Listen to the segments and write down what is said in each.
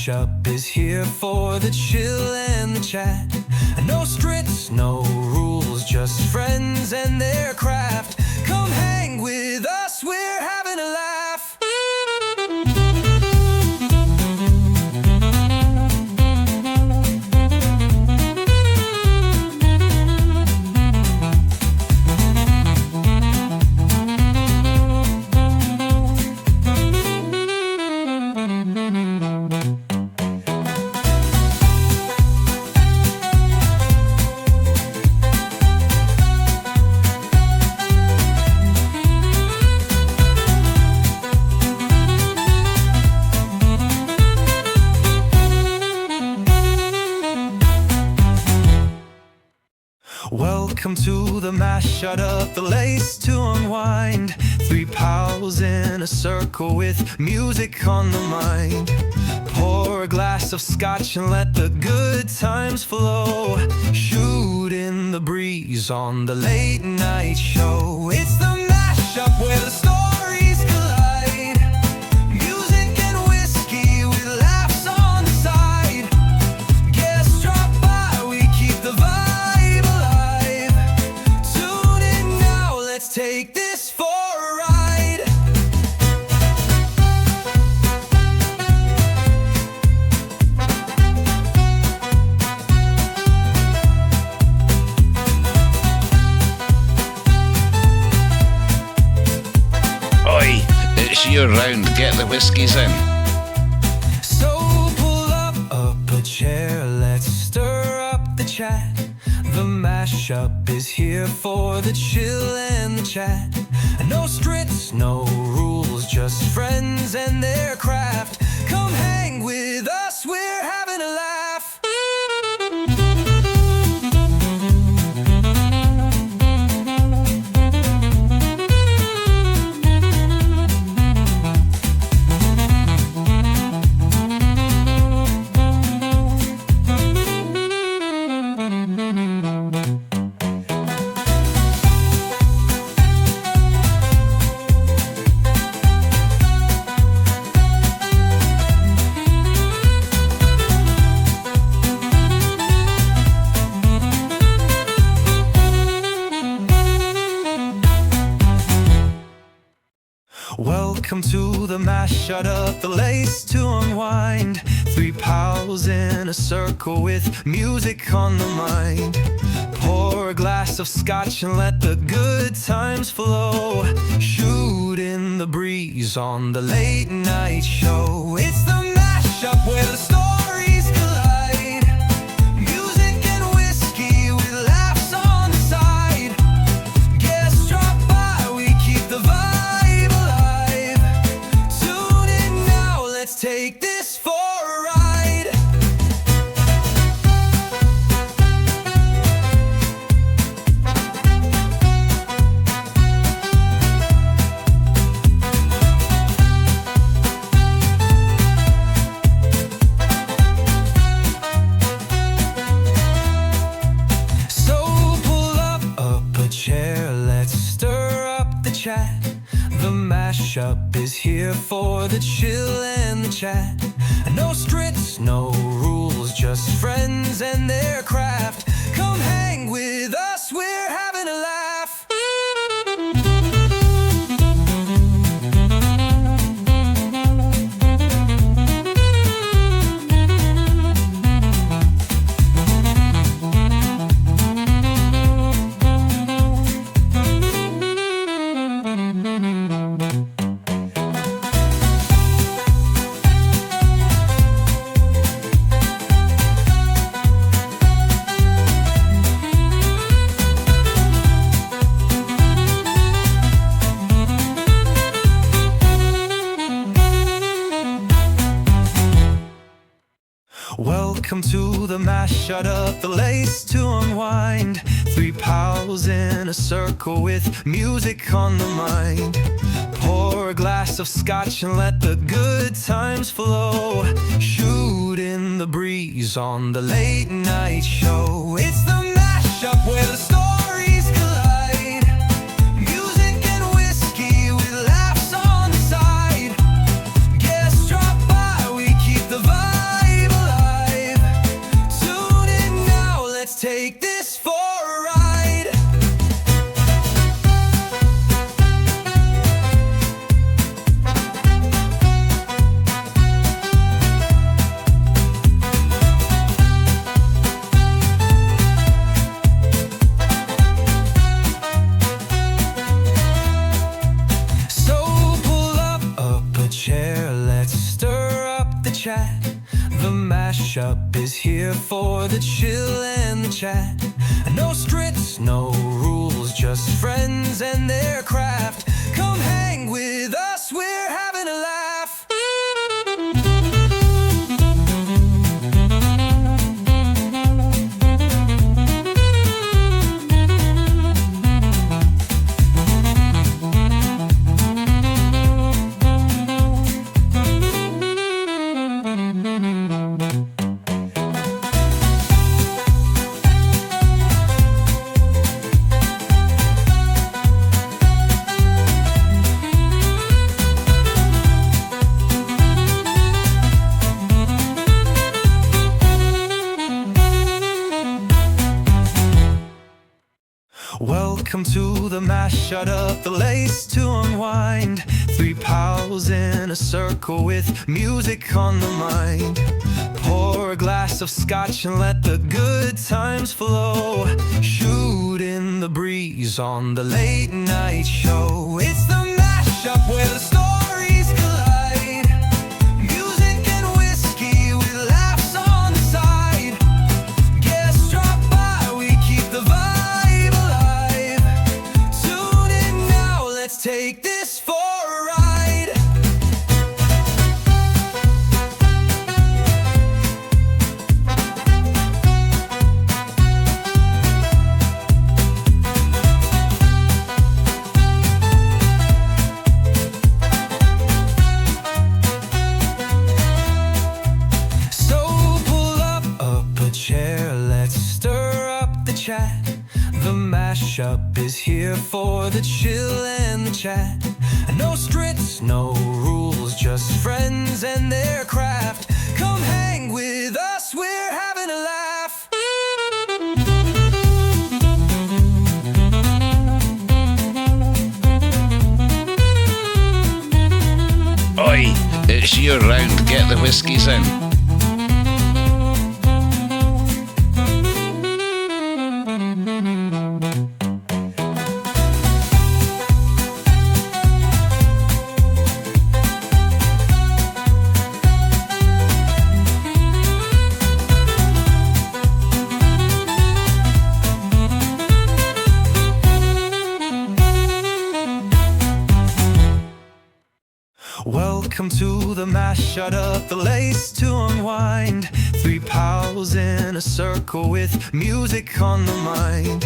mashup is here for the chill and the chat. No scripts, no rules, just friends and their craft. Come hang with us, we're having a laugh. Welcome to the mash, shut up the lace to unwind. Three pals in a circle with music on the mind. Pour a glass of scotch and let the good times flow. Shoot in the breeze on the late night show. It's the mashup where the stories collide. Music and whiskey with laughs on the side. Guests drop by, we keep the vibe. Let's take this for a ride. Oi, it's your round, get the whiskies in. So pull up a chair, let's stir up the chat. The mashup is here for the chill and the chat. No scripts, no rules, just friends and their craft. Come hang with us, we're having a laugh. Welcome to the mash, shut up the lace to unwind. Three pals in a circle with music on the mind. Pour a glass of scotch and let the good times flow. Shoot in the breeze on the late night show. It's the mashup where the stories collide. Music and whiskey with laughs on the side. Guests drop by, we keep the vibe. Let's take this for a ride. So pull up a chair, let's stir up the chat. The mashup is here for the chill and the chat. No scripts, no rules, just friends and their craft. Come hang with us, we're having a laugh. Welcome to the mash, shut up the lace to unwind. Three pals in a circle with music on the mind. Pour a glass of scotch and let the good times flow. Shoot in the breeze on the late night show. It's the mashup where the stories collide. Music and whiskey with laughs on the side. Guests drop by, we keep the vibe. mashup is here for the chill and the chat. No scripts, no rules, just friends and their craft. Come hang with us, we're having a laugh. Welcome to the mash, shut up the lace to unwind. Three pals in a circle with music on the mind. Pour a glass of scotch and let the good times flow. Shoot in the breeze on the late night show. It's the mashup where the stories collide. Music and whiskey with laughs on the side. Guests drop by, we keep the vibe alive. Tune in now, let's take this for a ride. Chat. The mashup is here for the chill and the chat. No scripts, no rules, just friends and their craft. Come hang with us, we're having a laugh. Oi, it's your round, get the whiskies in. Welcome to the mash, shut up the lace to unwind. Three pals in a circle with music on the mind.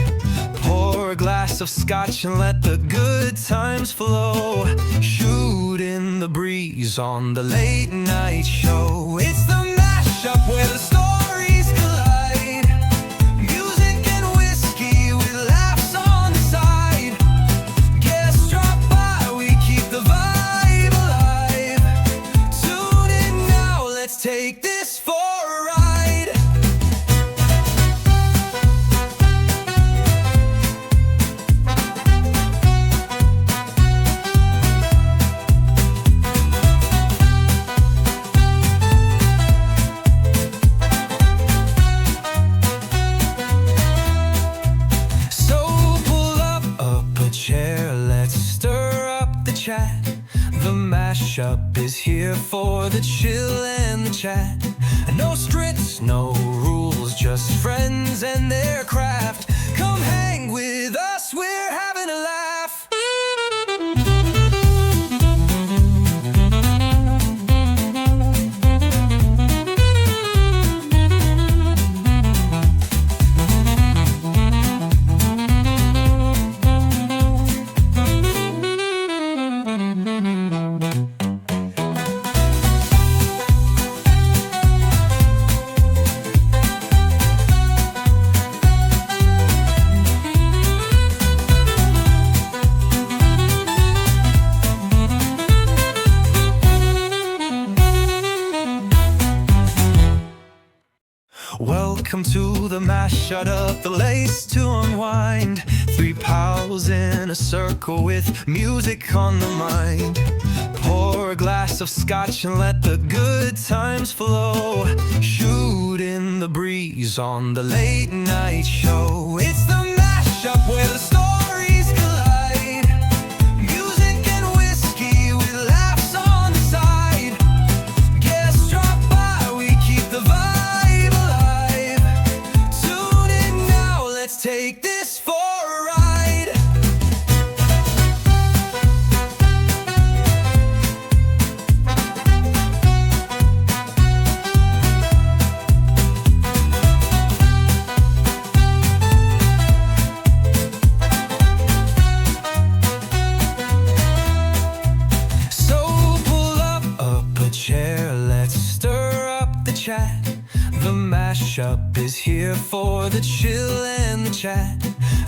Pour a glass of scotch and let the good times flow. Shoot in the breeze on the late night show. It's the mashup where the stories collide. Music and whiskey with laughs on the side. Guests drop by, we keep the vibe alive. Tune in now, let's take this for a ride. Chat. The mashup is here for the chill and the chat. No scripts, no rules, just friends and their craft. Come hang with us, we're having a laugh. Welcome to the mash, shut up the lace to unwind. Three pals in a circle with music on the mind. Pour a glass of scotch and let the good times flow. Shoot in the breeze on the late night show. It's the mashup where the stories collide. Music and whiskey with laughs on the side. Guests drop by, we keep the vibe mashup is here for the chill and the chat.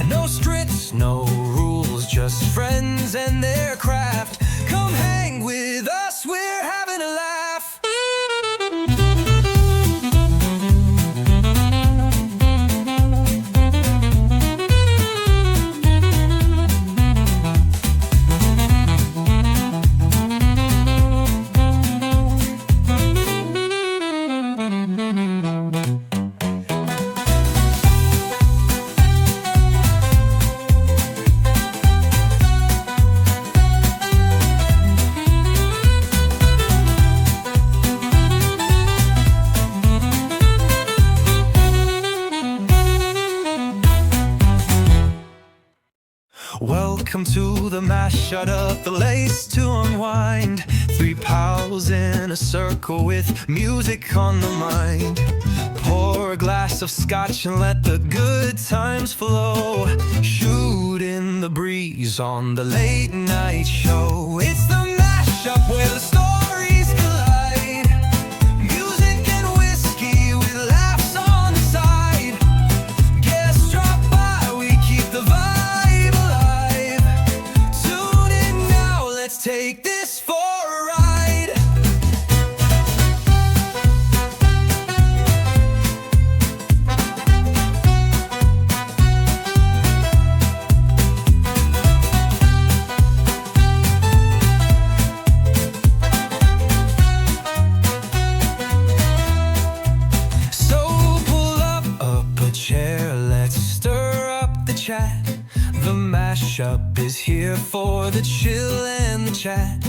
No strips, no rules, just friends and their craft. Come hang with us, we're having a laugh. Welcome to the mash, shut up the lace to unwind. Three pals in a circle with music on the mind. Pour a glass of scotch and let the good times flow. Shoot in the breeze on the late night show. It's the mashup where the stories collide. Music and whiskey with laughs on the side. Guests drop by, we keep the vibe. Take this for a ride. So pull up a chair, let's stir up the chat. The mashup is here for the chill and the chat.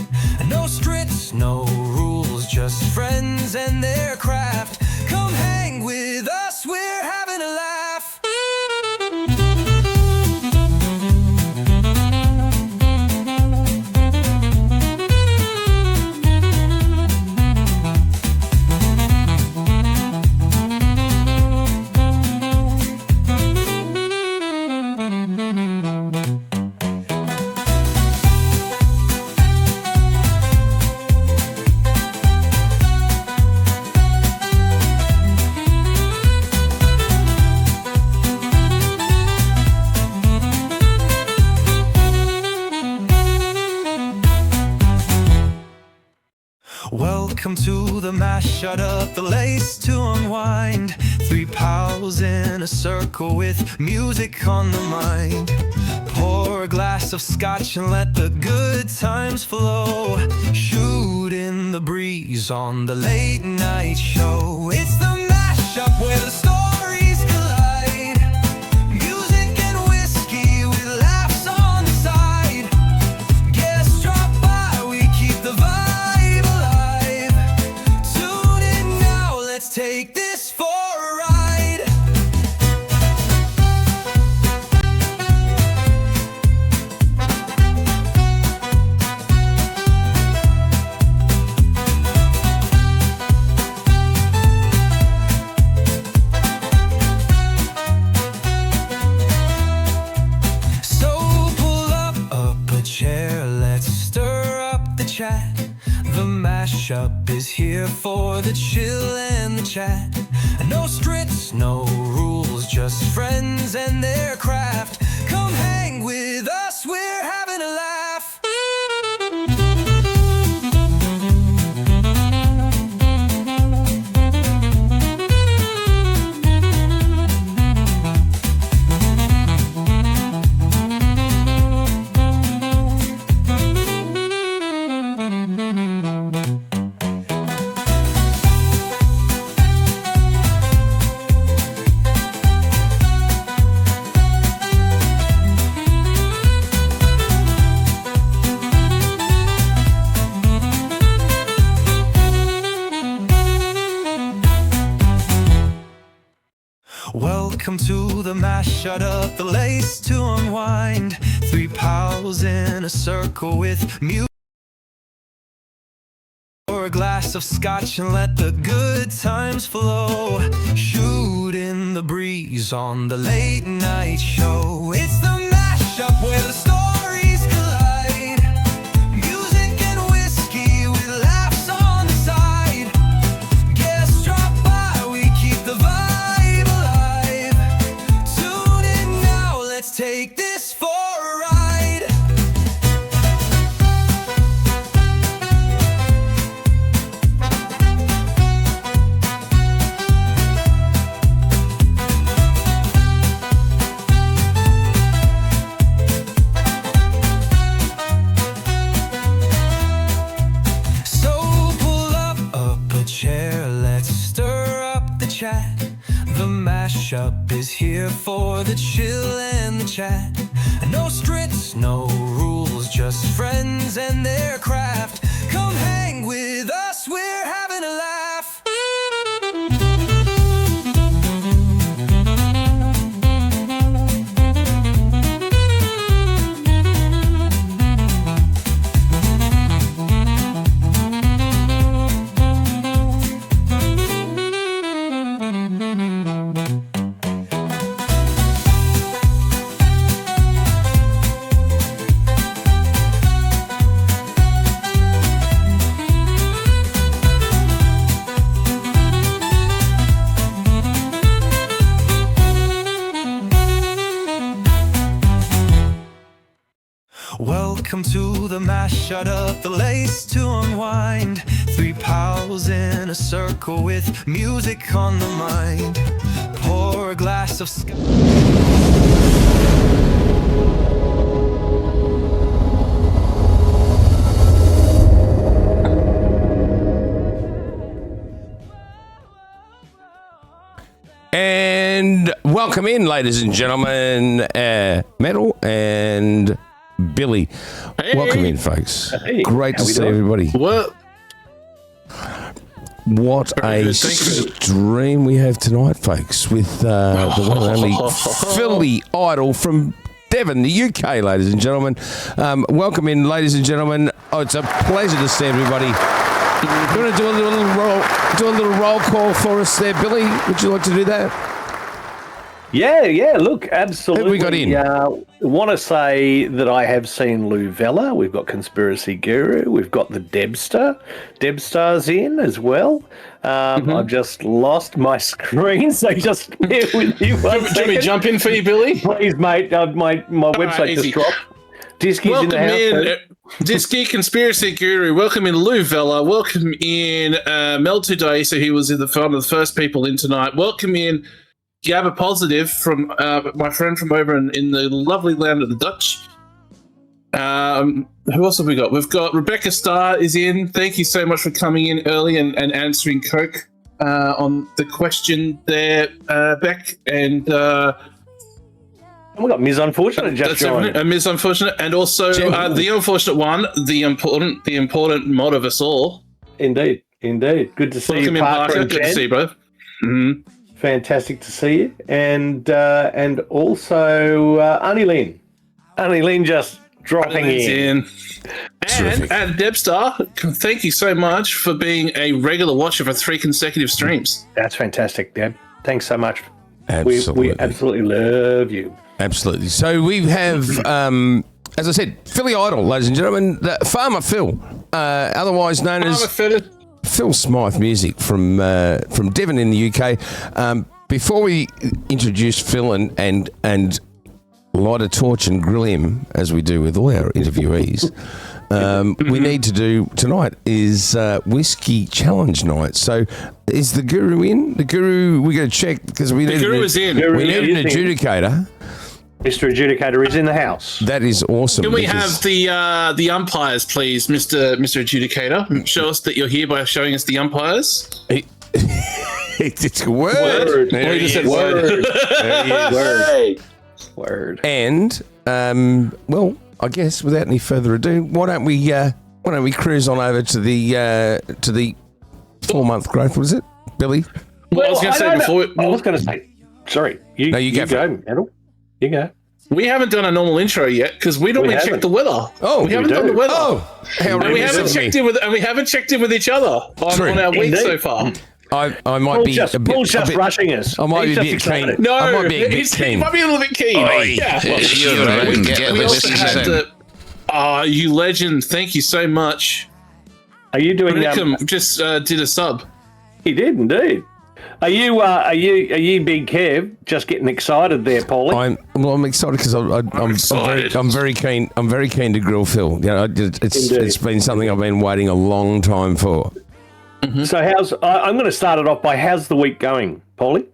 No strips, no rules, just friends and their craft. Come hang with us, we're having a laugh. Welcome to the mash, shut up the lace to unwind. Three pals in a circle with music on the mind. Pour a glass of scotch and let the good times flow. Shoot in the breeze on the late night show. It's the mashup where the stories collide. Music and whiskey with laughs on the side. Guests drop by, we keep the vibe. Take this for a ride. So pull up a chair, let's stir up the chat. The mashup is here for the chill and the chat. No strips, no rules, just friends and their craft. Come hang with us, we're having a laugh. Welcome to the mash, shut up the lace to unwind. Three pals in a circle with music. Pour a glass of scotch and let the good times flow. Shoot in the breeze on the late night show. It's the mashup where the stories collide. Music and whiskey with laughs on the side. Guests drop by, we keep the vibe. this for a ride. The mashup is here for the chill and the chat. No scripts, no rules, just friends and their craft. Come hang with us, we're having a laugh. Welcome to the mash, shut up the lace to unwind. Three pals in a circle with music on the mind. Pour a glass of And welcome in, ladies and gentlemen, Metal and Billy. Hey. Welcome in, folks. Hey. Great to How we see doing? everybody. What? What a good, thank you. stream we have tonight, folks, with the one and only Philly Idol from Devon, the UK, ladies and gentlemen. Welcome in, ladies and gentlemen. Oh, it's a pleasure to see everybody. You want to do a little roll call for us there, Billy? Would you like to do that? Yeah, look, absolutely. Who we got in? Want to say that I have seen Lou Vella. We've got Conspiracy Guru. We've got the Debstar. Debstar's in as well. I've just lost my screen, so just bear with me one second. Should we jump in for you, Billy? Please, mate. My website just easy. dropped. Disky's Welcome in the house. in, Disky Conspiracy Guru. Welcome in Lou Vella. Welcome in Mel today, so he was one of the first people in tonight. Welcome in Gabba Positive from my friend from over in the lovely land of the Dutch. Who else have we got? We've got Rebecca Starr is in. Thank you so much for coming in early and answering Coke on the question there, Beck. And we got Ms. Unfortunate just joined. Ms. Unfortunate, and also the unfortunate one, the important mod of us all. Indeed. Good to see Welcome you, in, Parker. Parker. And Good to Jen. see you, bro. Mm-hmm. Fantastic to see you. And also Annie Lynn. Annie Lynn just dropping in. And Debstar, thank you so much for being a regular watcher for 3 consecutive streams. That's fantastic, Deb. Thanks so much. Absolutely. We absolutely love you. Absolutely. So we have, as I said, Philly Idol, ladies and gentlemen, Farmer Phil, otherwise known as Phil Smyth Music from Devon in the UK. Before we introduce Phil and light a torch and grill him, as we do with all our interviewees, we need to do tonight is Whiskey Challenge Night. So is the Guru in? The Guru, we got to check because we need Guru is in. We need an adjudicator. Mr. Adjudicator is in the house. That is awesome. Can we have the umpires, please, Mr. Adjudicator? Show us that you're here by showing us the umpires. It's a word. There He he just said is. word. There he is. Word. And well, I guess without any further ado, why don't we cruise on over to the 4-month growth? Was it, Billy? Well, I was going to say before. I was going to say. Sorry, you go, Metal. You go. We haven't done a normal intro yet because we normally check the weather. Oh, we haven't done the weather. Oh, how and we haven't checked in with each other on our week so far. I might be Paul's just rushing us. I might He's be a just bit keen. excited. No, I might be a bit he keen. might be a little bit keen. Yeah. You're right. Get We this. also This had is it. you legend. Thank you so much. Are you doing? Rickham just did a sub. He did indeed. Are you Big Kev? Just getting excited there, Paulie. I'm excited because I'm very keen. I'm very keen to grill Phil. You know, it's been something I've been waiting a long time for. Mm-hmm. So I'm going to start it off by how's the week going, Paulie?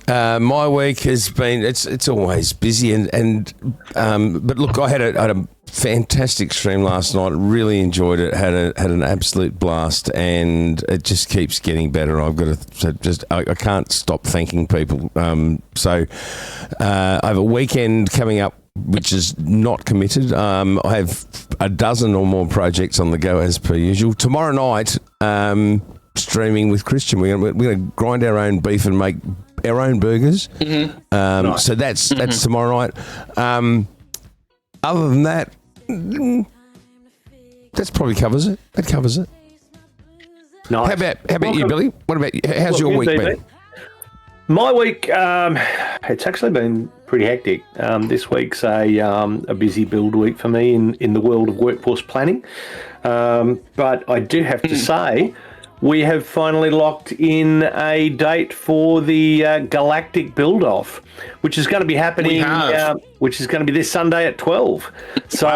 My week has been it's always busy but look, I had a fantastic stream last night. Really enjoyed it. Had an absolute blast, and it just keeps getting better. I've got to I can't stop thanking people. So I have a weekend coming up which is not committed. I have a dozen or more projects on the go as per usual. Tomorrow night, streaming with Christian. We're going to grind our own beef and make our own burgers. Mm-hmm. Nice. So that's tomorrow night. Other than that, that probably covers it. That covers it. Nice. How about you, Billy? What about you? How's your week been? My week, it's actually been pretty hectic. This week's a busy build week for me in the world of workforce planning. But I do have to say, we have finally locked in a date for the Galactic build-off, which is going to be happening, which is going to be this Sunday at 12. So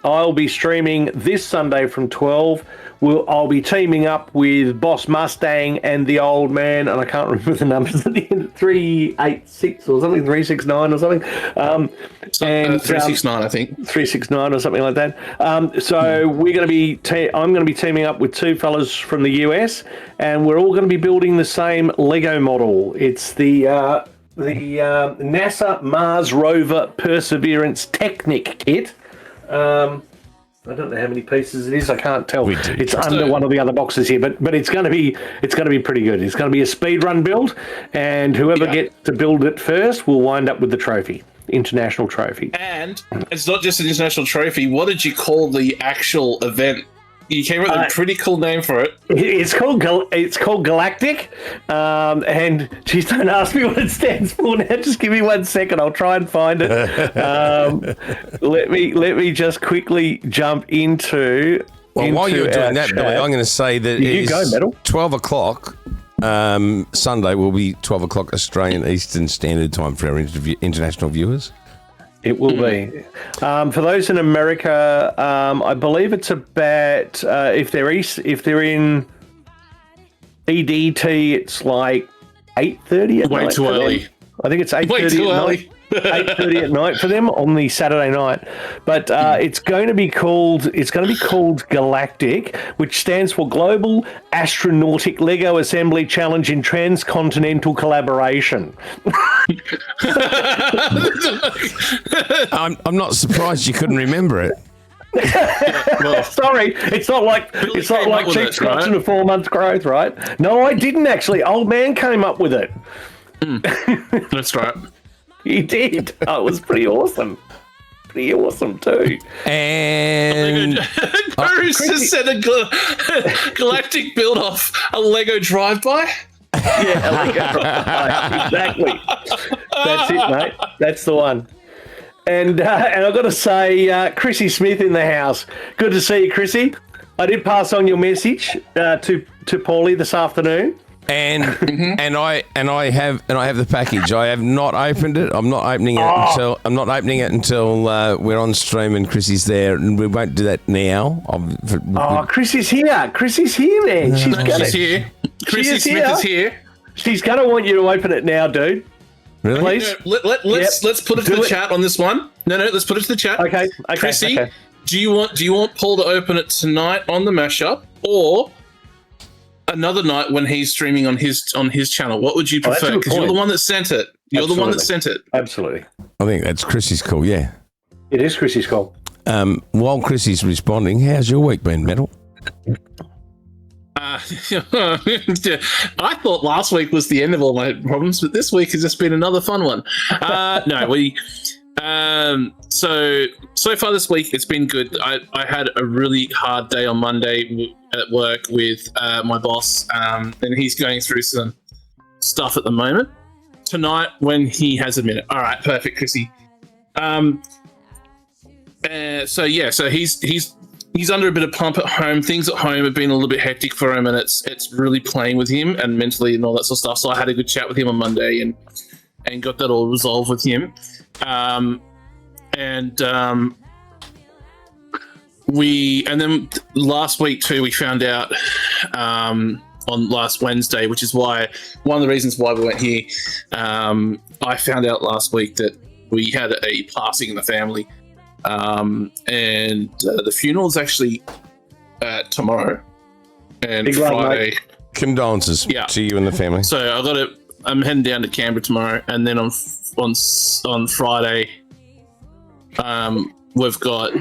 I'll be streaming this Sunday from 12. I'll be teaming up with Boss Mustang and the old man, and I can't remember the numbers at the end, 386 or something, 369 or something. 369, I think. 369 or something like that. So we're going to be, I'm going to be teaming up with two fellas from the US, and we're all going to be building the same Lego model. It's the NASA Mars Rover Perseverance Technic kit. I don't know how many pieces it is. I can't tell. It's under one of the other boxes here, but it's going to be pretty good. It's going to be a speed run build, and whoever gets to build it first will wind up with the trophy, international trophy. And it's not just an international trophy. What did you call the actual event? You came up with a pretty cool name for it. It's called Galactic, and geez, don't ask me what it stands for now. Just give me 1 second. I'll try and find it. Let me just quickly jump into. Well, while you're doing that, Billy, I'm going to say that it's 12 o'clock. Sunday will be 12 o'clock Australian Eastern Standard Time for our international viewers. It will be. For those in America, I believe it's about if they're in EDT, it's like 8:30 at night. Way too early. I think it's 8:30 at night. 8:30 at night for them on the Saturday night, but it's going to be called Galactic, which stands for Global Astronautic Lego Assembly Challenge in Transcontinental Collaboration. I'm not surprised you couldn't remember it. Well, sorry, it's not like cheap scotch in a 4 month growth, right? No, I didn't actually. Old man came up with it. That's right. He did. Oh, it was pretty awesome. Pretty awesome too. And Bruce just said a Galactic build-off, a Lego drive-by. Yeah, a Lego drive-by. Exactly. That's it, mate. That's the one. And I've got to say, Chrissy Smyth in the house. Good to see you, Chrissy. I did pass on your message to Paulie this afternoon. And I have the package. I have not opened it. I'm not opening it until we're on stream and Chrissy's there, and we won't do that now. Chrissy's here. Chrissy's here, man. She's here. Chrissy Smyth is here. She's gonna want you to open it now, dude. Really? Please. Let's put it to the chat on this one. No, let's put it to the chat. Okay. Chrissy, do you want Paul to open it tonight on the mashup, or another night when he's streaming on his channel? What would you prefer? Because you're the one that sent it. You're the one that sent it. Absolutely. I think that's Chrissy's call. Yeah. It is Chrissy's call. While Chrissy's responding, how's your week been, Metal? I thought last week was the end of all my problems, but this week has just been another fun one. So far this week it's been good. I had a really hard day on Monday at work with my boss, and he's going through some stuff at the moment. Tonight, when he has a minute. All right, perfect, Chrissy. So he's he's under a bit of pump at home. Things at home have been a little bit hectic for him, and it's really playing with him and mentally and all that sort of stuff. So I had a good chat with him on Monday and got that all resolved with him. And then last week too, we found out on last Wednesday, which is why one of the reasons why we went here. I found out last week that we had a passing in the family, and the funeral is actually tomorrow and Big love, Friday. mate. Condolences to you and the family. So I'm heading down to Canberra tomorrow, and then on Friday, we've got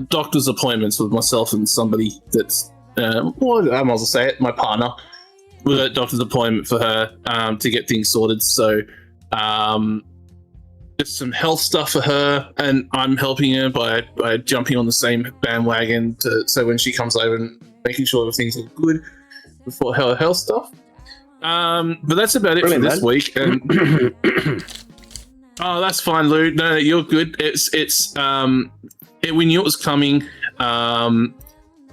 doctor's appointments with myself and somebody that's, I might as well say it, my partner. We've got a doctor's appointment for her to get things sorted. So just some health stuff for her, and I'm helping her by jumping on the same bandwagon so when she comes over and making sure everything's all good before her health stuff. But that's about it for this week. And oh, that's fine, Lou. No, you're good. We knew it was coming.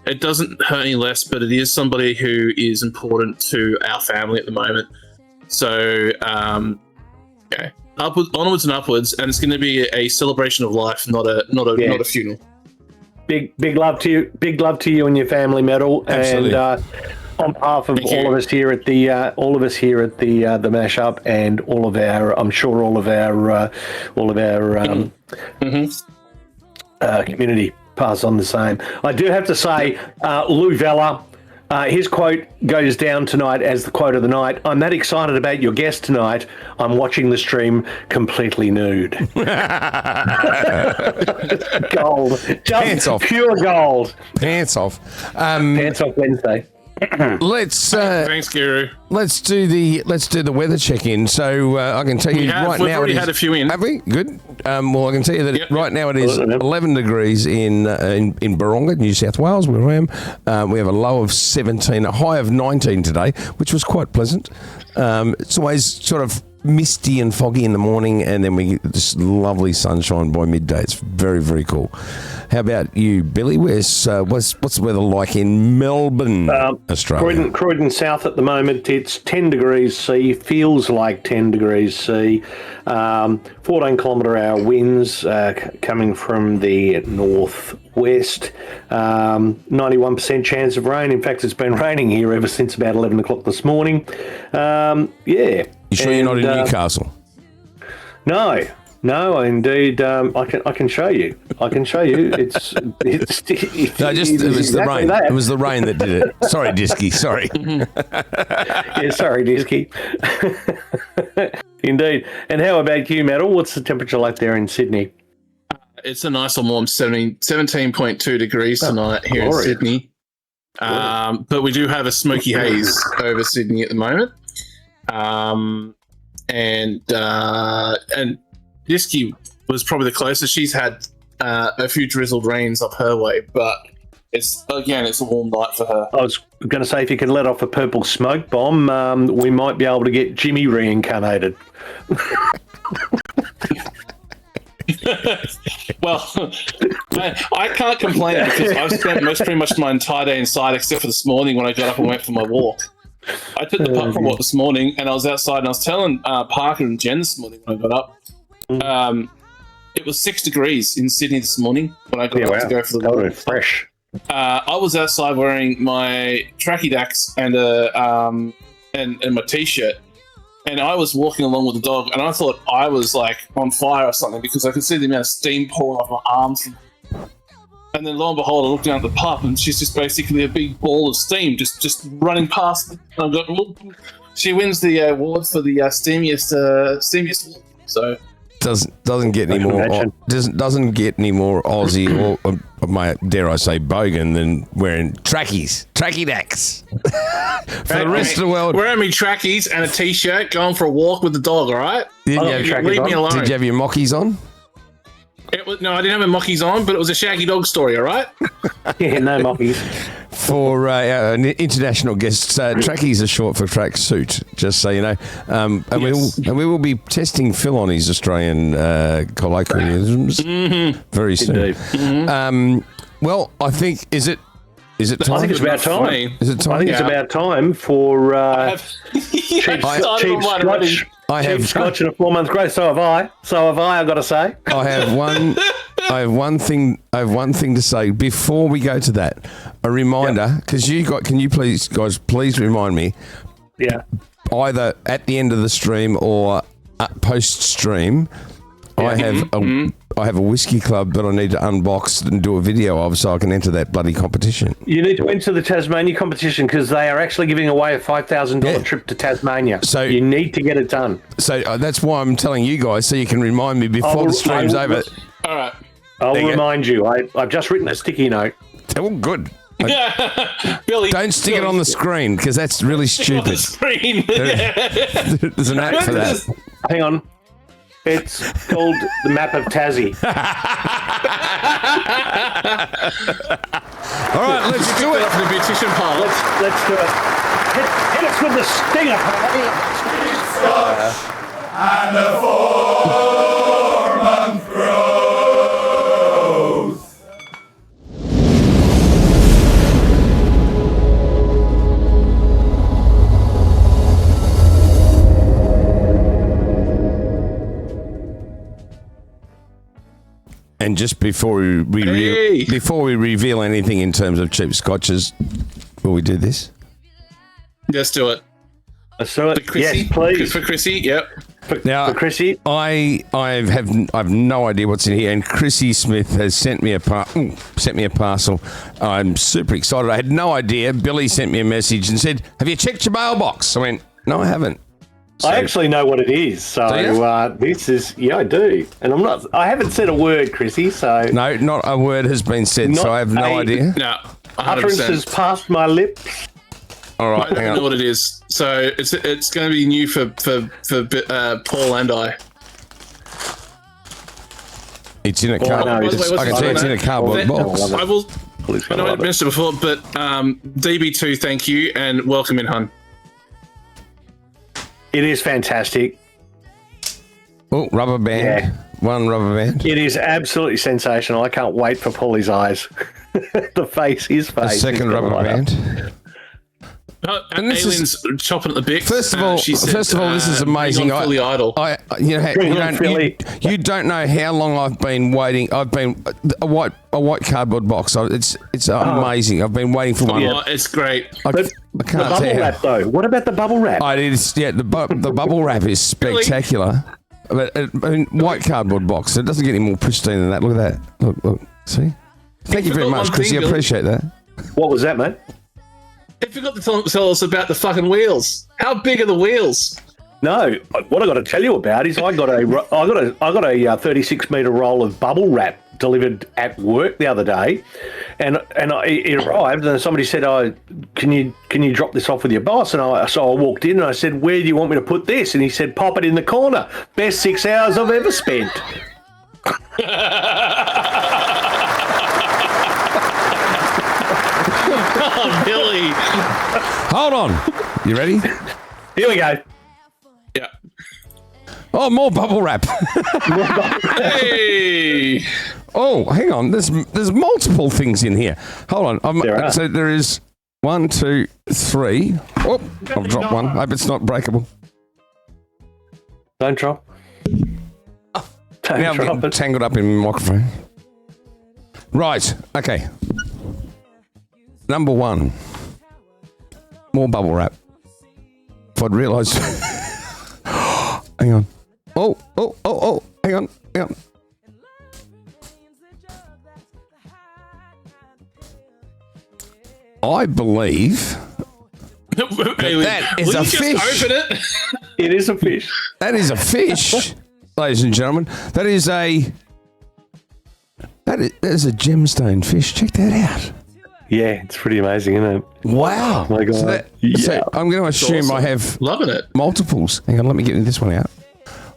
It doesn't hurt any less, but it is somebody who is important to our family at the moment. So, onwards and upwards, and it's going to be a celebration of life, not a funeral. Big love to you. Big love to you and your family, Metal. Absolutely. And on behalf of all of us here at the the mashup, and all of our community, pass on the same. I do have to say, Lou Vella, his quote goes down tonight as the quote of the night. I'm that excited about your guest tonight. I'm watching the stream completely nude. Gold. Just Pants off. Pure gold. Pants off. Pants off Wednesday. Let's Thanks, Guru. let's do the weather check-in. So I can tell you We've now already it is, had a few in. Have we? Good. Well, I can tell you that right now it is 11 degrees in Baronga, New South Wales, where I am. We have a low of 17, a high of 19 today, which was quite pleasant. It's always sort of misty and foggy in the morning, and then we get this lovely sunshine by midday. It's very, very cool. How about you, Billy? What's the weather like in Melbourne, Australia? Croydon South at the moment, it's 10 degrees C, feels like 10 degrees C. 14 kilometre hour winds coming from the northwest. 91% chance of rain. In fact, it's been raining here ever since about 11 o'clock this morning. You sure you're not in Newcastle? No, indeed. I can show you. It's No, it was the rain. that. It was the rain that did it. Sorry, Disky. Sorry. Yeah, sorry, Disky. Indeed. And how about you, Metal? What's the temperature like there in Sydney? It's a nice and warm 17.2 degrees tonight here in Sydney. But we do have a smoky haze over Sydney at the moment. And Disky was probably the closest. She's had a few drizzled rains up her way, but it's a warm night for her. I was going to say, if you could let off a purple smoke bomb, we might be able to get Jimmy reincarnated. Well, I can't complain because I've spent pretty much my entire day inside, except for this morning when I got up and went for my walk. I took the pup for a walk this morning, and I was outside, and I was telling Parker and Jen this morning when I got up. It was 6 degrees in Sydney this morning when I got up to go for the walk. Fresh. I was outside wearing my tracky dacks and my t-shirt, and I was walking along with the dog, and I thought I was like on fire or something because I could see the amount of steam pouring off my arms. And then lo and behold, I looked down at the pup, and she's just basically a big ball of steam just running past. And I got, she wins the award for the steamiest walk. So doesn't get any more doesn't get any more Aussie or dare I say bogan than wearing tracky dacks. For the rest of the world, wearing me trackies and a t-shirt, going for a walk with the dog. All right, leave me alone. Did you have your mockies on? No, I didn't have my mockies on, but it was a shaggy dog story, all right? Yeah, no mockies. For our international guests, trackies are short for track suit, just so you know. And we will be testing Phil on his Australian colloquialisms very soon. Well, I think is it time? I think it's about time. Is it time? I think it's about time for Cheap Scotch and a 4-month grace. So have I. I got to say. I have one thing to say before we go to that. A reminder, because can you please remind me? Yeah. Either at the end of the stream or post stream, I have a whiskey club that I need to unbox and do a video of so I can enter that bloody competition. You need to enter the Tasmania competition because they are actually giving away a $5,000 trip to Tasmania. So you need to get it done. So that's why I'm telling you guys so you can remind me before the stream's over. All right. I'll remind you. I've just written a sticky note. Oh, good. Billy, don't stick it on the screen because that's really stupid. There's an app for that. Hang on. It's called the Map of Tassie. All right, let's do it. The beautician part. Let's do it. Hit us with the stinger. And a 4-month growth. And just before we reveal anything in terms of cheap scotches, will we do this? Let's do it. Let's do it. For Chrissy? Yes, please. For Chrissy, yep. For Chrissy, I have no idea what's in here, and Chrissy Smyth has sent me a parcel. I'm super excited. I had no idea. Billy sent me a message and said, "Have you checked your mailbox?" I went, "No, I haven't." So, I actually know what it is. So this is, I do. And I haven't said a word, Chrissy, so. No, not a word has been said, so I have no idea. No, 100%. Utterances past my lips. All right, I don't know what it is. So it's going to be new for Paul and I. It's in a cardboard. I can see it's in a cardboard box. I know I mentioned it before, but DB2, thank you, and welcome in, hun. It is fantastic. Oh, rubber band. Yeah. One rubber band. It is absolutely sensational. I can't wait for Paulie's eyes. His face. A second rubber band. And Aileen's chopping at the bit. First of all, this is amazing. Fully idle. You don't know how long I've been waiting. I've been a white cardboard box. It's amazing. I've been waiting for one. Oh, it's great. I can't the bubble wrap, though. What about the bubble wrap? The bubble wrap is spectacular. But white cardboard box. It doesn't get any more pristine than that. Look at that. Look. See? Thank you very much, Chrissy. I appreciate that. What was that, mate? They forgot to tell us about the fucking wheels. How big are the wheels? No, what I got to tell you about is I got a 36-meter roll of bubble wrap delivered at work the other day, and it arrived, and somebody said, "Oh, can you drop this off with your boss?" And so I walked in and I said, "Where do you want me to put this?" And he said, "Pop it in the corner." Best 6 hours I've ever spent. Oh, Billy. Hold on. You ready? Here we go. Yeah. Oh, more bubble wrap. Hey. Oh, hang on. There's multiple things in here. Hold on. So there is 1, 2, 3. Oh, I've dropped one. Hope it's not breakable. Don't drop. Now I'm getting tangled up in my microphone. Right. Okay. Number 1. More bubble wrap. If I'd realised. Hang on. Oh. Hang on. I believe that is a fish. Open it? It is a fish. That is a fish, ladies and gentlemen. That is a gemstone fish. Check that out. Yeah, it's pretty amazing, isn't it? Wow. Oh my God. So I'm going to assume I have Loving it. multiples. Hang on, let me get this one out.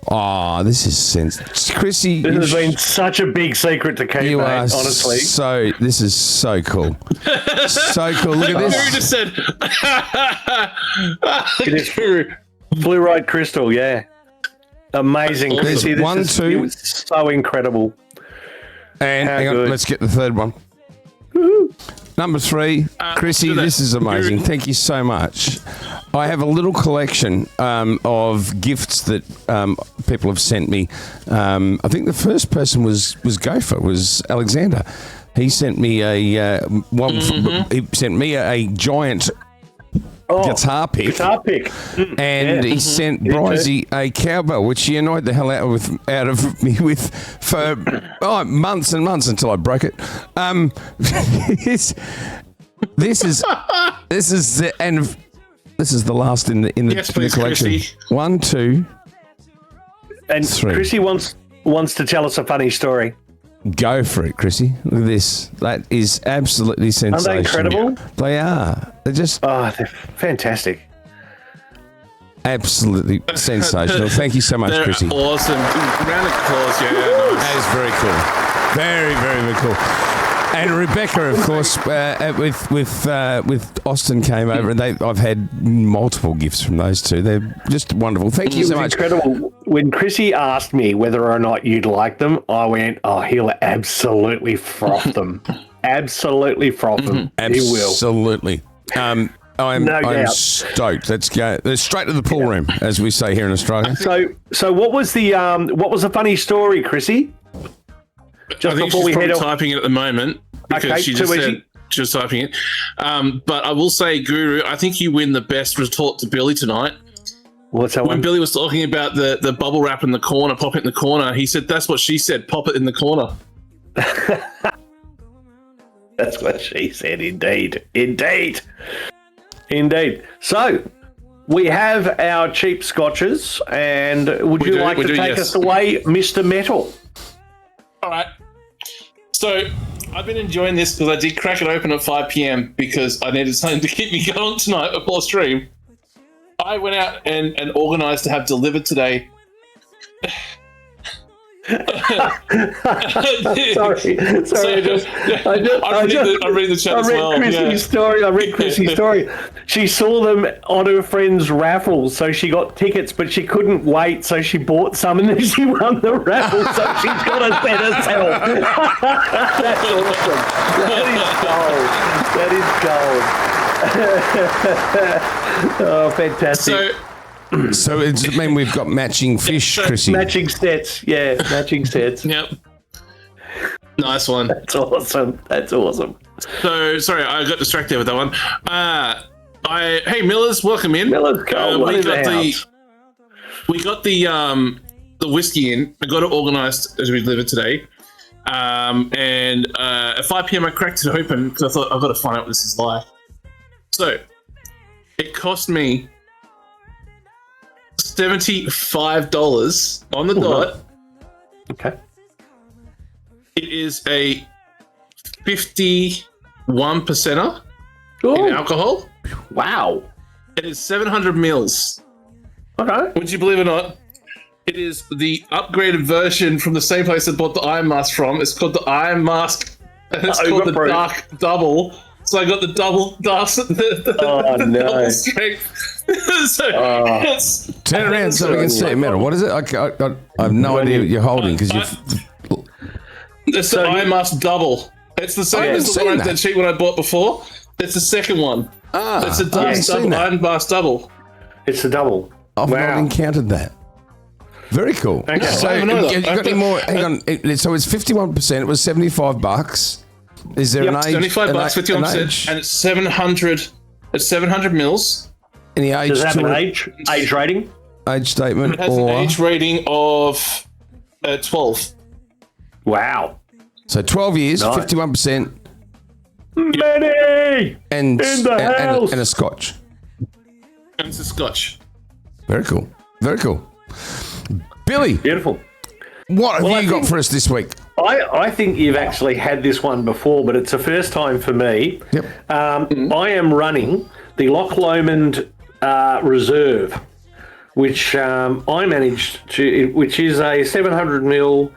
Oh, this is Chrissy. This has been such a big secret to keep, you mate, are honestly. This is so cool. So cool. Look at Guru this. just said. It is fluoride crystal, yeah. Amazing. Awesome. Chrissy, One, two. it was so incredible. And How hang on, good. let's get the third one. Number 3, Chrissy, do that. this is amazing. Guru. Thank you so much. I have a little collection of gifts that people have sent me. I think the first person was Gopher, was Alexander. He sent me a giant guitar pick. And he sent Brizzy a cowbell, which he annoyed the hell out of me with for months and months until I broke it. This is the end of. This is the last in the Please, collection. Chrissy. 1, 2, And 3. Chrissy wants to tell us a funny story. Go for it, Chrissy. Look at this. That is absolutely sensational. Aren't they incredible? They are. They're just Oh, they're fantastic. absolutely sensational. Thank you so much, They're Chrissy. awesome. Round of applause, yeah. Nice. That is very cool. Very, very, very cool. And Rebecca, of course, with Austin came over, and I've had multiple gifts from those two. They're just wonderful. Thank you It so was much. incredible. When Chrissy asked me whether or not you'd like them, I went, "Oh, he'll absolutely froth them. Absolutely froth them. He will." Absolutely. I'm doubt. stoked. Let's go. Let's straight to the pool room, as we say here in Australia. So what was the funny story, Chrissy? Just I think before she's we head probably off. typing it at the moment because Okay, she too just easy. said she was typing it. But I will say, Guru, I think you win the best retort to Billy tonight. What's that When one? Billy was talking about the bubble wrap in the corner, pop it in the corner, he said, that's what she said, pop it in the corner. That's what she said, indeed. Indeed. So, we have our cheap scotches, and would We you do, like we to do, take yes. us away, Mr. Metal? All right. So I've been enjoying this because I did crack it open at 5 p.m. because I needed something to keep me going tonight before stream. I went out and organised to have delivered today. Sorry. I read the chat as well. Chrissy's story. I read Chrissy's story. She saw them on her friend's raffle, so she got tickets, but she couldn't wait, so she bought some, and then she won the raffle, so she's got to set herself. That's awesome. That is gold. Oh, fantastic. So it's I mean we've got matching fish, Chrissy. Matching sets. Yeah, matching sets. Yep. Nice one. That's awesome. So sorry, I got distracted with that one. Hey Millers, welcome in. Miller's Gold, what we is got the the house? we got the whiskey in. I got it organised as we delivered today. And at 5 p.m. I cracked it open because I thought I've got to find out what this is like. So it cost me $75 on the dot. Okay. It is a 51%er in alcohol. Wow. It is 700 mils. Okay. Would you believe it or not? It is the upgraded version from the same place I bought the Iron Mask from. It's called the Iron Mask, and it's called the Overproof. Dark Double. So I got the double double strength. So Turn around so we can see it. Metal. What is it? I have no idea what you're holding because you've. It's the Iron Mask Double. It's the same haven't as the seen one that. that cheap one I bought before. It's the second one. It's a I Dark haven't seen Double, that. Iron Mask Double. It's the double. I've not Wow. encountered that. Very cool. Okay. So, I haven't have either. you got any more? Hang on. So it's 51%. It was $75. Is there an age? $75, an 51%, age? and it's 700. It's 700 mils. Any age Does it have to an it? age rating? Age statement It has or an age rating of 12. Wow. so 12 years, Nice. 51%, Manny! and In the and house. a Scotch. And it's a Scotch. Very cool. Very cool. Billy, Beautiful. what have Well, you I got think- for us this week? I think you've actually had this one before, but it's the first time for me. Yep. I am running the Loch Lomond Reserve, which I managed to, which is a 700 ml,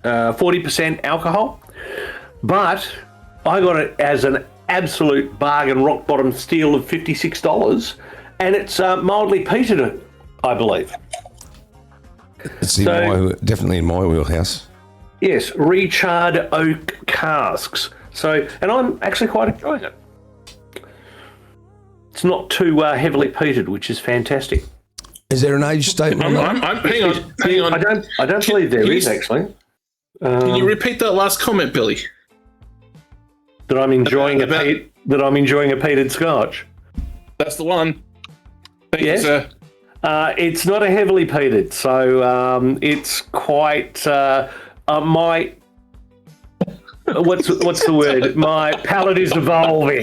40% alcohol, but I got it as an absolute bargain, rock bottom steal of $56, and it's mildly peated, I believe. It's So- definitely in my wheelhouse. Yes, recharred oak casks. So, and I'm actually quite enjoying it. It's not too heavily peated, which is fantastic. Is there an age statement? Hang on. I don't believe there is actually. Can you repeat that last comment, Billy? That I'm enjoying a peated Scotch. That's the one. Thank you, Yes. sir. It's not a heavily peated, so it's quite my. What's the word? My palate is evolving.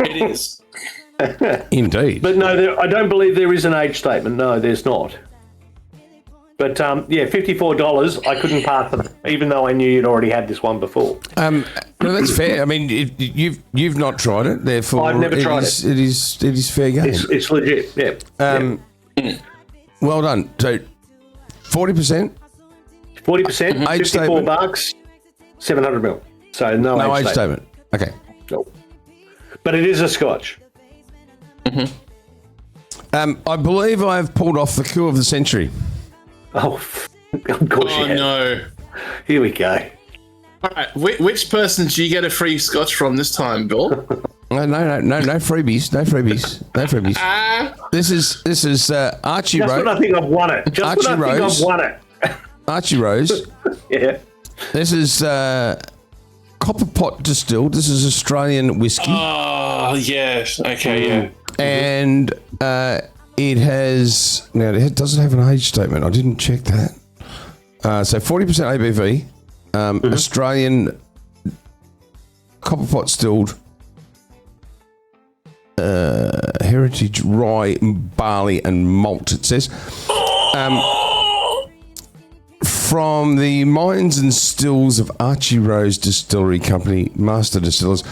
It is. Indeed. But no, I don't believe there is an age statement. No, there's not. But yeah, $54. I couldn't pass it, even though I knew you'd already had this one before. No, that's fair. I mean, you've not tried it, therefore I've never tried it. It is fair game. It's legit. Yeah. Well done. So 40%. 40%. Age $54. 700 mil. So no age age statement. Okay. No. But it is a Scotch. I believe I've pulled off the coup of the century. Oh, of course you have. No. Here we go. All right. Which person do you get a free Scotch from this time, Bill? No freebies. No freebies. This is Archie Just Rose. when I think I've won it. Archie Rose. Yeah. This is Copper Pot Distilled. This is Australian whiskey. Oh, yes. Okay, yeah. And it has now it doesn't have an age statement. I didn't check that. So 40% ABV, Australian copper pot distilled heritage rye, barley, and malt. It says from the mines and stills of Archie Rose Distillery Company, Master Distillers.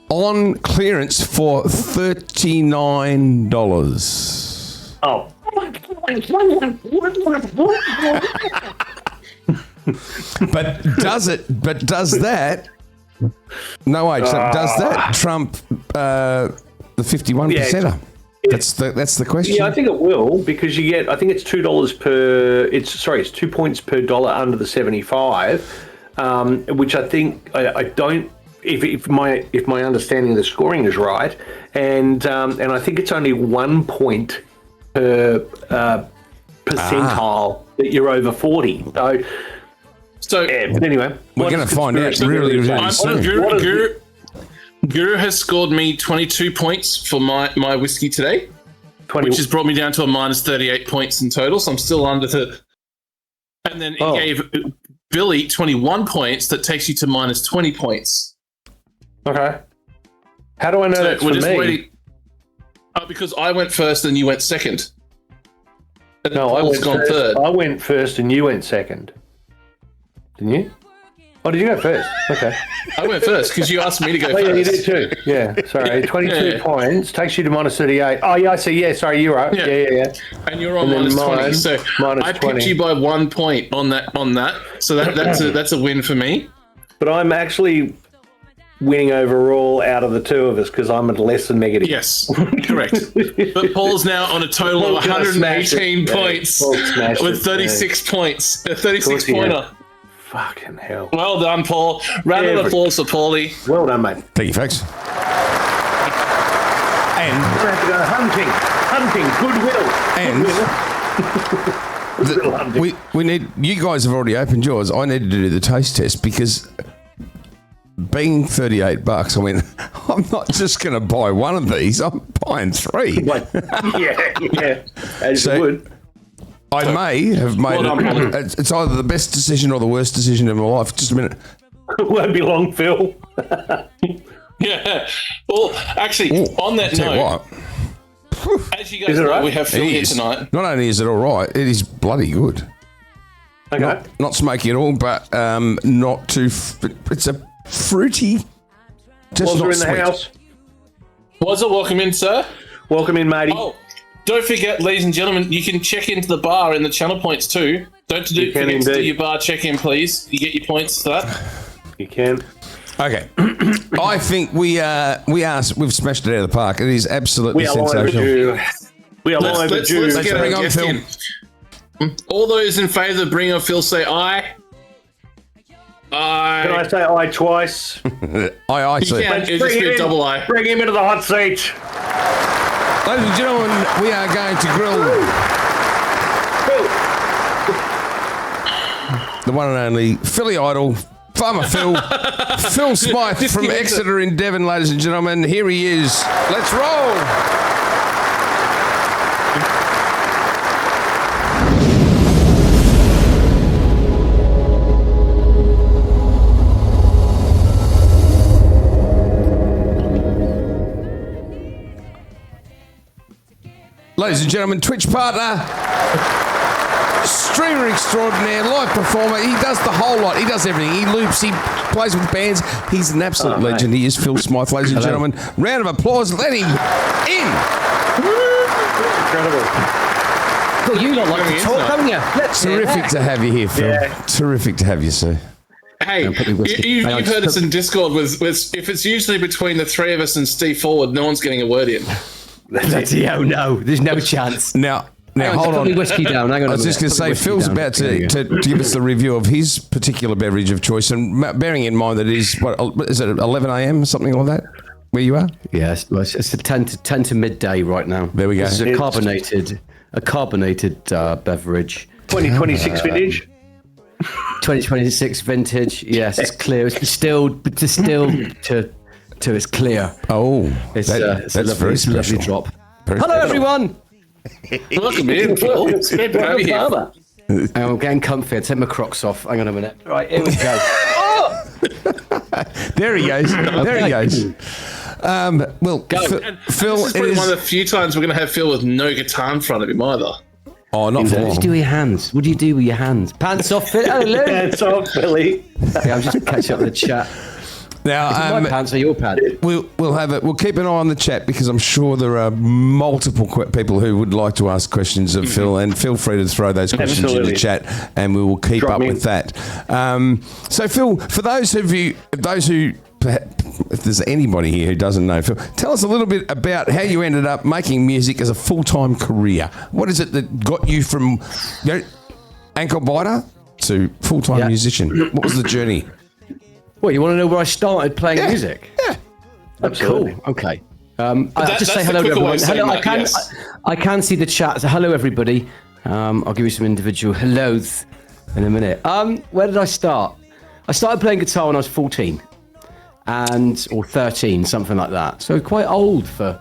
On clearance for $39. Oh. But does that? No age. Does that trump the 51%er? That's the question. Yeah, I think it will because you get. I think it's $2 per. It's 2 points per dollar under the 75, which I think I don't. If my understanding of the scoring is right, and I think it's only 1 point per percentile that you're over 40. So yeah, but anyway, we're going to find out really soon. Guru has scored me 22 points for my whiskey today, which has brought me down to a minus 38 points in total. So I'm still under the. And then he gave Billy 21 points. That takes you to minus 20 points. Okay. How do I know that's for me? Waiting. Because I went first and you went second. And no, I went gone third. I went first and you went second. Didn't you? Oh, did you go first? Okay. I went first because you asked me to go first. Yeah, you did too. Yeah, sorry. 22 points takes you to minus 38. Oh, yeah, I see. Yeah, sorry, you're right. Yeah. And you're on minus 20. So I picked you by 1 point on that. So that's a win for me. But I'm actually winning overall out of the two of us because I'm at less than negative. Yes, correct. But Paul's now on a total of 118 points with 36 points. A 36 pointer. Fucking hell. Well done, Paul. Round of applause for Paulie. Well done, mate. Thank you, folks. And we're going to have to go hunting. Goodwill. we need. You guys have already opened yours. I needed to do the taste test because being $38, I went, I'm not just going to buy one of these. I'm buying three. Yeah. As you would. I may have made it. It's either the best decision or the worst decision in my life. Just a minute. It won't be long, Phil. Yeah. Well, actually, on that note, as you guys know, we have Phil here tonight. Not only is it all right, it is bloody good. Okay. Not smoky at all, but not too. It's a fruity. Just not in sweet. The house. Wazza, welcome in, sir. Welcome in, matey. Oh, don't forget, ladies and gentlemen, you can check into the bar in the channel points too. Don't forget to do your bar check-in, please. You get your points for that. You can. Okay. I think we've smashed it out of the park. It is absolutely sensational. We are long overdue. Let's get our guest in. All those in favour of bringing on Phil say aye. Can I say I twice? I You see. can. It'll just be a double I. Bring him into the hot seat. Ladies and gentlemen, we are going to grill the one and only Philly Idol, Farmer Phil, Phil Smyth from Exeter in Devon, ladies and gentlemen. Here he is. Let's roll. Ladies and gentlemen, Twitch partner, streamer extraordinaire, live performer. He does the whole lot. He does everything. He loops. He plays with bands. He's an absolute legend. He is Phil Smyth, ladies and gentlemen. Round of applause. Let him in. Incredible. Well, you don't like to talk, haven't you? Let's Terrific to have you here, Phil. Yeah. Terrific to have you, sir. Hey, you've heard us in Discord with if it's usually between the three of us and Steve Forward, no one's getting a word in. Oh no, there's no chance. Now, hold Put on. my whiskey down. Hang on. I was just going to say, Phil's about to give us the review of his particular beverage of choice, and bearing in mind that it is, what is it, 11 a.m., something like that, where you are? Yes, it's a 10 to midday right now. There we go. This is a carbonated beverage. 2026 vintage. 2026 vintage. Yes, it's clear. It's distilled to it's clear. Oh, It's that's a lovely, very it's a lovely special. drop. Very Hello, special. everyone. Welcome in, Phil. It's good to have you here. I'm getting comfy. I'll take my Crocs off. Hang on a minute. Right, here we go. There he goes. There he goes. Well, Phil, This is probably one of the few times we're going to have Phil with no guitar in front of him either. oh, not for What do you long. do with your hands? What do you do with your hands? Pants off, Phil. Hello. That's all, Billy. Yeah, I'm just catching up with the chat. Now, My pants or your pants? we'll have it. We'll keep an eye on the chat because I'm sure there are multiple people who would like to ask questions of Phil, and feel free to throw those questions in Absolutely. the chat, and we will keep Drop up me. with that. So, Phil, for those who, if there's anybody here who doesn't know, Phil, tell us a little bit about how you ended up making music as a full-time career. What is it that got you from ankle biter to full-time musician? What was the journey? Well, you want to know where I started playing music? Yeah. Absolutely. Cool. Okay. I'll just say that's the hello to quicker way everyone. of saying Hello, that, yes. I can see the chat. So hello, everybody. I'll give you some individual hellos in a minute. Where did I start? I started playing guitar when I was 14 or 13, something like that. So quite old for,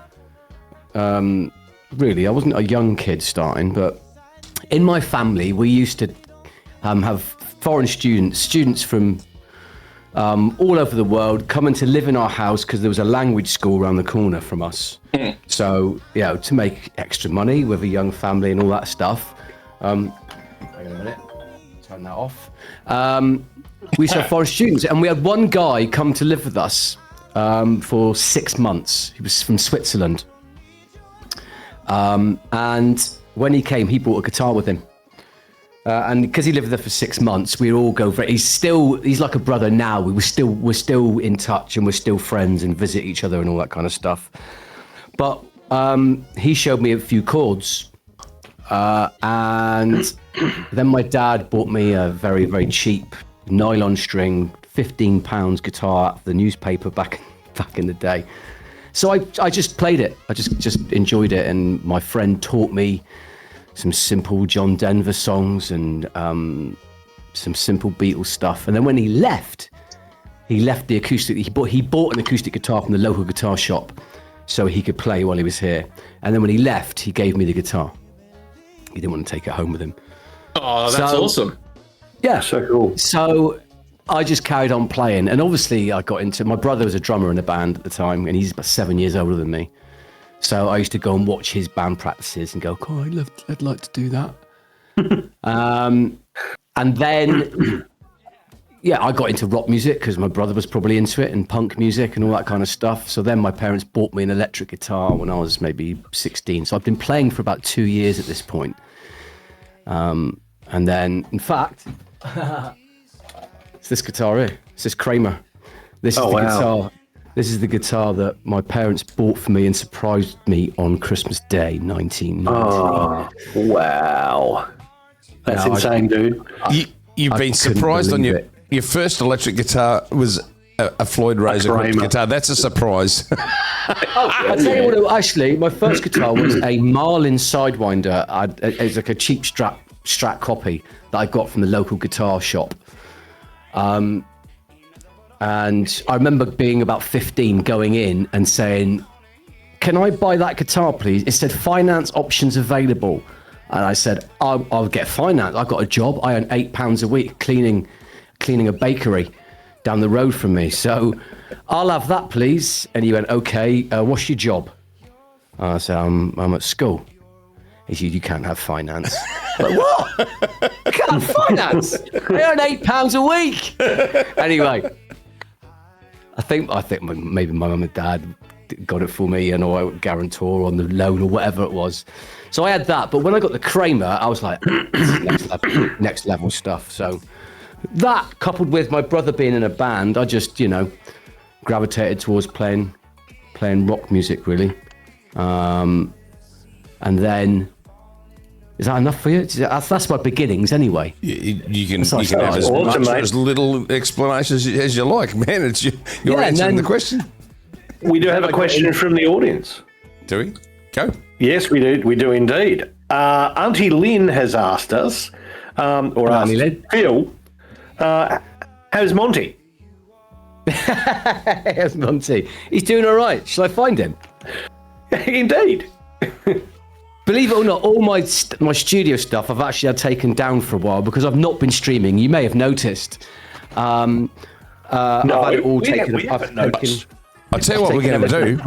really, I wasn't a young kid starting, but in my family, we used to have foreign students from all over the world coming to live in our house because there was a language school around the corner from us. So, to make extra money with a young family and all that stuff. Hang on a minute. Turn that off. We used to have foreign students, and we had one guy come to live with us for 6 months. He was from Switzerland. And when he came, he brought a guitar with him. And because he lived there for 6 months, we all go for it. He's like a brother now. We're still in touch, and we're still friends and visit each other and all that kind of stuff. But he showed me a few chords. And then my dad bought me a very, very cheap nylon string, £15 guitar out of the newspaper back in the day. So I just played it. I just enjoyed it. And my friend taught me some simple John Denver songs and some simple Beatles stuff. And then when he left the acoustic. He bought an acoustic guitar from the local guitar shop so he could play while he was here. And then when he left, he gave me the guitar. He didn't want to take it home with him. Oh, that's awesome. Yeah. So cool. So I just carried on playing. And obviously I got into, my brother was a drummer in a band at the time, and he's about 7 years older than me. So I used to go and watch his band practices and go, oh, I'd like to do that. And then, I got into rock music because my brother was probably into it, and punk music and all that kind of stuff. So then my parents bought me an electric guitar when I was maybe 16. So I've been playing for about 2 years at this point. And then, in fact, it's this guitar here. It's this Kramer. This is the guitar. This is the guitar that my parents bought for me and surprised me on Christmas Day, 1990. Oh, wow. That's insane, dude. You've been surprised on your... your first electric guitar was a Floyd Rose electric guitar. That's a surprise. I'll tell you what, actually, my first guitar was a Marlin Sidewinder. It's like a cheap Strat copy that I got from the local guitar shop. And I remember being about 15, going in and saying, "Can I buy that guitar, please?" It said finance options available. And I said, I'll get finance. I've got a job. I earn £8 a week cleaning a bakery down the road from me. So I'll have that, please. And he went, "Okay, what's your job?" I said, I'm at school. He said, "You can't have finance." Like, what? I can't have finance. I earn £8 a week. Anyway, I think maybe my mum and dad got it for me, and or guarantor on the loan or whatever it was. So I had that. But when I got the Kramer, I was like, next level stuff. So that, coupled with my brother being in a band, I just, gravitated towards playing rock music, really. And then, is that enough for you? That's my beginnings, anyway. You can have as little explanation as you like, man. It's you're answering the question. We do have a question from the audience. Do we? Go. Yes, we do. We do indeed. Auntie Lynn has asked us, Phil, how's Monty? How's Monty? He's doing all right. Shall I find him? Indeed. Believe it or not, all my studio stuff I've actually had taken down for a while because I've not been streaming. You may have noticed. I've had it all taken. I'll tell you what we're going to do,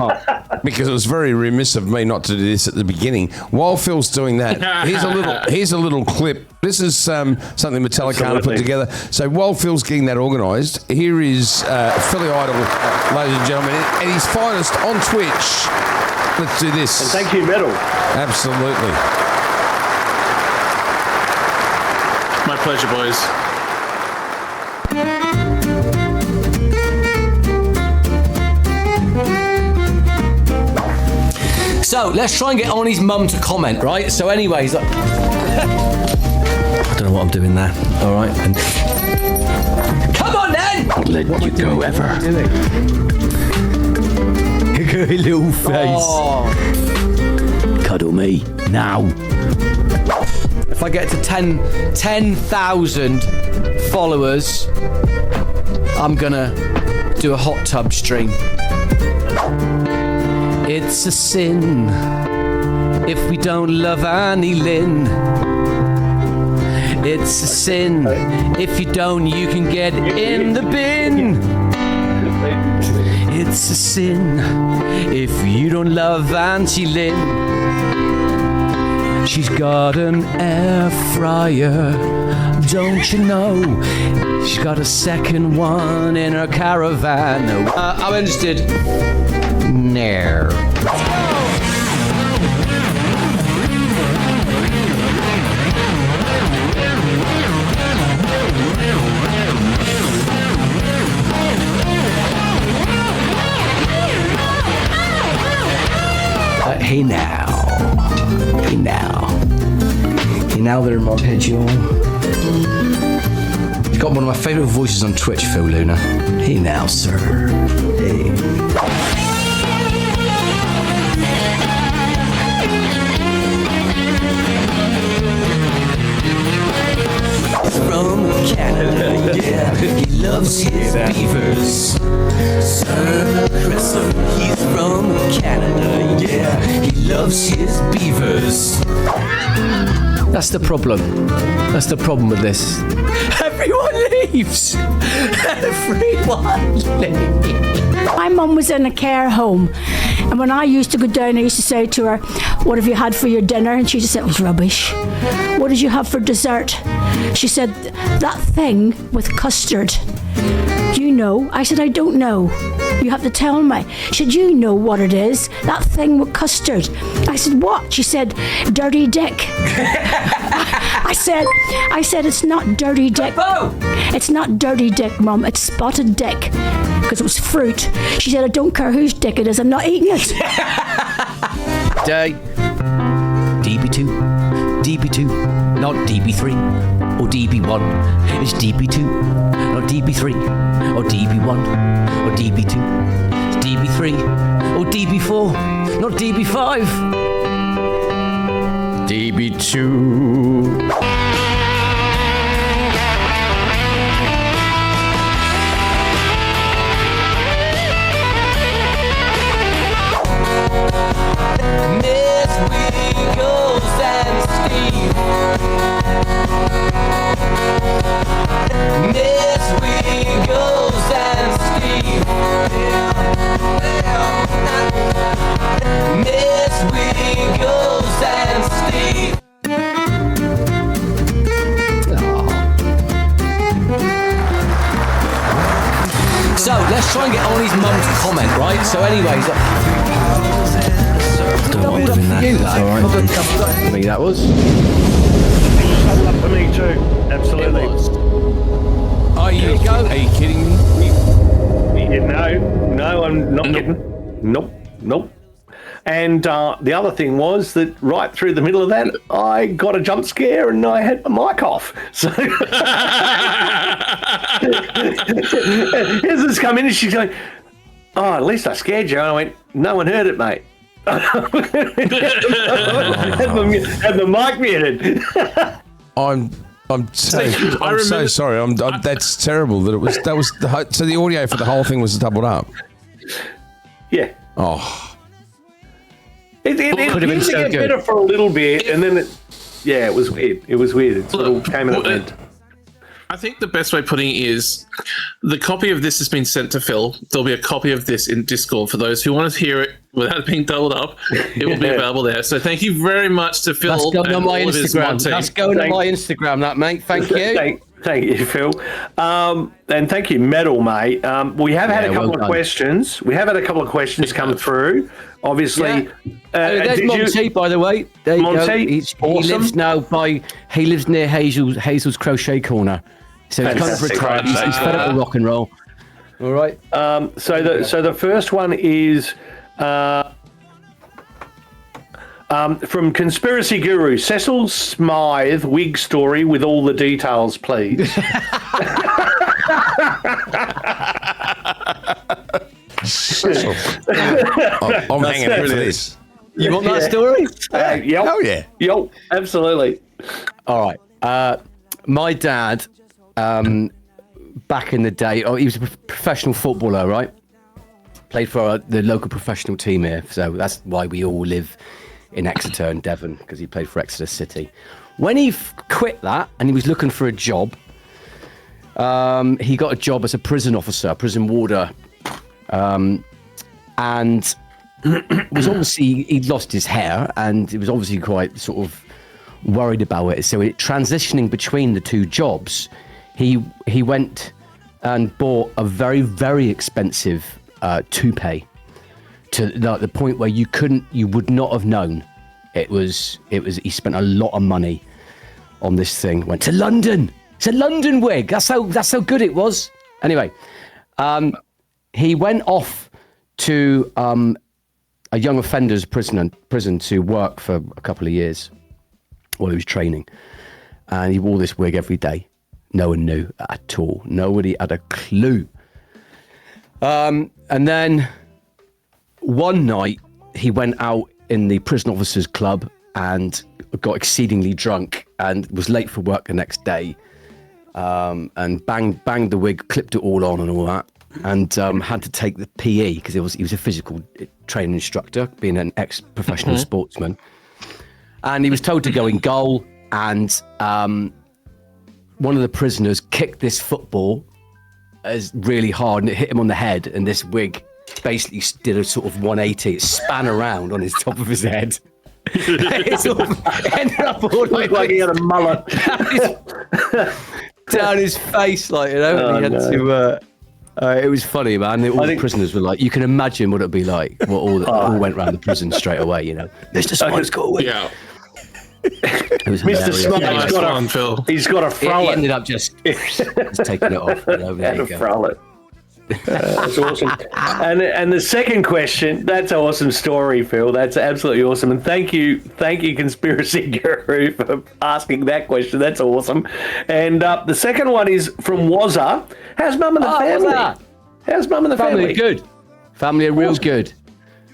because it was very remiss of me not to do this at the beginning. While Phil's doing that, here's a little clip. This is something Metallica put together. So while Phil's getting that organised, here is Philly Idol, ladies and gentlemen, at his finest on Twitch. Let's do this. And thank you, Metal. Absolutely. My pleasure, boys. So let's try and get Arnie's mum to comment, right? So anyway, he's like, I don't know what I'm doing there. All right. And come on then! I'll let you go ever. Little face. Oh. Cuddle me now. If I get to 10,000 followers, I'm gonna do a hot tub stream. It's a sin if we don't love Annie Lynn. It's a sin if you don't, you can get in the bin. It's a sin if you don't love Auntie Lynn. She's got an air fryer, don't you know? She's got a second one in her caravan. I'm interested. No. Hey now there, Modhead, y'all. He's got one of my favourite voices on Twitch, Phil Luna. Hey now, sir. Hey. From Canada, yeah, he loves his beavers. Sir Crescent, he's from Canada, yeah, he loves his beavers. That's the problem. That's the problem with this. Everyone leaves. Everyone leaves. My mum was in a care home, and when I used to go down, I used to say to her, "What have you had for your dinner?" And she just said, "It was rubbish." "What did you have for dessert?" She said, "That thing with custard." "Do you know?" I said, "I don't know. You have to tell me." She said, "You know what it is, that thing with custard." I said, "What?" She said, "Dirty dick." I said, "It's not dirty dick. It's not dirty dick, Mum. It's spotted dick." Because it was fruit. She said, "I don't care whose dick it is, I'm not eating it." Day. DB2, not DB3 or or DB1? It's DB2, not DB3, or DB1, or DB2. It's DB3, or DB4, not DB5. DB2. Miss Wiggles and Steve. Miss Wiggles and Steve. Miss Wiggles and Steve. So let's try and get Ollie's mum to comment, right? So anyways, doubled up for you, that. All right. Doubled up for me, that was. Double up for me too. Absolutely. Are you kidding me? No, I'm not kidding. Nope. And the other thing was that right through the middle of that, I got a jump scare and I had my mic off. So Heather's come in and she's going, "Oh, at least I scared you." And I went, "No one heard it, mate." had the mic muted. I'm so sorry. That's terrible. That was so the audio for the whole thing was doubled up. Yeah. Oh. It used to get better for a little bit, and then it was weird. It was weird. It sort of came in at the end. I think the best way of putting it is the copy of this has been sent to Phil. There'll be a copy of this in Discord for those who want to hear it without it being doubled up. It will be available there. So thank you very much to Phil. That's going on my Instagram. That's going on my Instagram, that, mate. Thank you. Thank you, Phil. And thank you, Metal, mate. We have had a couple of questions. We have had a couple of questions come through. Obviously, there's Monty, by the way. There you go. He lives now he lives near Hazel's Crochet Corner. So he's kind of retired. He's fed up with rock and roll. All right. So the first one is from Conspiracy Guru, Cecil Smyth wig story with all the details, please. I'm hanging out for this. You want that story? Yep. Oh yeah. Yep. Absolutely. All right. My dad, back in the day, he was a professional footballer, right? Played for the local professional team here, so that's why we all live in Exeter and Devon, because he played for Exeter City. When he quit that and he was looking for a job, he got a job as a prison officer, prison warder, and was obviously, he'd lost his hair and he was obviously quite sort of worried about it. So transitioning between the two jobs, he went and bought a very, very expensive toupee to the point where you would not have known. It was he spent a lot of money on this thing. Went to London. It's a London wig. That's how good it was. Anyway, he went off to a young offenders prison to work for a couple of years while he was training, and he wore this wig every day. No one knew at all. Nobody had a clue. And then one night he went out in the prison officers club and got exceedingly drunk and was late for work the next day, and banged the wig, clipped it all on and all that, and had to take the PE because he was a physical training instructor, being an ex-professional sportsman, and he was told to go in goal, and one of the prisoners kicked this football as really hard and it hit him on the head, and this wig basically did a sort of 180. It span around on his top of his head. It sort of ended up all like he had a mullet down his face, like, you know. Oh, he had to. It was funny, man. All the prisoners were like, you can imagine what it'd be like. What all went around the prison straight away, you know. Mr. Smyth's got a wig. Yeah. It was Mr. hilarious. Smyth's he's got a frollet. He ended up just taking it off. You know, there you go. Frollet. That's awesome. And the second question, that's an awesome story, Phil. That's absolutely awesome. And thank you, Conspiracy Guru, for asking that question. That's awesome. And the second one is from Wazza. How's Mum and the family? Wazza. How's Mum and the family? Family are good. Family are real good.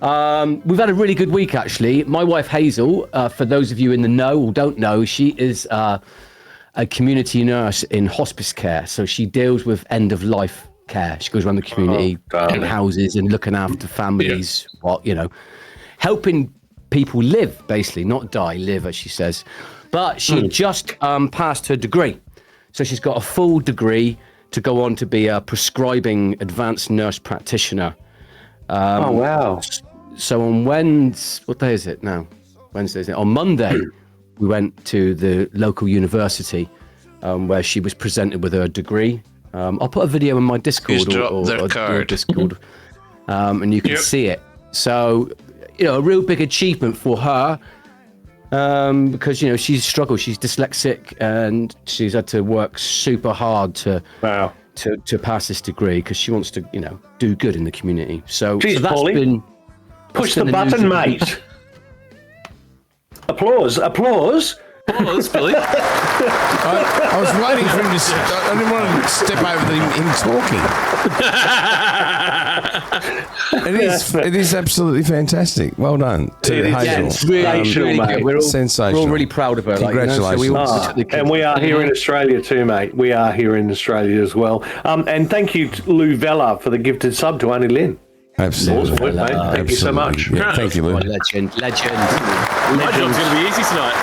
We've had a really good week, actually. My wife, Hazel, for those of you in the know or don't know, she is a community nurse in hospice care. So she deals with end-of-life care. She goes around the community, in houses and looking after families, helping people live, basically, not die, live, as she says. But she just passed her degree. So she's got a full degree to go on to be a prescribing advanced nurse practitioner. Oh, wow. So on Wednesday, what day is it now? Wednesday, isn't it? On Monday, we went to the local university where she was presented with her degree. I'll put a video in my Discord or Discord, and you can see it. So, a real big achievement for her because, she's struggled. She's dyslexic and she's had to work super hard to pass this degree because she wants to, do good in the community. So that's Paulie. been... Push the button, mate. Applause. Applause, Billy. I was waiting for him to. I didn't want to step over him talking. It is absolutely fantastic. Well done to Hazel. It's really good. We're sensational. all really proud of her. Congratulations. And we are here in Australia too, mate. We are here in Australia as well. And thank you to Lou Vella for the gifted sub to Annie Lynn. Absolutely. Awesome, mate. Thank you so much. Yeah, thank you, Lou. Legend. My job's going to be easy tonight.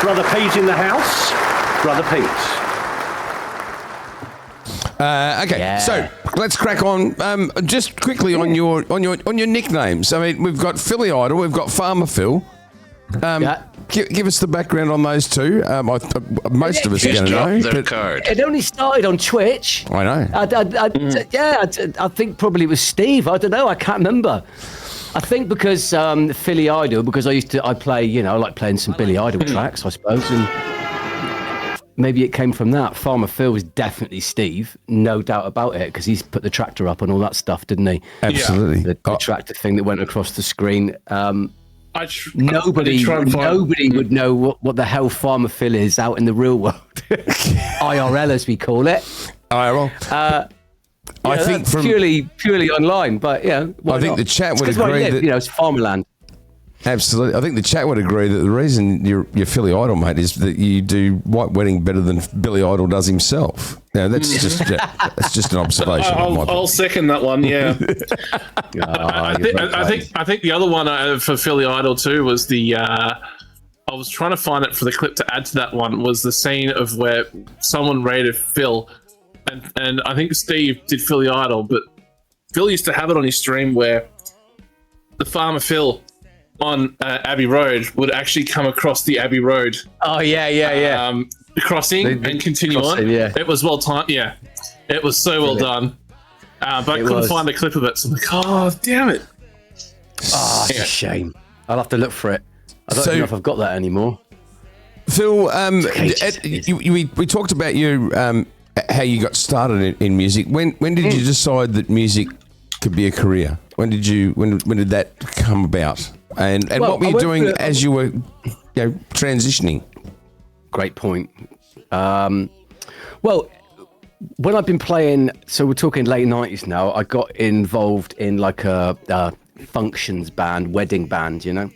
Brother Pete in the house. Brother Pete. Okay, so let's crack on. Just quickly on your nicknames. I mean, we've got Philly Idol, we've got Farmer Phil. Give us the background on those two. Most of us are going to know. Their card. It only started on Twitch. I know. I think probably it was Steve. I don't know. I can't remember. I think because Philly Idol, because I play, I like playing some Billy Idol tracks, I suppose, and maybe it came from that. Farmer Phil was definitely Steve, no doubt about it, because he's put the tractor up and all that stuff, didn't he? Absolutely. The tractor thing that went across the screen. Nobody would know what the hell Farmer Phil is out in the real world. IRL, as we call it. IRL. I think from purely online, but I think the chat would agree that it's farmland. Absolutely, I think the chat would agree that the reason you're Philly Idol, mate, is that you do White Wedding better than Billy Idol does himself. That's just an observation. I'll second that one. Yeah, I think the other one for Philly Idol too was the. I was trying to find it for the clip to add to that one. Was the scene of where someone rated Phil. And I think Steve did Philly Idol, but Phil used to have it on his stream where the Farmer Phil on Abbey Road would actually come across the Abbey Road. Oh, yeah. Crossing and continue on. Yeah. It was well timed. Yeah. It was so well done. But I couldn't find a clip of it. So I'm like, oh, damn it. Oh, it's a shame. I'll have to look for it. I don't know if I've got that anymore. Phil, we talked about you. How you got started in music. When did you decide that music could be a career? When did that come about? And what were you doing as you were transitioning? Great point. Well, when I've been playing, so we're talking late 90s now, I got involved in like a functions band, wedding band, and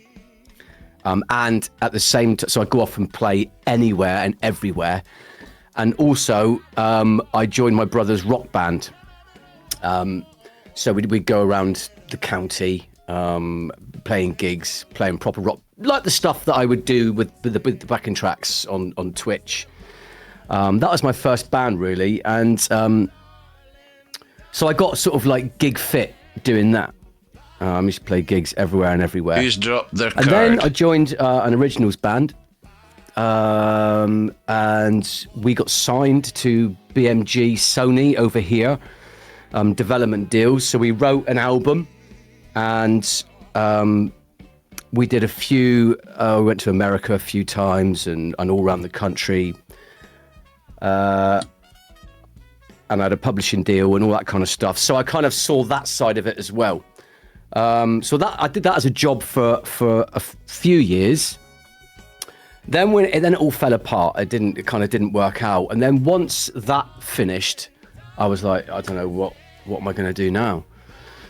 at the same time, so I go off and play anywhere and everywhere. And also, I joined my brother's rock band. So we'd go around the county, playing gigs, playing proper rock, like the stuff that I would do with the backing tracks on Twitch. That was my first band, really. And so I got sort of like gig fit doing that. I used to play gigs everywhere and everywhere. Who's dropped their card? And then I joined an originals band. And we got signed to BMG Sony over here, development deals. So we wrote an album and we did a few, we went to America a few times and all around the country. and I had a publishing deal and all that kind of stuff. So I kind of saw that side of it as well. So that I did that as a job for a few years. Then then it all fell apart. It kind of didn't work out. And then once that finished, I was like, I don't know what am I going to do now?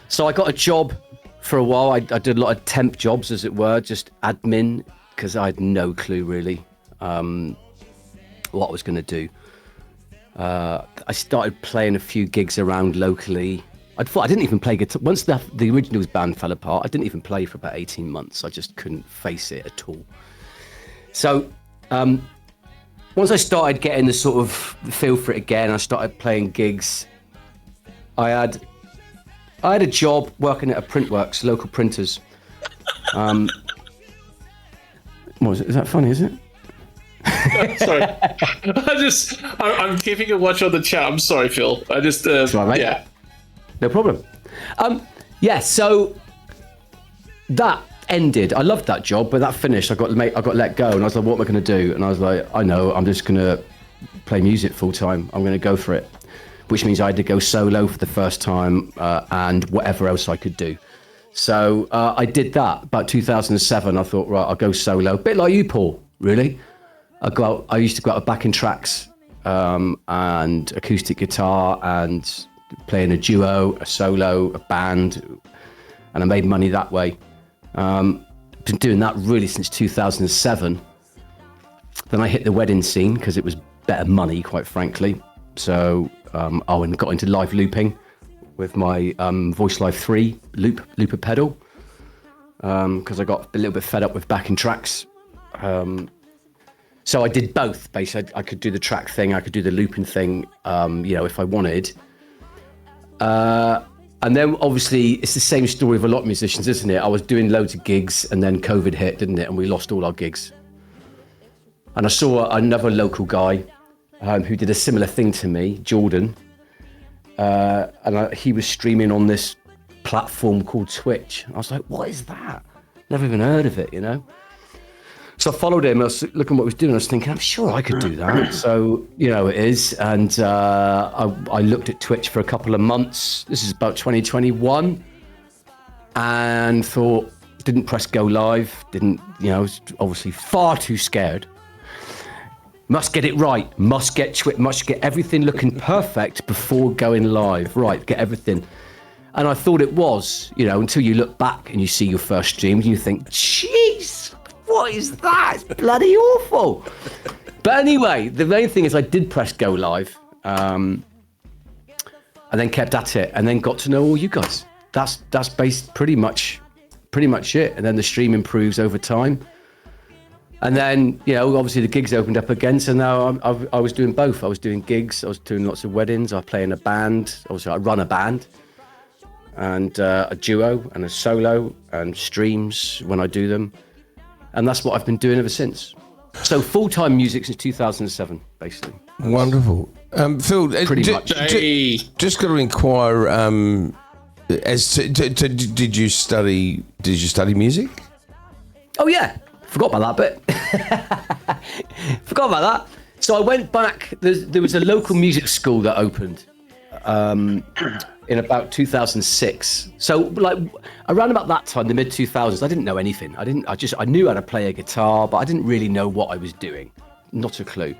So I got a job for a while. I did a lot of temp jobs, as it were, just admin, because I had no clue really what I was going to do. I started playing a few gigs around locally. I didn't even play guitar. Once the Originals band fell apart, I didn't even play for about 18 months. I just couldn't face it at all. So once I started getting the sort of feel for it again, I started playing gigs. I had a job working at a Printworks, local printers. What was it? Is that funny, is it? Sorry. I'm keeping a watch on the chat. I'm sorry, Phil. I just, right, mate. Yeah. No problem. So that ended. I loved that job, but that finished. I got let go, and I was like, "What am I going to do?" And I was like, "I know. I'm just going to play music full time. I'm going to go for it," which means I had to go solo for the first time, and whatever else I could do. So I did that. About 2007, I thought, right, I'll go solo. A bit like you, Paul. Really. I used to go out with backing tracks and acoustic guitar and playing a duo, a solo, a band, and I made money that way. Been doing that really since 2007. Then I hit the wedding scene because it was better money, quite frankly. So I got into live looping with my Voice Live 3 looper pedal because I got a little bit fed up with backing tracks. So I did both. Basically, I could do the track thing, I could do the looping thing, if I wanted. And then obviously it's the same story of a lot of musicians, isn't it? I was doing loads of gigs and then COVID hit, didn't it? And we lost all our gigs. And I saw another local guy who did a similar thing to me, Jordan. He was streaming on this platform called Twitch. I was like, what is that? Never even heard of it, you know? So I followed him. I was looking what he was doing. I was thinking, I'm sure I could do that. So, it is. And I looked at Twitch for a couple of months. This is about 2021. And thought, didn't press go live. I was obviously far too scared. Must get it right. Must get everything looking perfect before going live. Right, get everything. And I thought it was, until you look back and you see your first stream and you think, jeez, what is that? It's bloody awful. But anyway, the main thing is I did press go live and then kept at it and then got to know all you guys. That's based pretty much it. And then the stream improves over time. And then, obviously the gigs opened up again. So now I was doing both. I was doing gigs. I was doing lots of weddings. I play in a band. Obviously, I run a band and a duo and a solo and streams when I do them. And that's what I've been doing ever since. So full-time music since 2007, basically. Wonderful. Phil, Pretty much. Just got to inquire, did you study music? Oh, yeah. Forgot about that bit. Forgot about that. So I went back. There was a local music school that opened in about 2006. So like around about that time, the mid 2000s, I didn't know anything. I knew how to play a guitar, but I didn't really know what I was doing. Not a clue.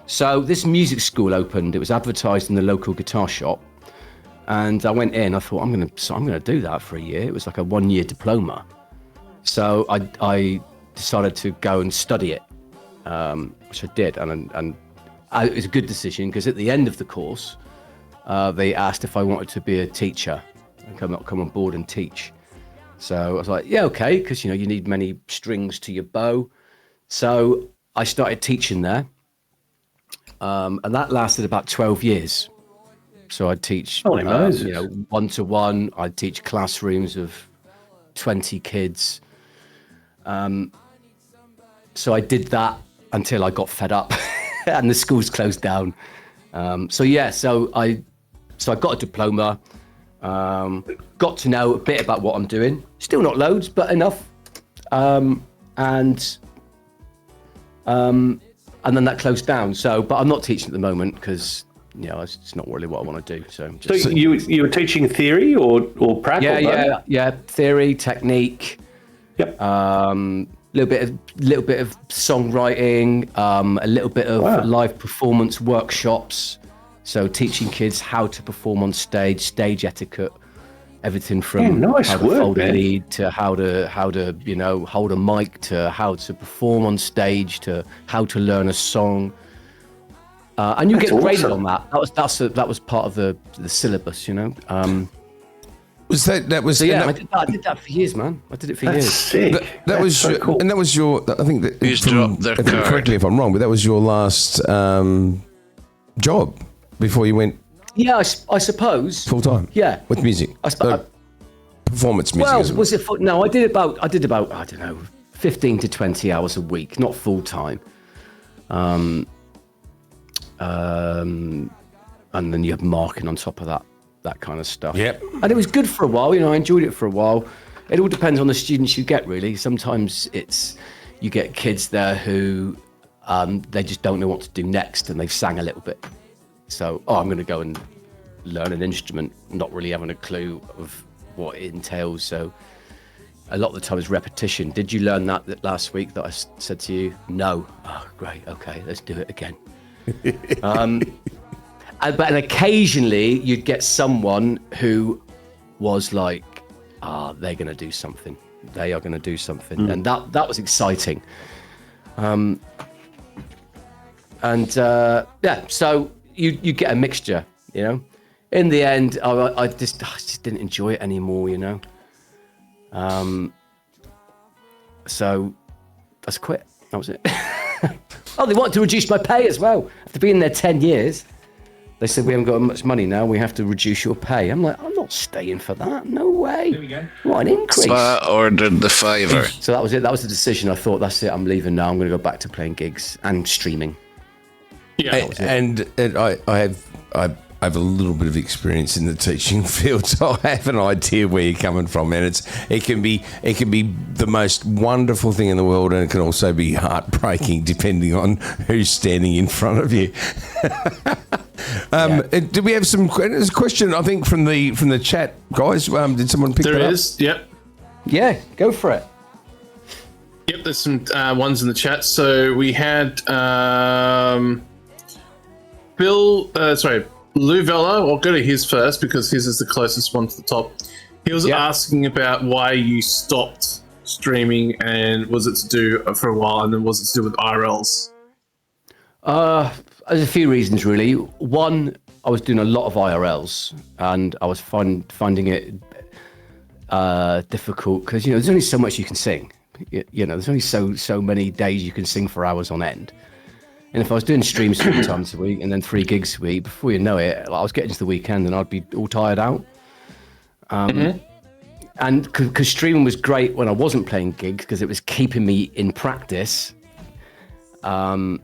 So this music school opened. It was advertised in the local guitar shop, and I went in. I thought I'm gonna do that for a year. It was like a 1-year diploma. So I decided to go and study it, which I did, and it was a good decision because at the end of the course, they asked if I wanted to be a teacher and come on board and teach. So I was like, yeah, okay, because you need many strings to your bow. So I started teaching there, and that lasted about 12 years. So I'd teach, one-to-one. I'd teach classrooms of 20 kids. So I did that until I got fed up, and the schools closed down. So I got a diploma, got to know a bit about what I'm doing. Still not loads, but enough. And then that closed down. But I'm not teaching at the moment because it's not really what I want to do. So, So you were teaching theory or practical? yeah, theory, technique. Yep. Little bit of songwriting, a little bit of live performance workshops. So teaching kids how to perform on stage etiquette, everything from how to fold a lead to how to hold a mic to how to perform on stage to how to learn a song. And you get graded on that. That was part of the syllabus, Was that was So I did that for years, man. I did it for years. Sick. That was so cool. and that was your. I think that Who's dropped their card? correct me if I'm wrong, but that was your last job before you went Yeah, I suppose. full time. Yeah. with music. Performance music. Well, as well. was it? No, I did about I don't know 15 to 20 hours a week, not full time. And then you have marking on top of that kind of stuff. Yep. And it was good for a while. I enjoyed it for a while. It all depends on the students you get, really. Sometimes you get kids there who they just don't know what to do next, and they've sang a little bit. So, I'm going to go and learn an instrument, not really having a clue of what it entails. So a lot of the time it's repetition. Did you learn that last week that I said to you? No. Oh, great. Okay, let's do it again. But occasionally you'd get someone who was like, they're going to do something. They are going to do something. And that was exciting. So you get a mixture, In the end, I just didn't enjoy it anymore, So I just quit. That was it. They wanted to reduce my pay as well. After being there 10 years, they said, we haven't got much money now. We have to reduce your pay. I'm like, I'm not staying for that. No way. There we go. What an increase. So I ordered the fiver. So that was it. That was the decision. I thought, that's it. I'm leaving now. I'm going to go back to playing gigs and streaming. Yeah. And I have a little bit of experience in the teaching field, so I have an idea where you're coming from, and it can be the most wonderful thing in the world, and it can also be heartbreaking depending on who's standing in front of you. Did we have there's a question, I think, from the chat, guys? Did someone pick that up? There is, yep. Yeah, go for it. Yep, there's some ones in the chat. So we had Lou Vella. I'll go to his first because his is the closest one to the top. He was asking about why you stopped streaming, and was it to do for a while, and then was it to do with IRLs? There's a few reasons, really. One, I was doing a lot of IRLs, and I was finding it difficult because there's only so much you can sing. There's only so many days you can sing for hours on end. And if I was doing streams 3 times a week and then 3 gigs a week, before you know it, I was getting to the weekend and I'd be all tired out. And because streaming was great when I wasn't playing gigs, because it was keeping me in practice and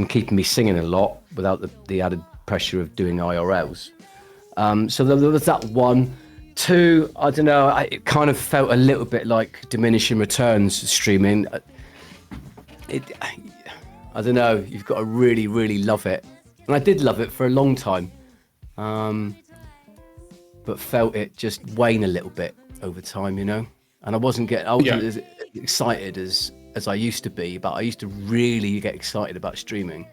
keeping me singing a lot without the added pressure of doing IRLs. So there was that one. 2, I don't know, it kind of felt a little bit like diminishing returns streaming. I don't know, you've got to really, really love it. And I did love it for a long time, but felt it just wane a little bit over time, And I wasn't as excited as I used to be, but I used to really get excited about streaming.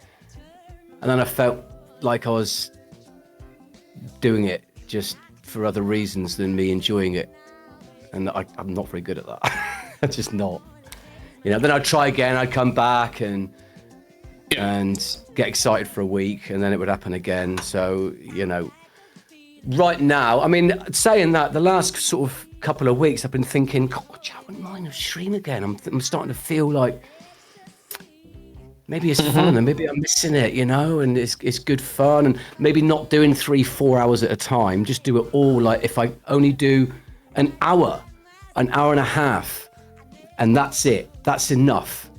And then I felt like I was doing it just for other reasons than me enjoying it. And I'm not very good at that. I'm just not. Then I'd try again, I'd come back and get excited for a week, and then it would happen again. So, right now, I mean, saying that, the last sort of couple of weeks, I've been thinking, God, I wouldn't mind to stream again. I'm starting to feel like maybe it's fun and maybe I'm missing it, and it's good fun, and maybe not doing 3-4 hours at a time, just do it all. Like if I only do an hour and a half, and that's it, that's enough.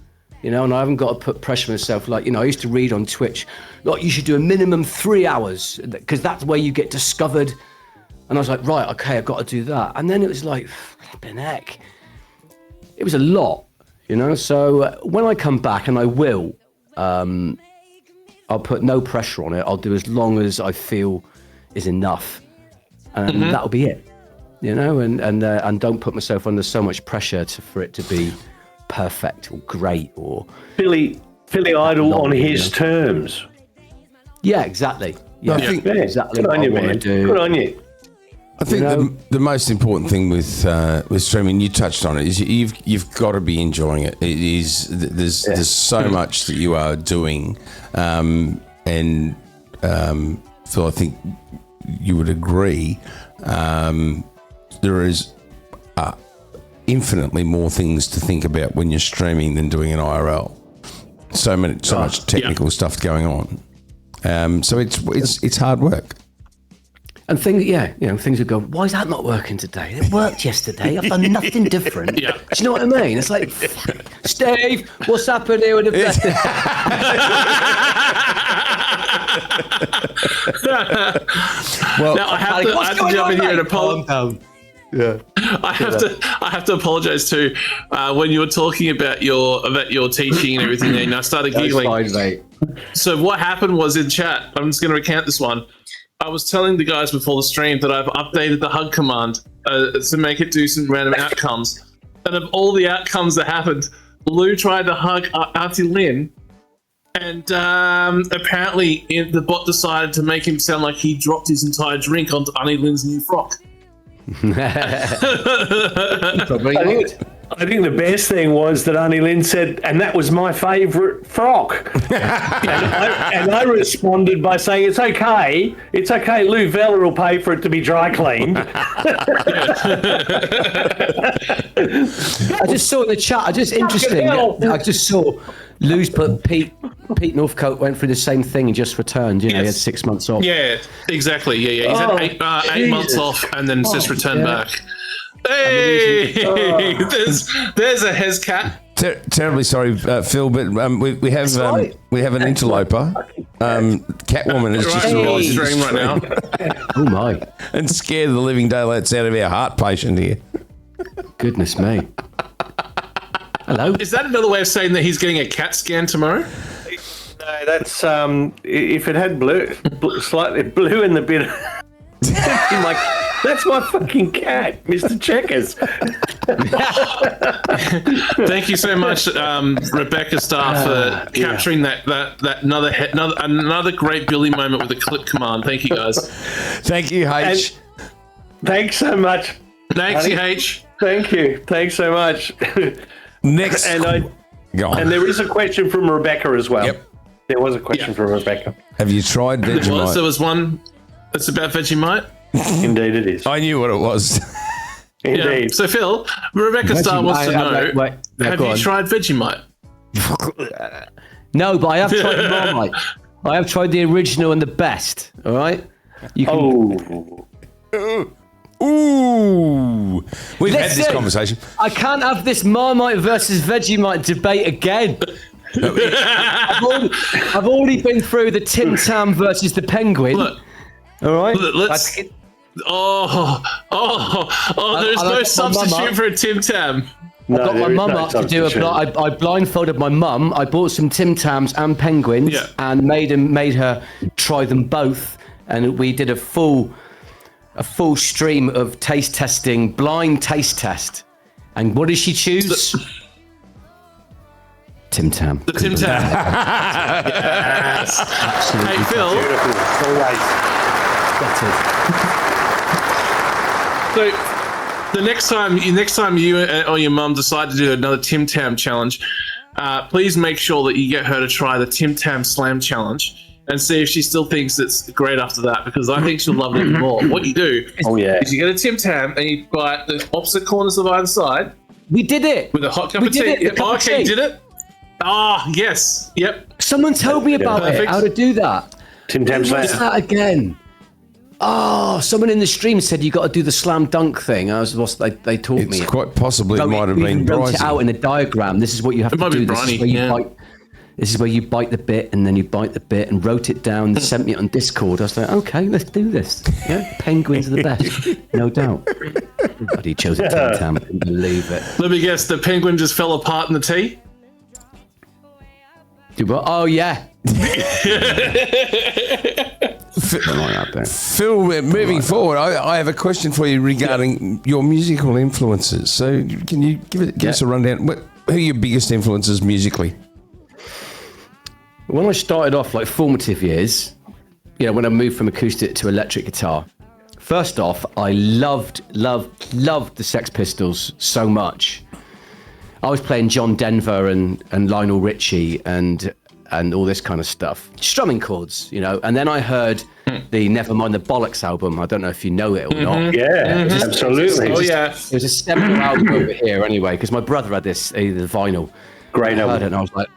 And I haven't got to put pressure on myself. Like, I used to read on Twitch, like, you should do a minimum 3 hours because that's where you get discovered. And I was like, right, okay, I've got to do that. And then it was like, flipping heck. It was a lot, So when I come back, and I will I'll put no pressure on it. I'll do as long as I feel is enough, and that'll be it. You know, and don't put myself under so much pressure for it to be perfect or great or Billy Idol on his terms. Yeah, exactly. Yeah, I think- exactly Good what on I you, want to man. do. Good on you. I think the most important thing with streaming, you touched on it, is you've got to be enjoying it. It is there's so much that you are doing, and Phil, I think you would agree. There is infinitely more things to think about when you're streaming than doing an IRL. So much technical stuff going on. So it's hard work. And things would go, why is that not working today? It worked yesterday. I've done nothing different. Yeah. Do you know what I mean? It's like, Steve, what's happened here with the Well, Now I have to jump in here and apologize. Yeah. I have to apologize too. When you were talking about your teaching and everything, and I started giggling. Fine, mate. So what happened was in chat. I'm just going to recount this one. I was telling the guys before the stream that I've updated the hug command to make it do some random outcomes. And of all the outcomes that happened, Lou tried to hug Auntie Lynn, and apparently the bot decided to make him sound like he dropped his entire drink onto Auntie Lynn's new frock. Probably not. I think the best thing was that Auntie Lynn said, and that was my favourite frock. and I responded by saying, it's okay, Lou Vella will pay for it to be dry cleaned. I just saw in the chat, interesting. I just saw Lou's put Pete Northcote went through the same thing and just returned. He had 6 months off. Yeah, exactly. Yeah. He's had 8 months off and then just returned back. Hey, there's a Hezcat. Terribly sorry, Phil, but we have an interloper. Catwoman has just Right on arrived stream right now. Oh my and scared the living daylights out of our heart patient here. goodness me! Hello. Is that another way of saying that he's getting a CAT scan tomorrow? No, that's if it had slightly blue in the bit. Like, that's my fucking cat, Mr. Checkers. Thank you so much, Rebecca Starr, for capturing that another great Billy moment with the clip command. Thank you, guys. Thank you, H. Thanks so much. Thanks, H. Thank you. Thanks so much. Next, go on. And there is a question from Rebecca as well. Yep. There was a question from Rebecca. Have you tried There Vegemite? was one that's about Vegemite. Indeed, it is. I knew what it was. Indeed. Yeah. So, Phil, Rebecca Starr wants to know, have go you on. tried Vegemite? No, but I have tried Marmite. I have tried the original and the best. All right. You can. Ooh. We've had this Listen, conversation. I can't have this Marmite versus Vegemite debate again. I've already been through the Tim Tam versus the Penguin. Look, all right. let's. There's I no got my substitute mum up. for a Tim Tam. I got my there is mum no up to do substitute. I blindfolded my mum. I bought some Tim Tams and Penguins and made her try them both, and we did a full stream of taste testing, blind taste test. And what did she choose? Tim Tam. The Tim Tam. Yes. Absolutely. Hey, Phil. So the next time you or your mum decide to do another Tim Tam challenge, please make sure that you get her to try the Tim Tam Slam challenge and see if she still thinks it's great after that, because I think she'll love it even more. What you do is you get a Tim Tam and you bite the opposite corners of either side. We did it With a hot cup We of did tea. it, a cup of Okay, tea. did it? Yes. Yep. Someone told me about it. Perfect. How to do that. Tim Tam Slam. What's that again? Oh, someone in the stream said you got to do the slam dunk thing. They taught me. It's quite possibly it might have We been wrote it out Bryson. in a diagram. This is what you have It to might do. be This Bryony, is where you yeah. bite. This is where you bite the bit and then you bite the bit, and wrote it down. And sent me it on Discord. I was like, okay, let's do this. Yeah, penguins are the best, no doubt. Everybody chose a Tim Tam. I couldn't believe it. Let me guess, the penguin just fell apart in the tea? Oh yeah, Phil, moving forward, I have a question for you regarding your musical influences. So, can you give us a rundown? Who are your biggest influences musically? When I started off, like formative years, when I moved from acoustic to electric guitar, first off, I loved the Sex Pistols so much. I was playing John Denver and Lionel Richie and all this kind of stuff, strumming chords, and then I heard the Nevermind the Bollocks album. I don't know if you know it or not. Yeah, absolutely. It was a seminal album over here anyway, because my brother had the vinyl. Great I album. heard it and I was like,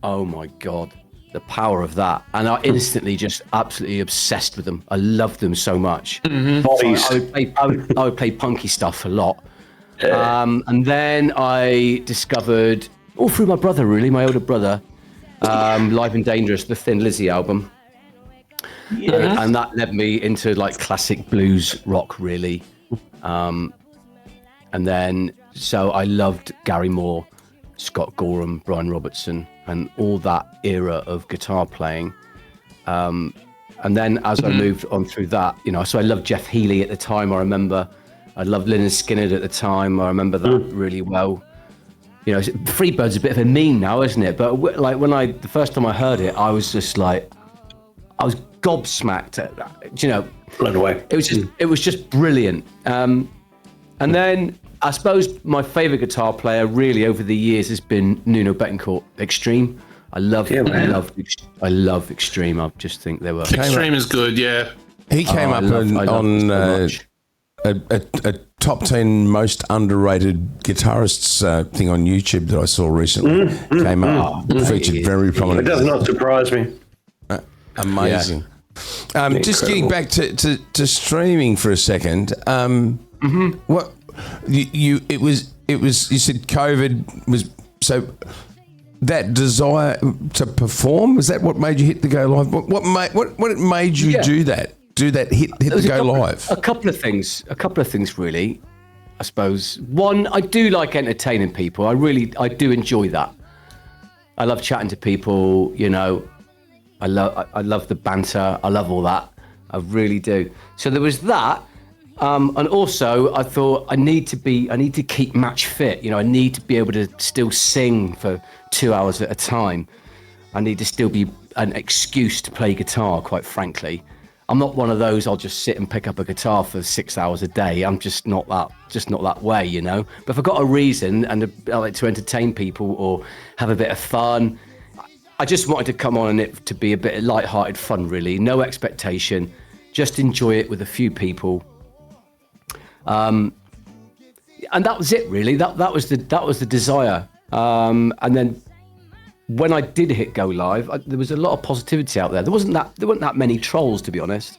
oh my God, the power of that. And I instantly just absolutely obsessed with them. I loved them so much. Bodies. So I would play punky stuff a lot. And then I discovered, all through my brother really, my older brother, Live and Dangerous, the Thin Lizzy album. And that led me into like classic blues rock really. And then, so I loved Gary Moore, Scott Gorham, Brian Robertson, and all that era of guitar playing. And then as I moved on through that, so I loved Jeff Healey at the time. I remember I loved Lynyrd Skynyrd at the time. I remember that really well. Freebird's a bit of a meme now, isn't it? But like the first time I heard it, I was just like, I was gobsmacked at that, Blown away. It was just brilliant. And then I suppose my favorite guitar player really over the years has been Nuno Bettencourt, Extreme. I love Extreme. I just think they were. Extreme is good, yeah. He came up on a top 10 most underrated guitarists thing on YouTube that I saw recently. Came up, featured very It prominently. does not surprise me. Amazing. Just getting back to streaming for a second. What you said COVID was so that desire to perform, was that what made you hit the go live? What made you do that? Do that hit the go live? A couple of things really, I suppose. One, I do like entertaining people. I do enjoy that. I love chatting to people, I love the banter. I love all that. I really do. So there was that. And also I thought I need to keep match fit. I need to be able to still sing for 2 hours at a time. I need to still be an excuse to play guitar, quite frankly. I'm not one of those, I'll just sit and pick up a guitar for 6 hours a day. I'm just not that way, But if I've got a reason and I like to entertain people or have a bit of fun, I just wanted to come on and it to be a bit of light-hearted fun, really. No expectation, just enjoy it with a few people. And that was it, really. That was the desire. And then when I did hit go live, there was a lot of positivity out there. There weren't that many trolls, to be honest.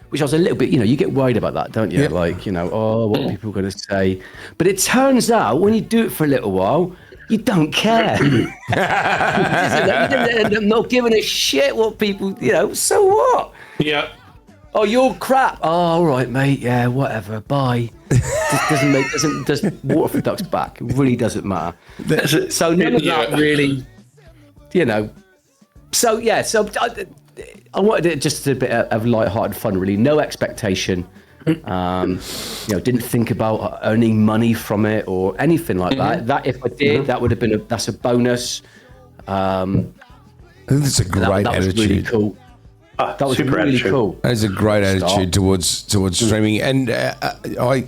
Which I was a little bit, you get worried about that, don't you? Yep. Like, what are people going to say? But it turns out when you do it for a little while, you don't care. You end up not giving a shit what people, so what? Yeah. Oh, you're crap. Oh, all right, mate. Yeah, whatever. Bye. Doesn't water for ducks back. It really doesn't matter. So none of that really, So yeah, I wanted it just a bit of light-hearted fun, really. No expectation. Didn't think about earning money from it or anything like that. That if I did, that would have been that's a bonus. I think that's a great that attitude. was really cool. That was really cool. That's a great attitude towards streaming, and I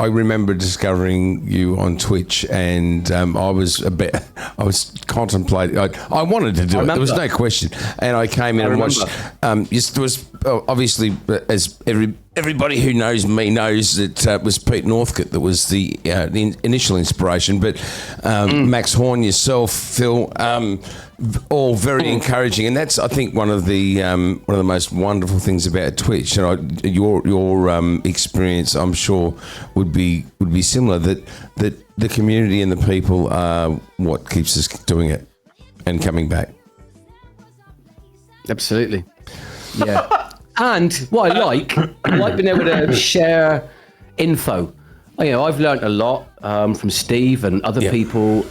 remember discovering you on Twitch, and I was contemplating. I wanted to do it. There was no question, and I came in and watched. There was obviously, as everybody who knows me knows, that it was Pete Northcote that was the initial inspiration, but Max Horn, yourself, Phil. All very encouraging, and that's I think one of the most wonderful things about Twitch. And your experience, I'm sure, would be similar. That the community and the people are what keeps us doing it and coming back. Absolutely, yeah. And what I like being able to share info. I've learned a lot from Steve and other people.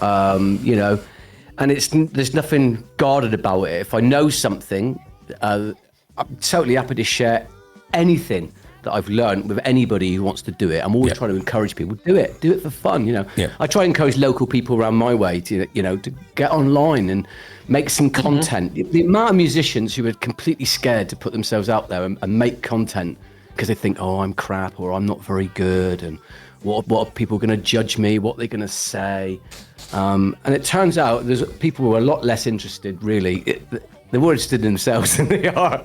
and there's nothing guarded about it. If I know something, I'm totally happy to share anything that I've learned with anybody who wants to do it. I'm always trying to encourage people, do it for fun, I try and encourage local people around my way to get online and make some content. The amount of musicians who are completely scared to put themselves out there and make content because they think, oh, I'm crap, or I'm not very good, and what are people going to judge me, what they're going to say, and it turns out there's people who are a lot less interested, really. They're more interested in themselves than they are.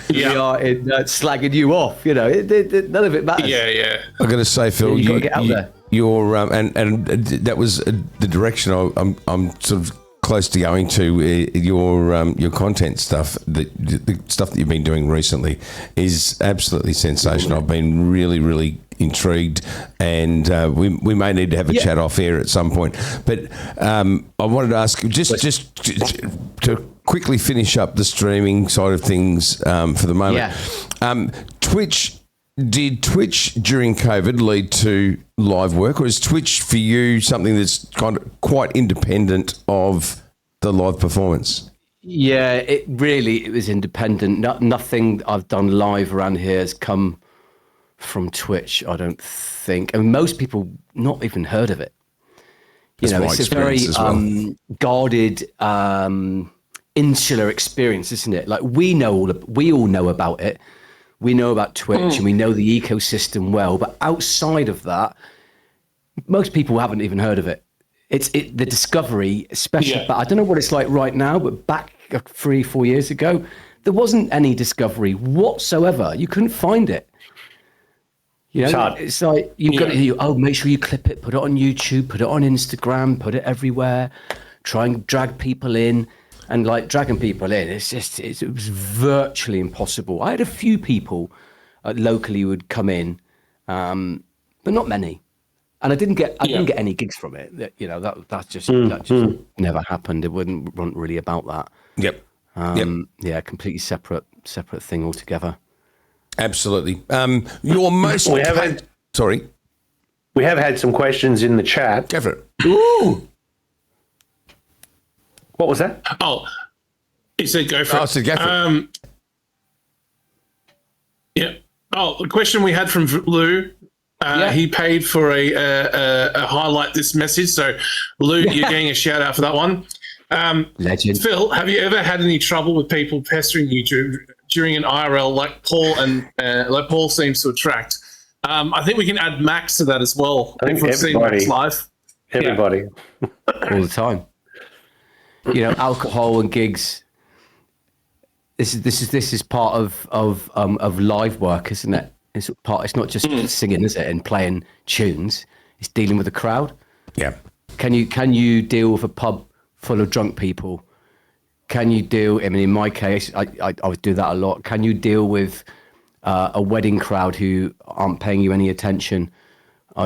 They are in slagging you off. None of it matters. Yeah. I've got to say, Phil, you got to get out there. You're and that was the direction I'm sort of close to going to. Your content stuff, the stuff that you've been doing recently is absolutely sensational. I've been really intrigued, and we may need to have a chat off air at some point. But I wanted to ask just to quickly finish up the streaming side of things for the moment. Did Twitch during COVID lead to live work, or is Twitch for you something that's kind of quite independent of the live performance? Yeah, it was independent. Nothing I've done live around here has come from Twitch, I don't think. I mean, most people not even heard of it. It's a very guarded, insular experience, isn't it? Like we all know about it. We know about Twitch and we know the ecosystem well, but outside of that, most people haven't even heard of it. The discovery, especially, but I don't know what it's like right now, but back 3-4 years ago, there wasn't any discovery whatsoever. You couldn't find it. It's like you've got to, make sure you clip it, put it on YouTube, put it on Instagram, put it everywhere, try and drag people in. And like dragging people in, it was virtually impossible. I had a few people locally who would come in, but not many. And I didn't get any gigs from it. That just never happened. It wasn't really about that. Yep. Yeah, completely separate thing altogether. Absolutely. Your most sorry. We have had some questions in the chat. Go for it. Ooh. What was that? Oh, he said go for it. I said go for it. Yeah. Oh, the question we had from Lou, he paid for a highlight this message. So, Lou, you're getting a shout out for that one. Legend. Phil, have you ever had any trouble with people pestering you during an IRL like Paul and like Paul seems to attract? I think we can add Max to that as well. I think we've seen Max live. Everybody. All the time. Alcohol and gigs. This is part of live work, isn't it? It's not just singing, is it, and playing tunes. It's dealing with the crowd. Yeah. Can you deal with a pub full of drunk people? Can you deal? I mean, in my case, I would do that a lot. Can you deal with a wedding crowd who aren't paying you any attention?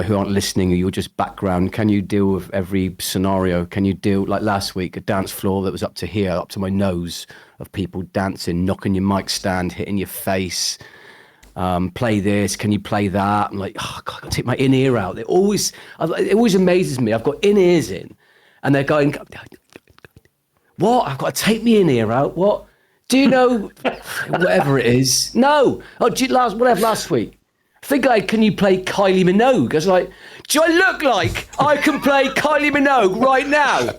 Who aren't listening, or you're just background? Can you deal with every scenario? Can you deal, like last week, a dance floor that was up to here, up to my nose, of people dancing, knocking your mic stand, hitting your face, play this, can you play that? I'm like, oh, God, I've got to take my in-ear out. It always amazes me. I've got in-ears in, and they're going, what? I've got to take my in-ear out? What? Do you know, whatever it is? No. Oh, last week? Can you play Kylie Minogue? I was like, do I look like I can play Kylie Minogue right now?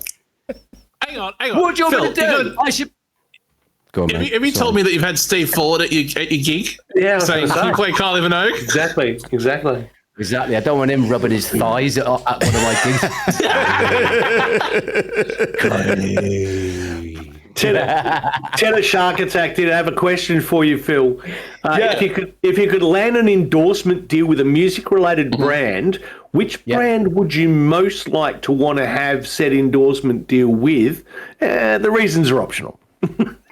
Hang on. What do you want me to do? I should. Go on, have you told me that you've had Steve Ford at your gig? Yeah, saying, can you play Kylie Minogue? Exactly. I don't want him rubbing his thighs at one of my gigs. Tenor Shark Attack did have a question for you, Phil. If you could land an endorsement deal with a music-related brand, which brand would you most like to want to have said endorsement deal with? The reasons are optional.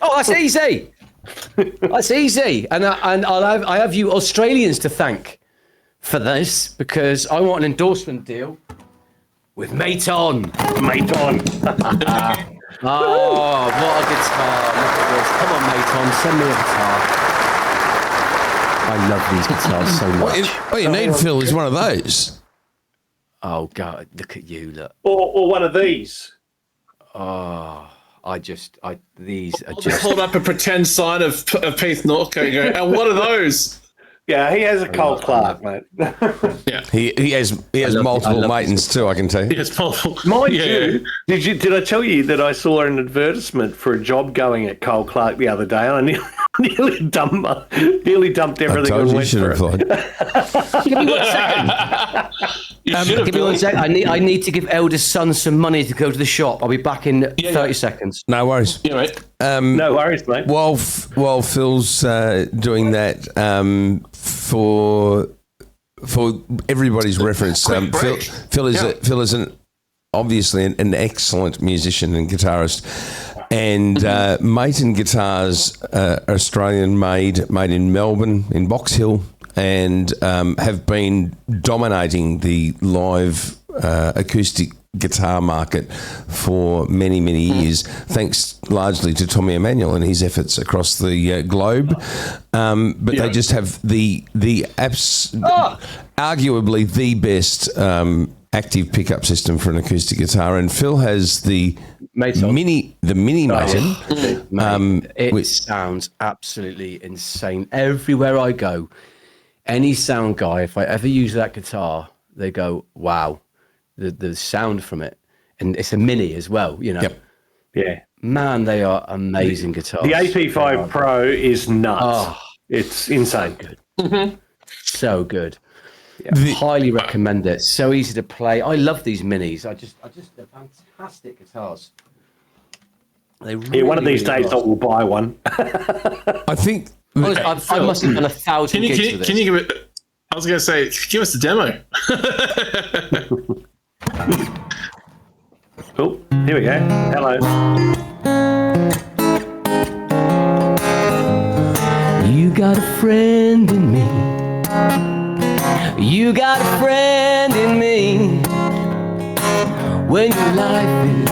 Oh, that's easy. That's easy. And I have you Australians to thank for this, because I want an endorsement deal with Mate On. Oh, what a guitar. Look at this. Come on, Mate On, send me a guitar. I love these guitars so much. What you need, Phil, is one of those. Oh, God, look at you, look. Or one of these. These are I'll just just. hold up a pretend sign of Keith Northcote and go, and what are those? Yeah, he has a Cole Clark, mate. Yeah. He has multiple matins too, I can tell you. It's possible. Mind you, did I tell you that I saw an advertisement for a job going at Cole Clark the other day, and I nearly dumped everything. I told and you went should for have it. applied. Give me 1 second. Give me 1 second. I need to give eldest son some money to go to the shop. I'll be back in 30 seconds. No worries. Yeah, mate. No worries, mate. While Phil's doing that, for everybody's reference, Phil is obviously an excellent musician and guitarist, and Maton Guitars, Australian made in Melbourne in Box Hill, and have been dominating the live acoustic guitar market for many years, thanks largely to Tommy Emmanuel and his efforts across the globe. But they just have arguably the best active pickup system for an acoustic guitar, and Phil has the mini Maton. It sounds absolutely insane everywhere I go. Any sound guy, if I ever use that guitar, they go, "Wow." The sound from it, and it's a mini as well, you know. Yep. Yeah. Man, they are amazing guitars. The AP5 Pro is nuts. Oh, it's insane. so good. Highly recommend it. So easy to play. I love these minis. They're fantastic guitars. They really, one of these days I will buy one. I think. Honestly, I must have done 1,000 gigs with this. Can you give it? I was going to say, give us a demo. Oh, here we go. Hello. You got a friend in me. You got a friend in me. When your life is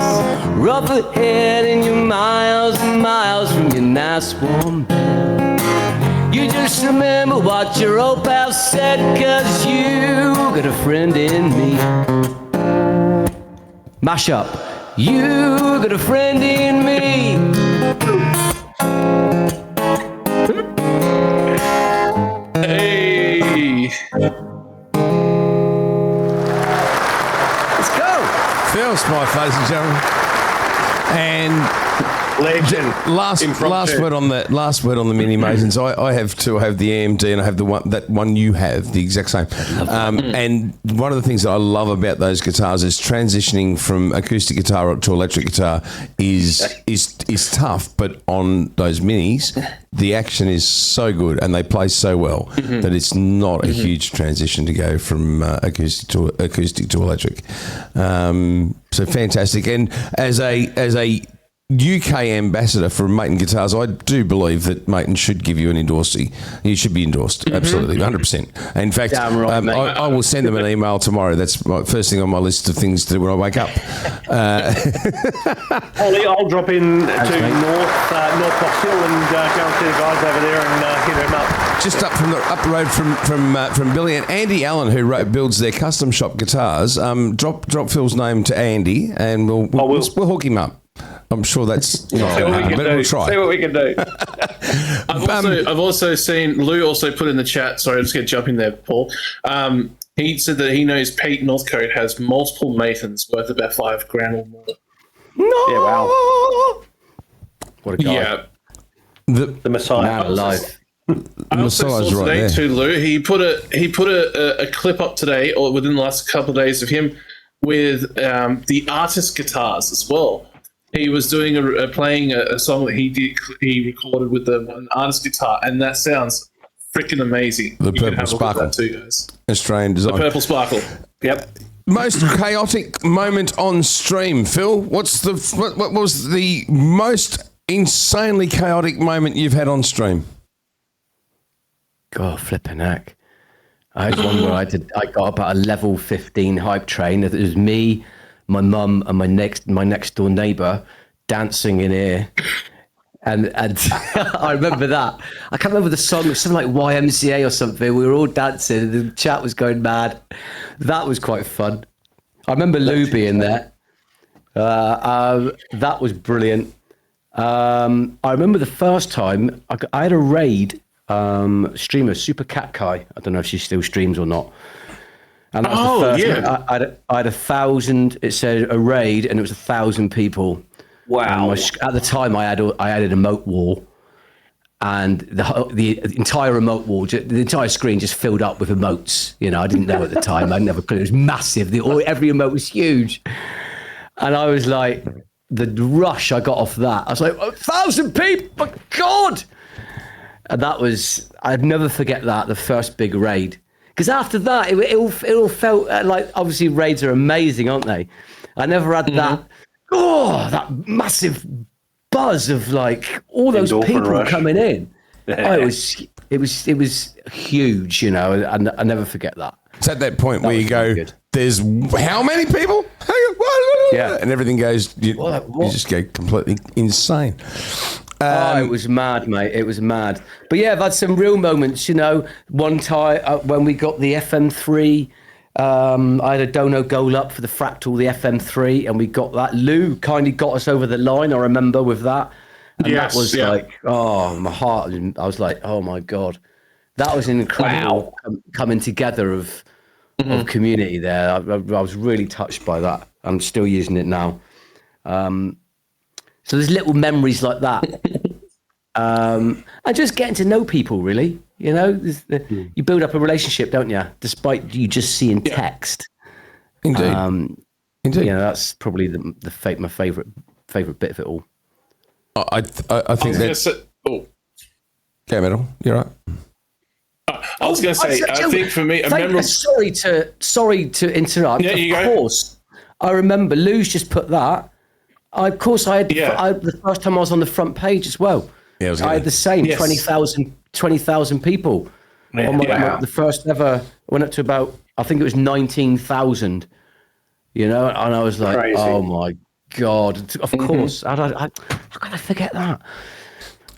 rough ahead and you're miles and miles from your nice warm bed, you just remember what your old pal said, 'cause you got a friend in me. Mash up. You got a friend in me. Hey. Let's go. Phil Smyth, ladies and gentlemen. And Legend. last word on the mini Masons. I have two. I have the AMD and I have the one you have, the exact same. And one of the things that I love about those guitars is transitioning from acoustic guitar to electric guitar is tough, but on those minis, the action is so good and they play so well that it's not a huge transition to go from acoustic to electric. So fantastic. And as a UK ambassador for Maton Guitars, I do believe that Maton should give you an endorsee. You should be endorsed, absolutely, 100%. In fact, Damn right, mate. I will send them an email tomorrow. That's my first thing on my list of things to do when I wake up. Ollie, I'll drop in to North Box Hill and go and see the guys over there and hit them up. Just up the road from Billy and Andy Allen, who builds their custom shop guitars. Drop Phil's name to Andy, and we'll hook him up. I'm sure that's not going to happen, but we'll try. See what we can do. I've also seen Lou also put in the chat. Sorry, I'm just going to jump in there, Paul. He said that he knows Pete Northcote has multiple Matons worth about $5,000 or more. No. Yeah, wow. What a guy. Yeah. The Messiah. Man alive. I also saw right today there. too, Lou. He put a clip up today, or within the last couple of days, of him with the artist guitars as well. He was doing playing a song that he recorded with an artist guitar, and that sounds freaking amazing. The You can Purple have a look at Sparkle. that too, guys. Australian design. The Purple Sparkle. Yep. Most chaotic moment on stream, Phil. What was the most insanely chaotic moment you've had on stream? God, flipping heck. I had one where I got about a level 15 hype train. It was me, my mum, and my next door neighbour dancing in here. And I remember that. I can't remember the song. It was something like YMCA or something. We were all dancing and the chat was going mad. That was quite fun. I remember Lou being there. That was brilliant. I remember the first time I had a raid streamer, Super Cat Kai. I don't know if she still streams or not. And that was the first time I had 1,000. It said a raid, and it was 1,000 people. Wow. At the time, I added a emote wall, and the entire emote wall, the entire screen just filled up with emotes. You know, I didn't know at the time. I never could. It was massive. Every emote was huge, and I was like, the rush I got off that. I was like, 1,000 people, my God! And that was, I'd never forget that, the first big raid. Because after that, it all felt like, obviously raids are amazing, aren't they? I never had that massive buzz of like all those Endorphin people rush. coming in. Oh, it was huge, you know, and I never forget that. It's at that point where you go, really good. there's how many people? Yeah. And everything goes, you just go completely insane. It was mad, mate. It was mad. But yeah, I've had some real moments, you know. One time when we got the FM3, I had a dono goal up for the Fractal, the FM3, and we got that. Lou kindly got us over the line, I remember, with that. And that was like, oh, my heart. I was like, oh my God. That was an incredible coming together of community there. I was really touched by that. I'm still using it now. So there's little memories like that. And just getting to know people, really. You know, you build up a relationship, don't you? Despite you just seeing text. Indeed. Indeed. You know, that's probably my favourite bit of it all. I think that's... Oh, Go, Metal. You're right. I was going to say, I think for me, a memorable... Sorry to interrupt. Yeah, you of go. course, I remember Lou's just put that. I had the first time I was on the front page as well. Yeah, I had the same 20,000 people. The first ever went up to about, I think it was 19,000. You know, and I was like, Crazy. oh my God! Of course, how can I forget that?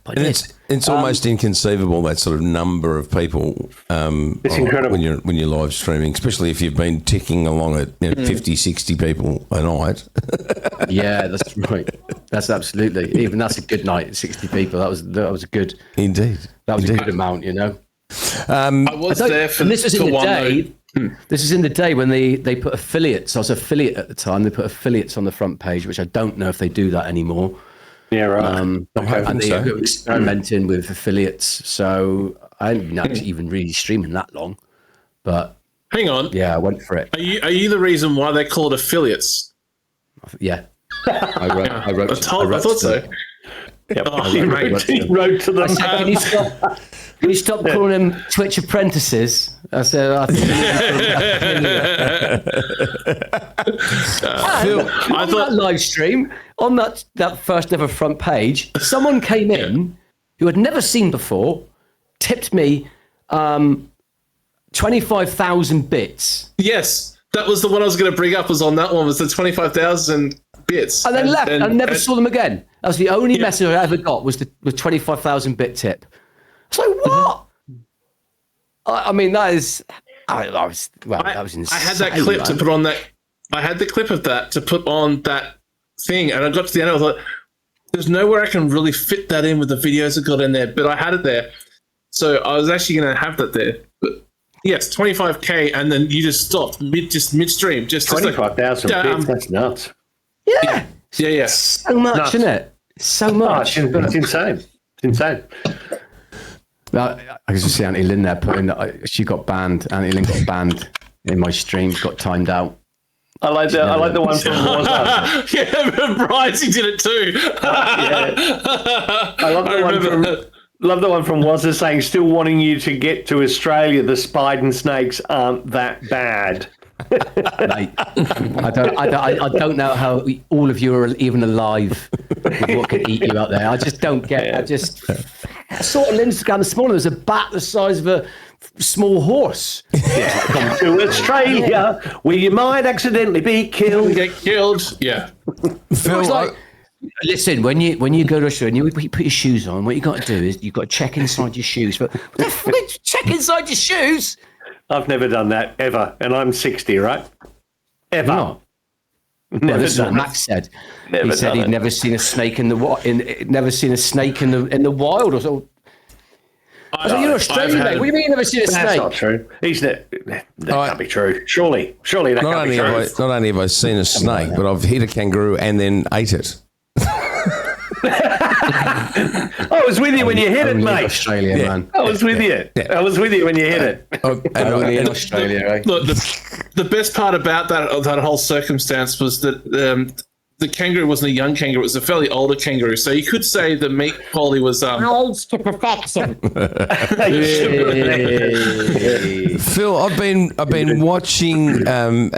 But And it's almost inconceivable, that sort of number of people. It's incredible. when you're live streaming, especially if you've been ticking along at 50, 60 people a night. yeah, that's right. That's absolutely. Even that's a good night. 60 people. That was a good. Indeed. That was a good amount. You know. I was there for And this was in the one day. This is in the day when they put affiliates. I was affiliate at the time. They put affiliates on the front page, which I don't know if they do that anymore. Yeah, right. And they were experimenting with affiliates. So I haven't been actually even really streaming that long. But Hang on. yeah, I went for it. Are you the reason why they're called affiliates? Yeah. I wrote I thought to so. them. Yep. Oh, he great. wrote to them. I said, can you stop calling them Twitch apprentices? I said, I think on that live stream, on that first ever front page, someone came in who had never seen before, tipped me 25,000 bits. Yes, that was the one I was going to bring up. Was on that one was the 25,000 bits, And then left. I never saw them again. That was the only message I ever got was the 25,000 bit tip. I was like, what? I mean, that is. That was insane. I had that clip to put on that. I had the clip of that to put on that thing, and I got to the end. I was like, "There's nowhere I can really fit that in with the videos I got in there," but I had it there, so I was actually going to have that there. But yes, 25K, and then you just stopped midstream. Just 25,000 like, bits. That's nuts. Yeah. Yeah. So much, Nuts. isn't it? So much. It's insane. It's insane. I can just see Auntie Lynn there putting that. She got banned. Auntie Lynn got banned in my stream. Got timed out. I like the one from Wazza. Yeah, Bryce, he did it too. I love the one from Wazza saying, "Still wanting you to get to Australia. The Spiden snakes aren't that bad." Mate, I don't know how all of you are even alive with what can eat you out there. I just don't get it. I saw on Instagram this morning, there's a bat the size of a small horse. Come to Australia, where you might accidentally be killed. Get killed. Yeah. Phil, It's like, listen, when you go to Australia and you put your shoes on, what you got to do is you've got to check inside your shoes. But check inside your shoes? I've never done that ever, and I'm 60, right? Ever. No. Well, this is what Max said. He said he'd never seen a snake in the wild or so. I said, you're Australian, mate. What do you mean you've never seen a snake? That's not true. That can't be true. Surely that can't be true. Not only have I seen a snake, but I've hit a kangaroo and then ate it. I was with you when you hit it, mate. Australia, man. I was with you. Yeah. I was with you when you hit it. Only in Australia, eh? Look, the best part about that whole circumstance was that the kangaroo wasn't a young kangaroo; it was a fairly older kangaroo. So you could say the meat quality was Aged to perfection. Phil, I've been watching and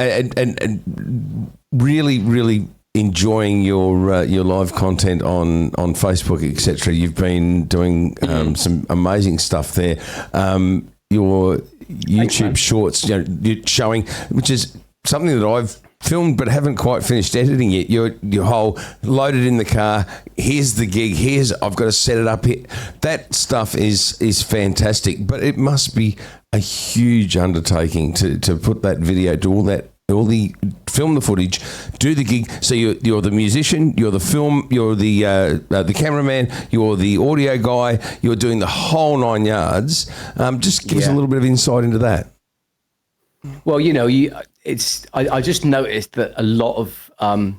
really enjoying your live content on Facebook, etc. You've been doing some amazing stuff there. Your YouTube shorts, you're showing, which is something that I've filmed but haven't quite finished editing yet. Your whole loaded in the car. Here's the gig. I've got to set it up here. That stuff is fantastic, but it must be a huge undertaking to put that video, do all the film the footage, do the gig. So you're the musician, you're the film, you're the cameraman, you're the audio guy, you're doing the whole 9 yards. Just give us a little bit of insight into that. Well, I just noticed that a lot of I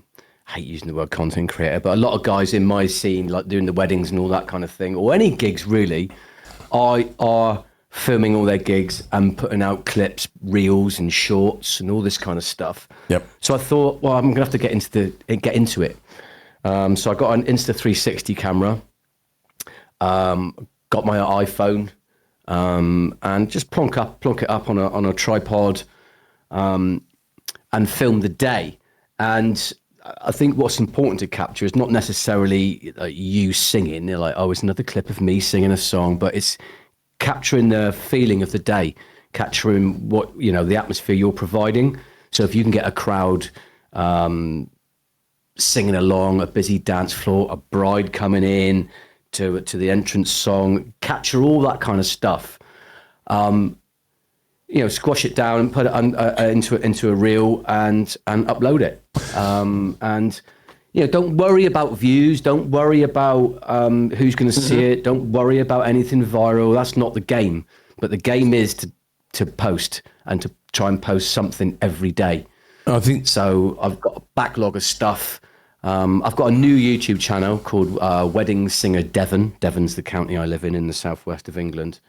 hate using the word content creator, but a lot of guys in my scene, like doing the weddings and all that kind of thing, or any gigs really, are filming all their gigs and putting out clips, reels and shorts and all this kind of stuff. Yep. So I thought, well, I'm gonna have to get into it. So I got an Insta360 camera, got my iPhone, and just plonk it up on a tripod, and film the day. And I think what's important to capture is not necessarily you singing. They're like, oh, it's another clip of me singing a song, but it's capturing the feeling of the day, capturing what, the atmosphere you're providing. So if you can get a crowd singing along, a busy dance floor, a bride coming in to the entrance song, capture all that kind of stuff. Squash it down and put it into a reel and upload it. And don't worry about views. Don't worry about who's going to see it. Don't worry about anything viral. That's not the game. But the game is to post and to try and post something every day. I think so. I've got a backlog of stuff. I've got a new YouTube channel called Wedding Singer Devon. Devon's the county I live in the southwest of England.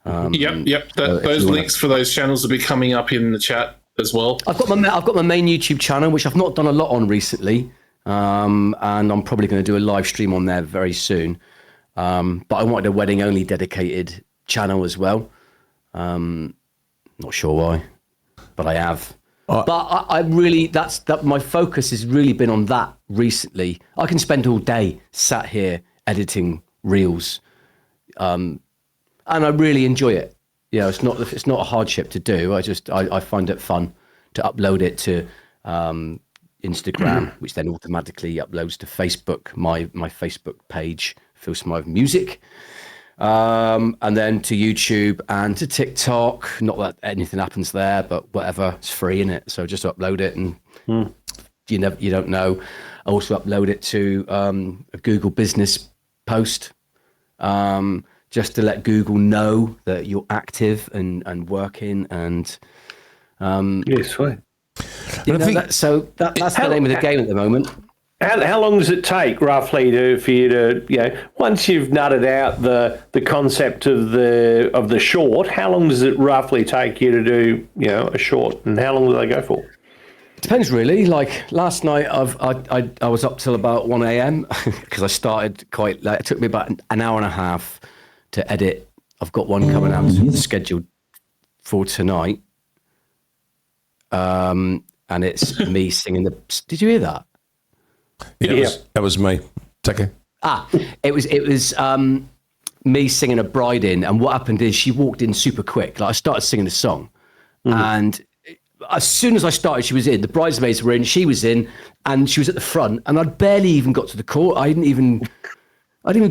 Yep. Those links for those channels will be coming up in the chat as well. I've got my main YouTube channel, which I've not done a lot on recently, and I'm probably going to do a live stream on there very soon. But I wanted a wedding only dedicated channel as well. Not sure why, but I have. But I really, my focus has really been on that recently. I can spend all day sat here editing reels, and I really enjoy it. It's not a hardship to do. I find it fun to upload it to Instagram, which then automatically uploads to Facebook, my Facebook page, Phil Smyth Music. And then to YouTube and to TikTok. Not that anything happens there, but whatever, it's free, isn't it? So just upload it, and you don't know. I also upload it to a Google business post, just to let Google know that you're active and working. And yes, right. That's the name of the game at the moment. How long does it take roughly for you to once you've nutted out the concept of the short, how long does it roughly take you to do a short, and how long do they go for? Depends really. Like last night, I was up till about 1 a.m. because I started quite late. It took me about an hour and a half to edit. I've got one coming out scheduled for tonight, and it's me singing the. Did you hear that? Yeah, that was me. It's okay. It was me singing a bride in, and what happened is she walked in super quick. Like I started singing the song, and as soon as I started, she was in. The bridesmaids were in, she was in, and she was at the front, and I'd barely even got to the chorus. I didn't even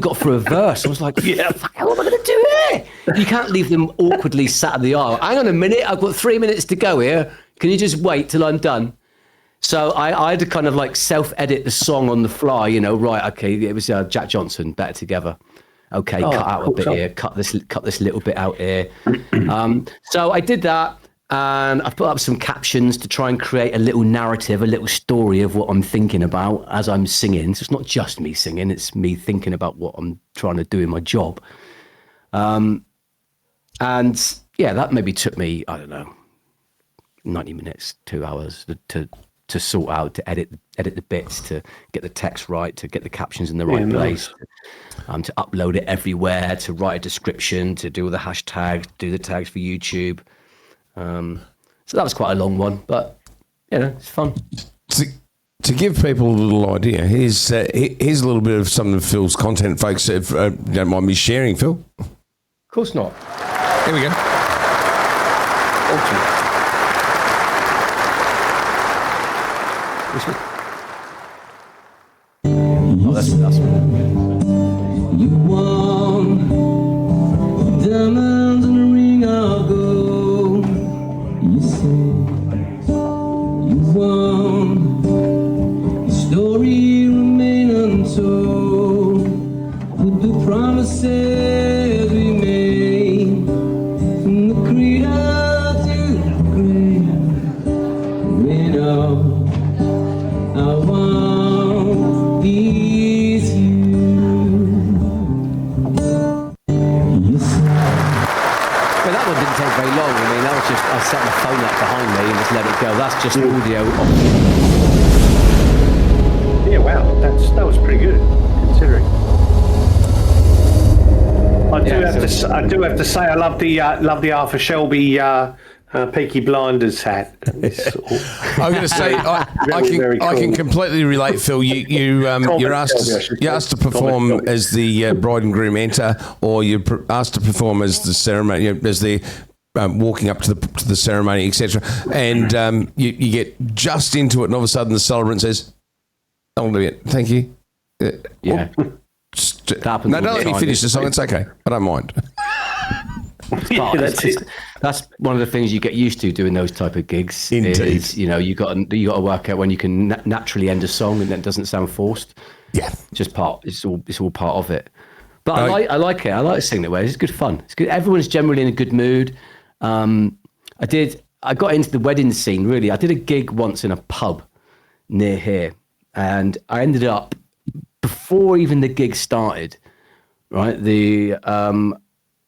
got through a verse. I was like, what am I going to do here? You can't leave them awkwardly sat at the aisle. Hang on a minute, I've got 3 minutes to go here. Can you just wait till I'm done? So I had to kind of like self-edit the song on the fly, right, okay, it was Jack Johnson, Better Together. Okay, cut out a bit here, cut this little bit out here. So I did that, and I put up some captions to try and create a little narrative, a little story of what I'm thinking about as I'm singing. So it's not just me singing, it's me thinking about what I'm trying to do in my job. And yeah, that maybe took me, I don't know, 90 minutes, 2 hours to sort out, to edit the bits, to get the text right, to get the captions in the right place, to upload it everywhere, to write a description, to do all the hashtags, do the tags for YouTube. So that was quite a long one, but it's fun. To give people a little idea, here's a little bit of some of Phil's content, folks. If you don't mind me sharing, Phil. Of course not. Here we go. Oh, that's You won diamonds and a ring of gold. You say you won. The story remain untold. With the promises we made from the cradle to the grave. We know I want these that one didn't take very long. I mean, that was just, I set my phone up behind me and just let it go. That's just audio. Yeah, wow, that was pretty good, considering. I do have to say, I love the Arthur Shelby Peaky Blinders hat. I'm going to say, I can completely relate, Phil. You're asked to perform as the bride and groom enter, or you're asked to perform as the ceremony, as the walking up to the ceremony, etc. And you get just into it, and all of a sudden the celebrant says, "I'll do it. Thank you." Yeah. No, don't let me finish the song. It's okay. I don't mind. That's one of the things you get used to doing those type of gigs. Indeed. Is, you got to work out when you can naturally end a song and it doesn't sound forced. Yeah, just part. It's all part of it. But I like it. I like singing that way. It's good fun. It's good. Everyone's generally in a good mood. I got into the wedding scene. Really, I did a gig once in a pub near here, and I ended up before even the gig started. Right,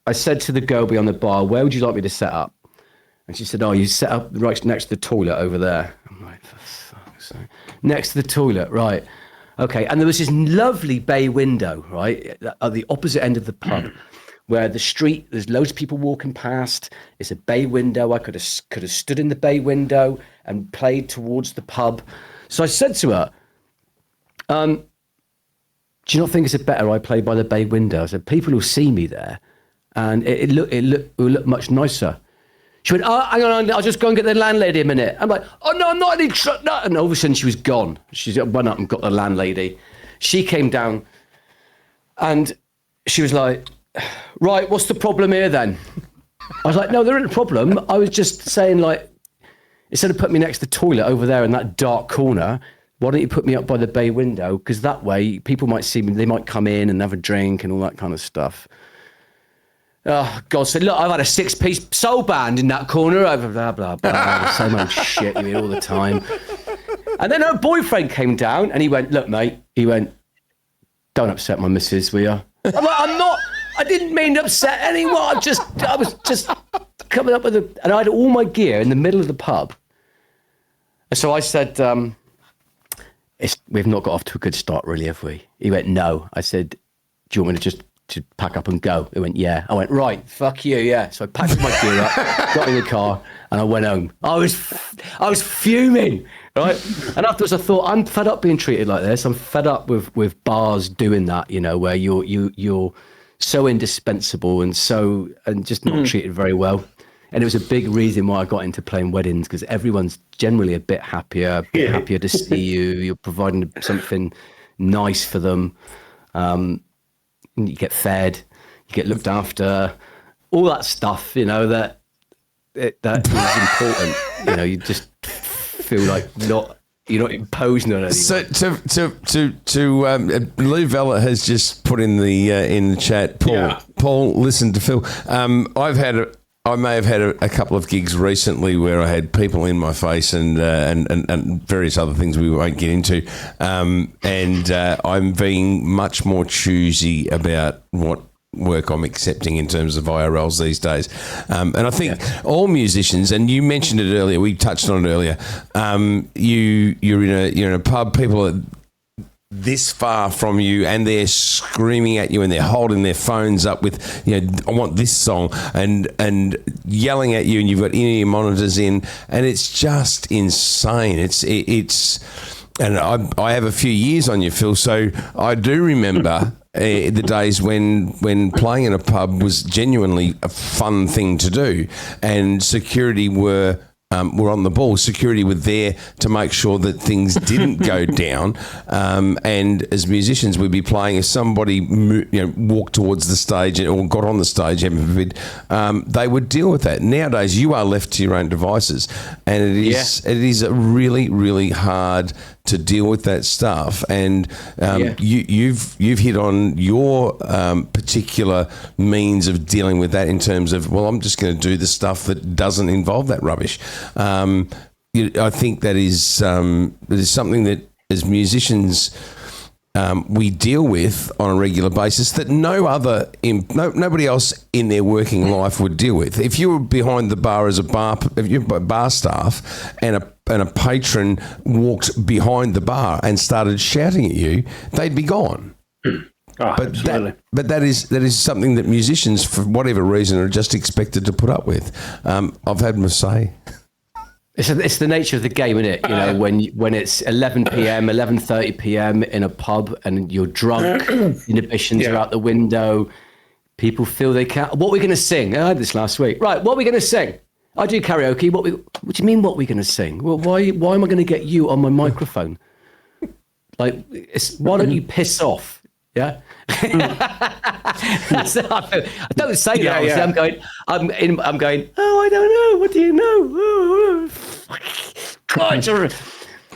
I said to the girl behind the bar, "Where would you like me to set up?" And she said, "Oh, you set up right next to the toilet over there." I'm like, "For fuck's sake." Next to the toilet, right? Okay. And there was this lovely bay window, right, at the opposite end of the pub, where the street, there's loads of people walking past. It's a bay window. I could have stood in the bay window and played towards the pub. So I said to her, "Do you not think it's better I play by the bay window?" I said, "People will see me there, and it will look much nicer." She went, "Oh, hang on, I'll just go and get the landlady a minute." I'm like, "Oh no, I'm not any no." And all of a sudden she was gone. She went up and got the landlady. She came down and she was like, "Right, what's the problem here then?" I was like, "No, there isn't a problem. I was just saying, like, instead of putting me next to the toilet over there in that dark corner, why don't you put me up by the bay window? Because that way people might see me, they might come in and have a drink and all that kind of stuff." Oh, God said, "Look, I've had a 6-piece soul band in that corner." Blah, blah, blah. So much shit you hear all the time. And then her boyfriend came down and he went, "Look, mate," he went, "don't upset my missus, will you?" I'm like, I didn't mean to upset anyone. I was just coming up with and I had all my gear in the middle of the pub. And so I said, "We've not got off to a good start, really, have we?" He went, "No." I said, "Do you want me to pack up and go?" He went, "Yeah." I went, "Right, fuck you, yeah." So I packed my gear up, got in the car, and I went home. I was fuming, right? And afterwards I thought, I'm fed up being treated like this. I'm fed up with bars doing that, where you're so indispensable and just not treated very well. And it was a big reason why I got into playing weddings, because everyone's generally a bit happier to see you. You're providing something nice for them. You get fed, you get looked after, all that stuff, that is important. You just feel like not You're not imposing on anyone. So Lou Vella has just put in the chat. Paul, Yeah. Paul, listen to Phil. I may have had a couple of gigs recently where I had people in my face and various other things we won't get into. I'm being much more choosy about what work I'm accepting in terms of IRLs these days. And I think all musicians, and you mentioned it earlier, we touched on it earlier. You're in a pub, people are this far from you and they're screaming at you and they're holding their phones up with, I want this song, and yelling at you, and you've got in-ear monitors in, and it's just insane. And I have a few years on you, Phil, so I do remember the days when playing in a pub was genuinely a fun thing to do, and security were on the ball. Security were there to make sure that things didn't go down. And as musicians, we'd be playing. If somebody walked towards the stage or got on the stage, heaven forbid, they would deal with that. Nowadays, you are left to your own devices, and it is really, really hard to deal with that stuff. And you've hit on your particular means of dealing with that in terms of, well, I'm just going to do the stuff that doesn't involve that rubbish. I think that is something that as musicians we deal with on a regular basis that nobody else in their working life would deal with. If you were behind the bar as if you're bar staff and a patron walked behind the bar and started shouting at you, they'd be gone. Absolutely. But that is something that musicians, for whatever reason, are just expected to put up with. I've had my say. It's the nature of the game, isn't it? When it's 11 p.m., 11:30 p.m. in a pub and you're drunk, inhibitions are out the window. People feel they can't. What are we going to sing? I had this last week. Right, what are we going to sing? I do karaoke. What do you mean? What are we going to sing? Well, why am I going to get you on my microphone? Why don't you piss off? Yeah. That's how I feel. I don't say that. Yeah. I'm going. Oh, I don't know. What do you know? God,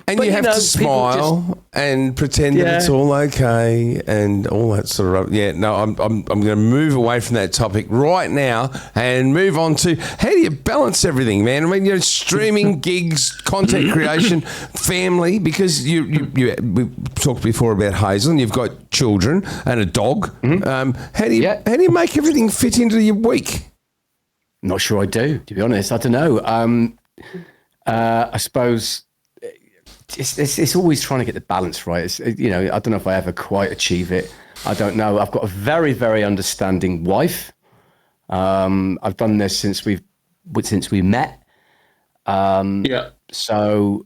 And but you have to smile and pretend that it's all okay and all that sort of. Yeah, no, I'm going to move away from that topic right now and move on to how do you balance everything, man? I mean, streaming, gigs, content creation, family, because we talked before about Hazel, and you've got children and a dog. How do you make everything fit into your week? Not sure I do, to be honest. I don't know. I suppose. It's always trying to get the balance right. I don't know if I ever quite achieve it. I don't know. I've got a very, very understanding wife. I've done this since we met. So,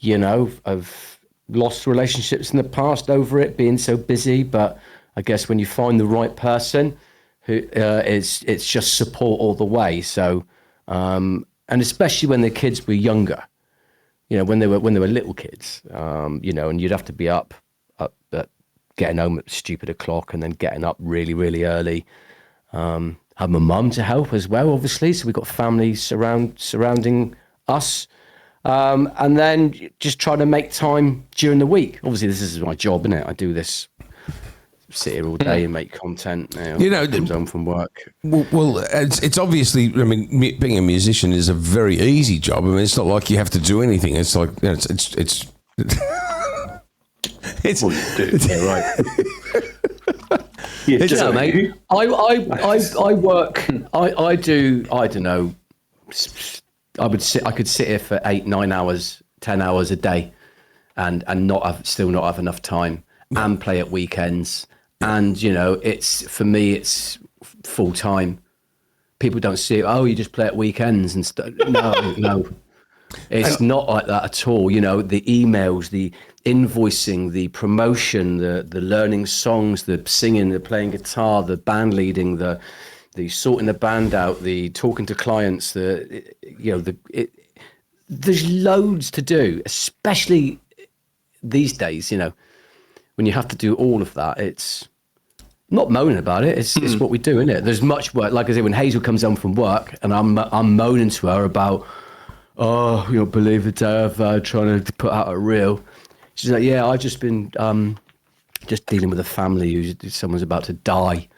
I've lost relationships in the past over it being so busy. But I guess when you find the right person, who it's just support all the way. So, and especially when the kids were younger. When they were little kids, and you'd have to be up at getting home at stupid o'clock and then getting up really, really early. Had my mum to help as well, obviously. So we've got family surrounding us. And then just trying to make time during the week. Obviously, this is my job, isn't it? I do this, sit here all day and make content. Comes home from work. Well, it's obviously. I mean, being a musician is a very easy job. I mean, it's not like you have to do anything. It's like it's. It's what you do. Yeah, right. Mate. I work. I do. I don't know. I could sit here for 8, 9 hours, 10 hours a day, and still not have enough time, and play at weekends. And it's for me, it's full time. People don't see it. Oh, you just play at weekends and stuff. No, it's not like that at all. The emails, the invoicing, the promotion, the learning songs, the singing, the playing guitar, the band leading, the sorting the band out, the talking to clients, there's loads to do, especially these days. When you have to do all of that, it's not moaning about it. It's what we do, isn't it? There's much work. Like I say, when Hazel comes home from work and I'm moaning to her about, oh, you don't believe the day I've trying to put out a reel. She's like, yeah, I've just been just dealing with a family who's someone's about to die.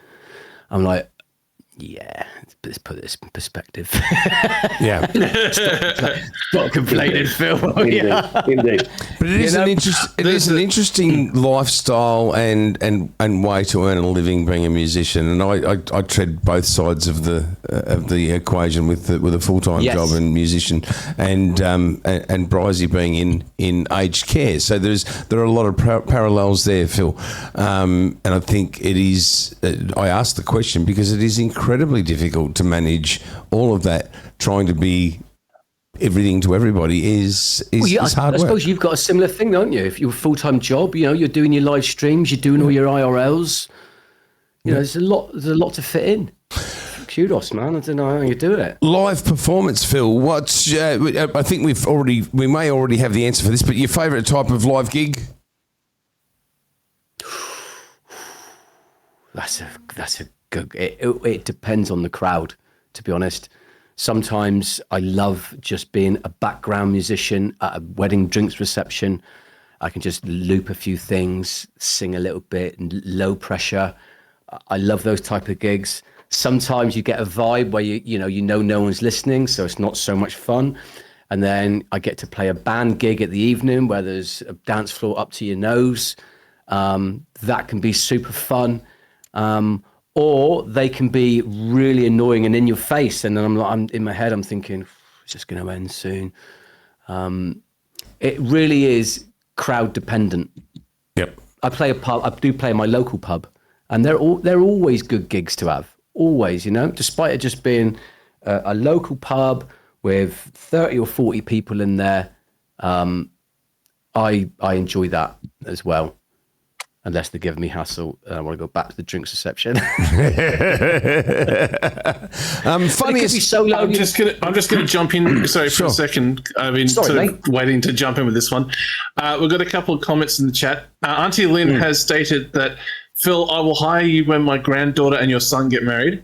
I'm like, yeah, let's put this in perspective. Yeah. Stop complaining, Phil. Indeed. But it is an interesting lifestyle and way to earn a living being a musician. And I tread both sides of the equation with a full time Yes. job and musician, and Brizey being in aged care. So there are a lot of parallels there, Phil. And I think it is. I asked the question because it is incredibly difficult to manage all of that. Trying to be everything to everybody is hard I work. suppose you've got a similar thing, don't you? If you're a full-time job, you're doing your live streams, you're doing all your IRLs. There's a lot to fit in. Kudos, man. I don't know how you do it. Live performance, Phil. What's? I think we may already have the answer for this, but your favourite type of live gig? That's a good. It depends on the crowd, to be honest. Sometimes I love just being a background musician at a wedding drinks reception. I can just loop a few things, sing a little bit, low pressure. I love those type of gigs. Sometimes you get a vibe where you know no one's listening, so it's not so much fun. And then I get to play a band gig at the evening where there's a dance floor up to your nose. That can be super fun. Or they can be really annoying and in your face, and then I'm in my head, I'm thinking it's just going to end soon. It really is crowd dependent. Yep. I play a pub. I do play my local pub, and they're always good gigs to have. Always, despite it just being a local pub with 30 or 40 people in there. I enjoy that as well. Unless they're giving me hassle, and I want to go back to the drinks reception. Funniest. Solo. I'm just gonna jump in. Sorry for a second. I've been waiting to jump in with this one. We've got a couple of comments in the chat. Auntie Lynn has stated that, Phil, I will hire you when my granddaughter and your son get married.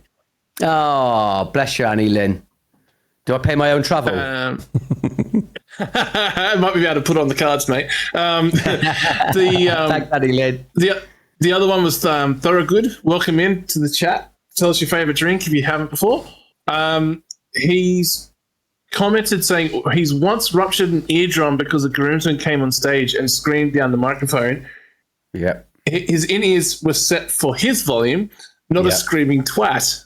Oh, bless you, Annie Lynn. Do I pay my own travel? I might be able to put on the cards, mate. Thanks, Annie Lynn. The other one was Thorogood. Welcome in to the chat. Tell us your favourite drink if you haven't before. He's commented saying he's once ruptured an eardrum because a groomsman came on stage and screamed down the microphone. Yeah. His in-ears were set for his volume, not a screaming twat.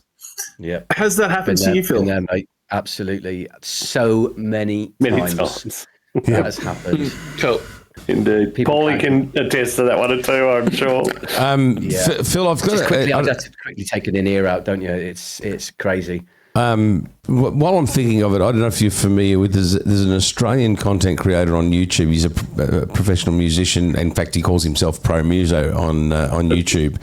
Yeah. Has that happened to you, Phil? Been there, mate. Absolutely. So many times. That has happened. Cool. Indeed. Paulie can attest to that one too, I'm sure. Phil, I've got I've got to quickly take an ear out, don't you? It's crazy. While I'm thinking of it, I don't know if you're familiar with. There's an Australian content creator on YouTube. He's a professional musician. In fact, he calls himself Pro Muso on YouTube.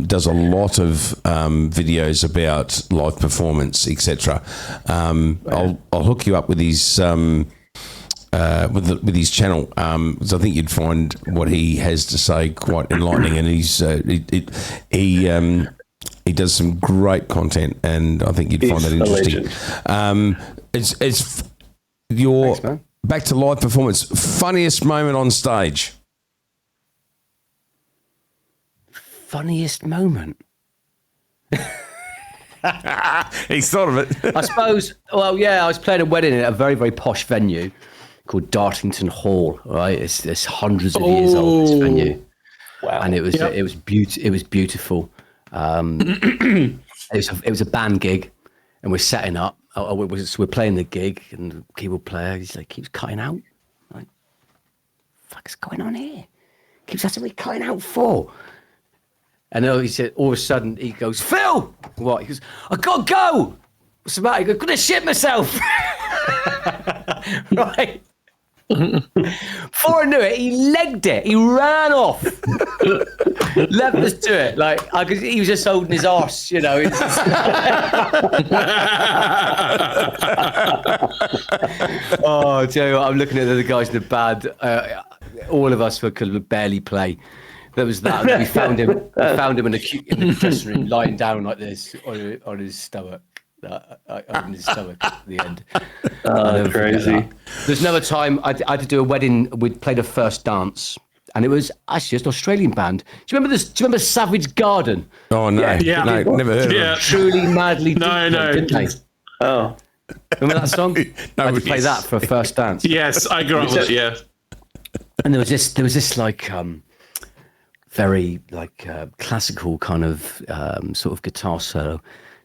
Does a lot of videos about live performance, etc. I'll hook you up with his with his channel, because I think you'd find what he has to say quite enlightening, and he does some great content, and I think you'd find that interesting. It's your Thanks, back to live performance. Funniest moment on stage. Funniest moment. He's thought of it. I suppose. Well, yeah, I was playing a wedding at a very, very posh venue called Dartington Hall. Right, it's hundreds of years old. This venue. Wow. And it was beautiful. It was a band gig, and we're setting up. We're playing the gig, and the keyboard player keeps cutting out. Like, fuck is going on here? Keeps asking me cutting out for. And he said, all of a sudden he goes, Phil, what? He goes, I gotta go. What's the matter? He goes, I'm gonna shit myself. Right. Before I knew it, he legged it. He ran off. Left us to it. He was just holding his arse, Oh, Joe, I'm looking at the other guys in the band. All of us could barely play. There was that. We found him. In the dressing room, lying down like this on his stomach. I opened his stomach at the end. Oh, crazy. There's another time I had to do a wedding. We'd played a first dance, and it was actually an Australian band. Do you remember this? Do you remember Savage Garden? Oh no, Yeah. no, never heard of Yeah. it. Truly, madly, No, deeply, no. didn't they? Oh, Remember that song? No, I had to play yes. that for a first dance. Yes, I grew up with it. Yeah. And there was this like very like classical kind of sort of guitar solo.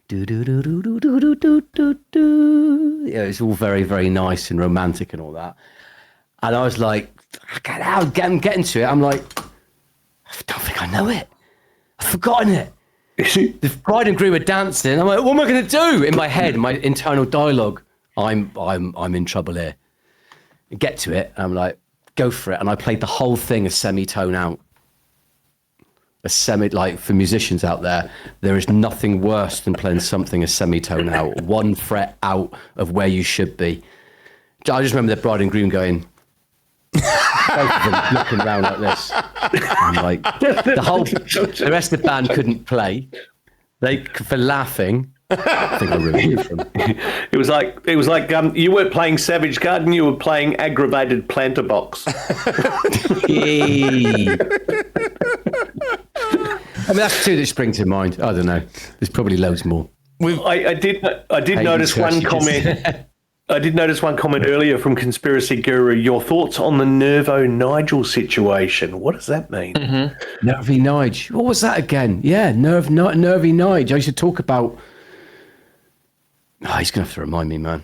Do do do do do do do do do do. Yeah, it's all very very nice and romantic and all that. And I was like, I'm getting to it. I'm like, I don't think I know it. I've forgotten it. The bride and groom are dancing. I'm like, what am I going to do? In my head, my internal dialogue, I'm in trouble here. Get to it. And I'm like, go for it. And I played the whole thing a semitone out. Like for musicians out there is nothing worse than playing something a semitone out, one fret out of where you should be. I just remember the bride and groom going, both of them looking around like this. And like the rest of the band couldn't play. They for laughing. I think I ruined it for them. it was like you weren't playing Savage Garden, you were playing Aggravated Planter Box. I mean, that's two that spring to mind. I don't know. There's probably loads more. I did notice one comment. I did notice one comment earlier from Conspiracy Guru. Your thoughts on the Nervo Nigel situation? What does that mean? Mm-hmm. Nervy Nige. What was that again? Yeah, Nervy Nige. I used to talk about. Oh, he's going to have to remind me, man.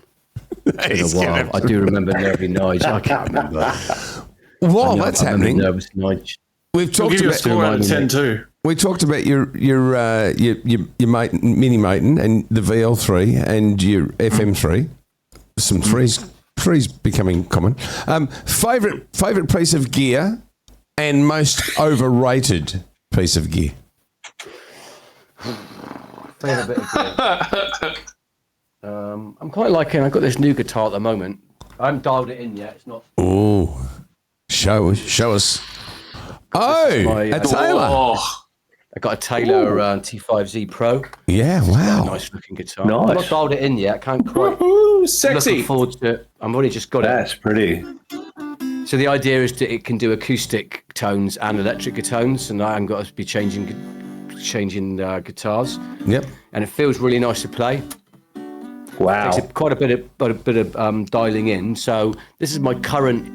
It's been a while. I do remember Nervy Nige. I can't remember. While that's happening, Nervous Nige. we've talked Give you a about score out of 10 too. we talked about your mate, mini Maton and the VL3 and your FM3. Some threes becoming common. Favorite piece of gear and most overrated piece of gear. Favorite bit of gear. I'm quite liking. I've got this new guitar at the moment. I haven't dialed it in yet. It's not. Oh, show us. Oh, my, a Taylor. Oh, I got a Taylor T5Z Pro. Yeah, wow. Nice looking guitar. Nice. I've not dialed it in yet. Can't quite. woohoo, sexy. Looking forward to it. I've only just got That's pretty. it. So the idea is that it can do acoustic tones and electric tones, and I haven't got to be changing guitars. Yep. And it feels really nice to play. Wow. Takes quite a bit of dialing in. So this is my current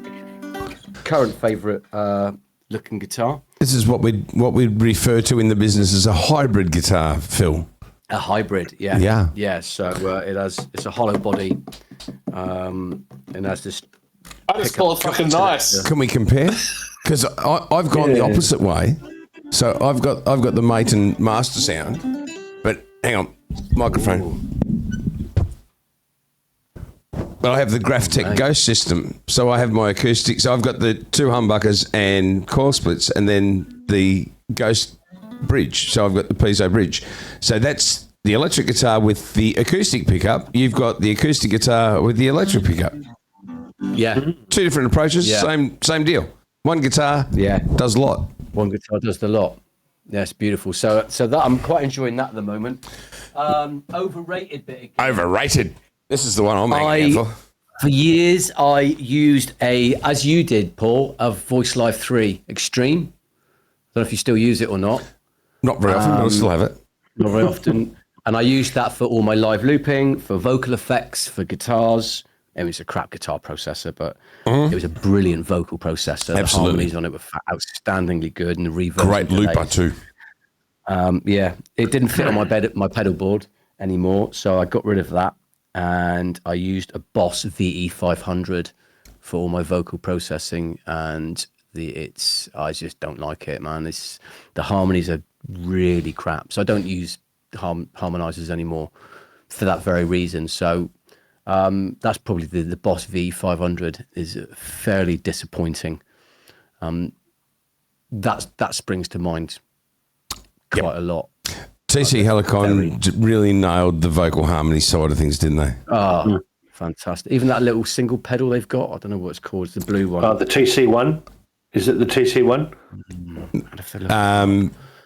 favourite looking guitar. This is what we'd refer to in the business as a hybrid guitar, Phil. A hybrid, yeah. Yeah. Yeah, so it's a hollow body, and has this. I just call it fucking nice. Can we compare? Because I've gone the opposite way. So I've got the Maton Master Sound, but hang on, microphone. But I have the Graphtec Ghost system, so I have my acoustic. So I've got the two humbuckers and coil splits, and then the Ghost bridge. So I've got the piezo bridge. So that's the electric guitar with the acoustic pickup. You've got the acoustic guitar with the electric pickup. Yeah. Two different approaches, Yeah. same deal. One guitar, does a lot. One guitar does the lot. Yeah, it's beautiful. So that I'm quite enjoying that at the moment. Overrated bit. Overrated. This is the one I'm hanging out for. For years, I used as you did, Paul, a Voice Live 3 Extreme. I don't know if you still use it or not. Not very often, but I still have it. Not very often. And I used that for all my live looping, for vocal effects, for guitars. It was a crap guitar processor, but it was a brilliant vocal processor. Absolutely. The harmonies on it were outstandingly good, and the reverb. Great looper too. Yeah, it didn't fit on my pedal board anymore, so I got rid of that, and I used a Boss VE 500 for all my vocal processing, and I just don't like it, man. The harmonies are really crap, so I don't use harmonizers anymore for that very reason. So that's probably the Boss VE 500 is fairly disappointing. That springs to mind quite a lot. TC Helicon really nailed the vocal harmony side of things, didn't they? Oh, fantastic. Even that little single pedal they've got, I don't know what it's called, it's the blue one. The TC1? Is it the TC1?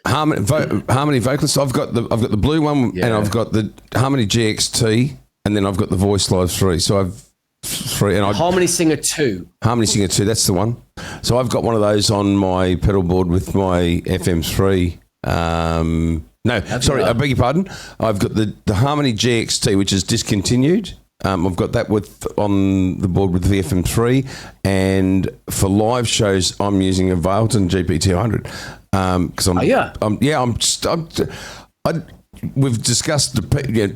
Harmony vocalist. I've got the blue one, and I've got the Harmony GXT, and then I've got the Voice Live 3. So I've 3, and Harmony Singer 2. Harmony Singer 2. That's the one. So I've got one of those on my pedal board with my FM3. I beg your pardon. I've got the Harmony GXT, which is discontinued. I've got that on the board with the FM3, and for live shows, I'm using a Vailton GP200 because we've discussed the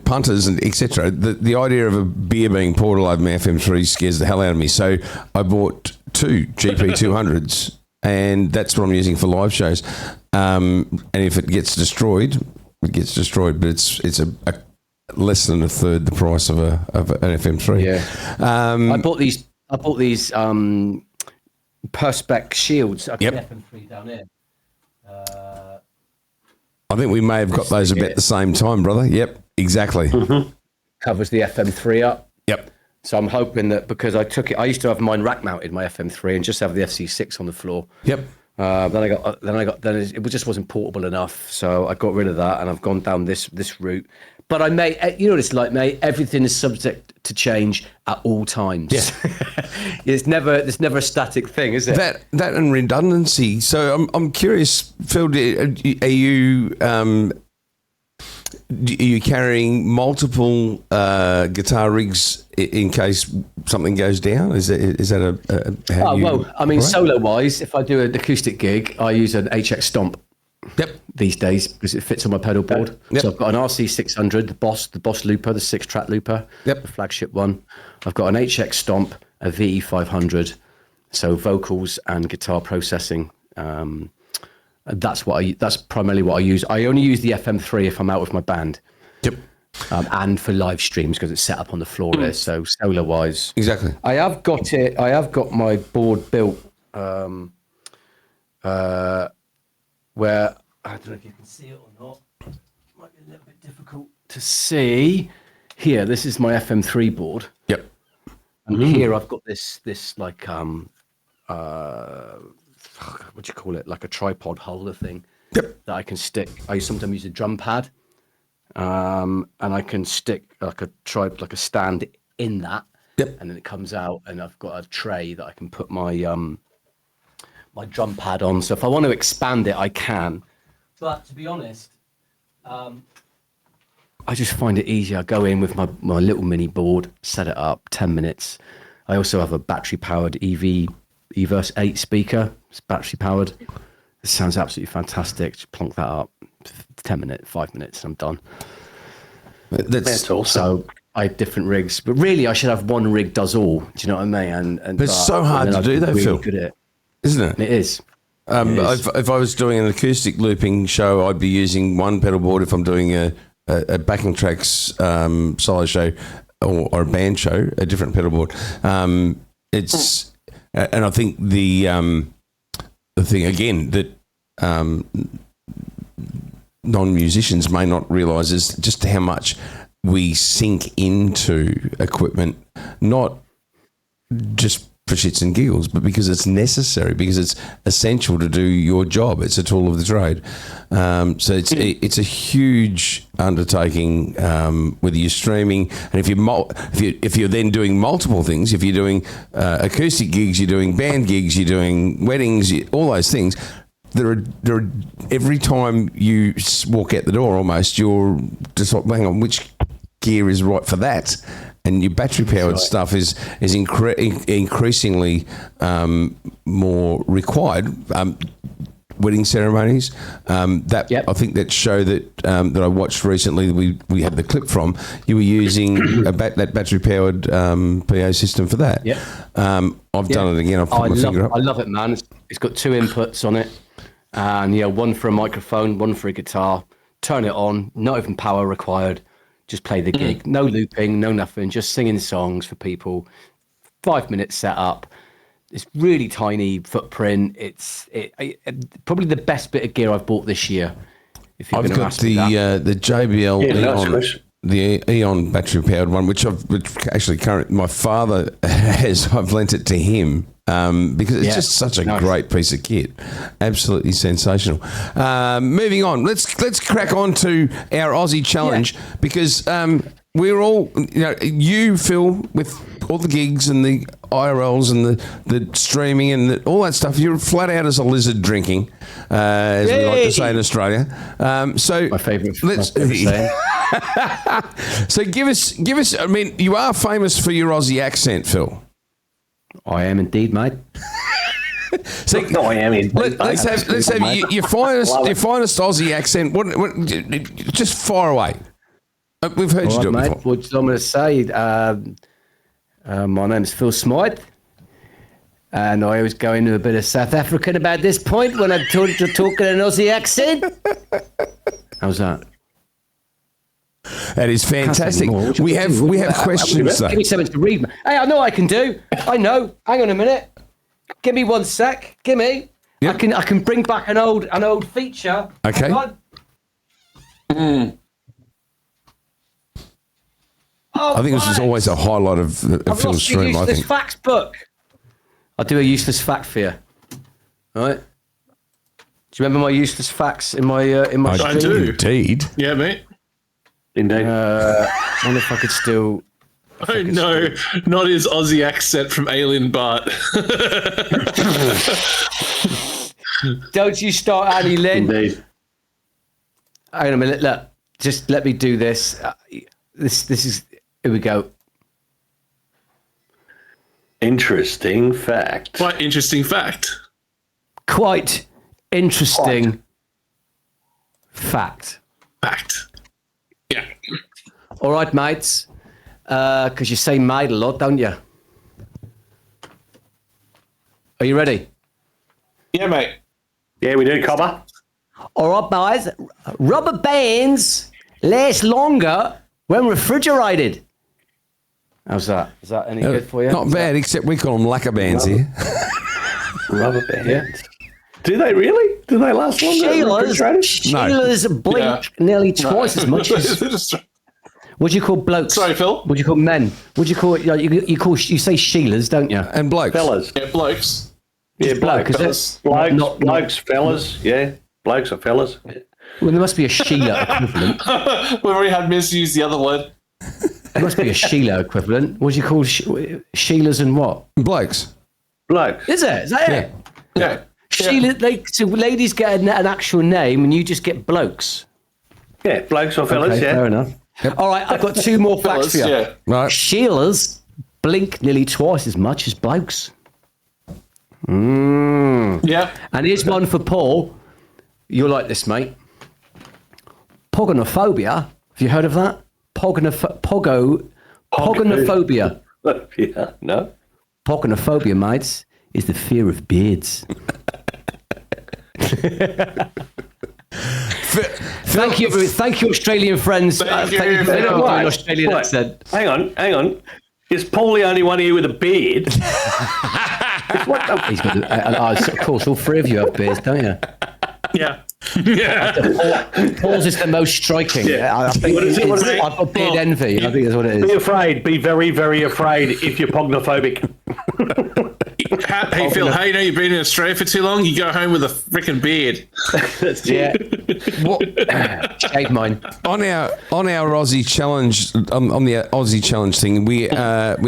punters and etc. The idea of a beer being poured all over my FM3 scares the hell out of me. So I bought 2 GP200s, and that's what I'm using for live shows. And if it gets destroyed, it gets destroyed. But it's a less than a third the price of an FM3. Yeah. I bought these Perspex shields. I've got FM3 down here. I think we may have got those about the same time, brother. Yep, exactly. Mm-hmm. Covers the FM3 up. Yep. So I'm hoping that because I used to have mine rack mounted, my FM3, and just have the FC6 on the floor. Yep. Then it just wasn't portable enough, so I got rid of that, and I've gone down this route. But I may, you know what it's like, mate. Everything is subject to change at all times. Yeah. There's never a static thing, is it? That and redundancy. So I'm curious, Phil. Are you carrying multiple guitar rigs in case something goes down? Is that a? Solo wise, if I do an acoustic gig, I use an HX Stomp. Yep. These days because it fits on my pedal board. Yep. So I've got an RC600, the Boss looper, the 6-track looper, the flagship one. I've got an HX Stomp, a VE500, so vocals and guitar processing. That's primarily what I use. I only use the FM3 if I'm out with my band. Yep. And for live streams because it's set up on the floor there. So solar wise, exactly. I have got my board built. Where I don't know if you can see it or not. It might be a little bit difficult to see. Here, this is my FM3 board. Yep. And here I've got this like what do you call it? Like a tripod holder thing. Yep. That I can stick. I sometimes use a drum pad, and I can stick like a stand in that. Yep. And then it comes out, and I've got a tray that I can put my my drum pad on. So if I want to expand it, I can. But to be honest, I just find it easier. I go in with my little mini board, set it up, 10 minutes. I also have a battery-powered Everse 8 speaker. It's battery-powered. It sounds absolutely fantastic. Just plonk that up, 10 minutes, 5 minutes, and I'm done. That's awesome. So I have different rigs. But really, I should have one rig does all. Do you know what I mean? But it's so hard to do that, really Phil. Good at it. Isn't it? It is. If I was doing an acoustic looping show, I'd be using one pedal board. If I'm doing a backing tracks solo show or a band show, a different pedal board. And I think the thing again that non-musicians may not realise is just how much we sink into equipment, not just for shits and giggles, but because it's necessary, because it's essential to do your job. It's a tool of the trade. So it's a huge undertaking, whether you're streaming, and if you're then doing multiple things, if you're doing acoustic gigs, you're doing band gigs, you're doing weddings, all those things. There are every time you walk out the door, almost you're just like, hang on, which gear is right for that? And your battery-powered stuff is increasingly more required. Wedding ceremonies. I think that show that I watched recently, we had the clip from. You were using that battery-powered PA system for that. Yep. I've done it again. I've put my finger up. I love it, man. It's got 2 inputs on it, and one for a microphone, one for a guitar. Turn it on. Not even power required. Just play the gig. No looping, no nothing. Just singing songs for people. 5 minutes set up. It's really tiny footprint. It's probably the best bit of gear I've bought this year. If you're I've got the JBL Eon, the Eon battery powered one, which actually my father has. I've lent it to him because it's Yeah, just such a nice. great piece of kit. Absolutely sensational. Moving on, let's crack on to our Aussie challenge because we're all, you, Phil, with all the gigs and the IRLs and the streaming and all that stuff, you're flat out as a lizard drinking, as we like to say in Australia. So My favourite let's. saying. So give us. I mean, you are famous for your Aussie accent, Phil. I am indeed, mate. So No, I am in. let's have your finest Aussie accent. What, just far away. We've heard you All do right, it mate. before. What I'm going to say, my name's Phil Smyth, and I always go into a bit of South African about this point when I'm talking an Aussie accent. How's that? That is fantastic. more. What do We you have do? we have questions though. Give me something to read. Hey, I know I can do. I know. Hang on a minute. Give me 1 sec. Give me. Yep. I can bring back an old feature. Okay. Hang on. Oh, I think this is right. always a highlight of I've Phil's lost the stream. I useless think. facts book. I'll do a useless fact for you. All right. Do you remember my useless facts in my I stream? do. Indeed. Yeah, mate. Indeed. I wonder if I could still. Oh no, not his Aussie accent from Alien Bart. Don't you start, Annie Lynn. Indeed. Hang on a minute. Look, just let me do this. This is. Here we go. Interesting fact. Quite interesting fact. Quite interesting fact. Fact. Yeah. All right, mates. Because you say mate a lot, don't you? Are you ready? Yeah, mate. Yeah, we do, Cobber. All right, boys. Rubber bands last longer when refrigerated. How's that? Is that any good for you? Not bad, except we call them lacquer bands here. Rubber bands. Do they really? Do they last longer? than refrigerated? Sheila's blink nearly twice as much as. What do you call blokes? Sorry, Phil. What do you call men? What do you call you say Sheilas, don't you? And blokes. Fellas. Yeah, blokes. Yeah, bloke, is fellas. it? Blokes, blokes, fellas. Yeah, blokes or fellas. Well, there must be a Sheila equivalent. We've already had misused the other word. There must be a Sheila equivalent. What do you call Sheilas and what? Blokes. Blokes. Is it? Is that it? Yeah. Sheila, so ladies get an actual name and you just get blokes. Yeah, blokes or fellas, Okay, yeah. fair enough. All right, I've got 2 more facts Fellas, for you. yeah. Right. Sheilas blink nearly twice as much as blokes. Yeah. And here's one for Paul. You'll like this, mate. Pogonophobia. Have you heard of that? Pogonophobia. Yeah, no. Pogonophobia, mates, is the fear of beards. Thank you, Australian friends. Thank you, thank you for Phil. doing Right, an Australian right. accent. Hang on. Is Paul the only one here with a beard? What the- He's got, of course, all 3 of you have beards, don't you? Yeah. Yeah. Paul's is the most striking. Yeah. I think What is it? What is it? I've got beard envy. I think that's what it Be is. afraid. Be very, very afraid if you're pognophobic. Hey, Phil, hey, you know you've been in Australia for too long? You go home with a freaking beard. That's Yeah, What, shave mine. on our Aussie challenge, on the Aussie challenge thing, we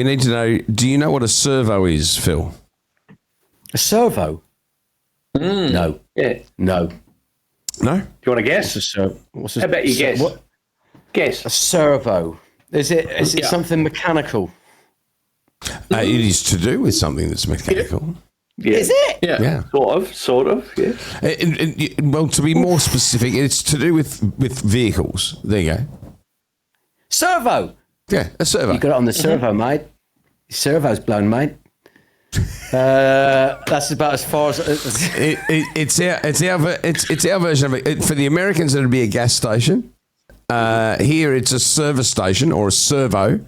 need to know. Do you know what a servo is, Phil? A servo? No. Yeah. Do No. No. you want to guess? What's a, How about you guess? What? A Guess. servo. Is it something mechanical? It is to do with something that's mechanical. Yeah. Is it? Yeah. Yeah. Sort of, yeah. Well, to be more specific, it's to do with vehicles. There you go. Servo. Yeah, a servo. You got it on the servo, mate. Your servo's blown, mate. That's about as far as. It's our version of it. For the Americans, it'd be a gas station. Here, it's a service station or a servo.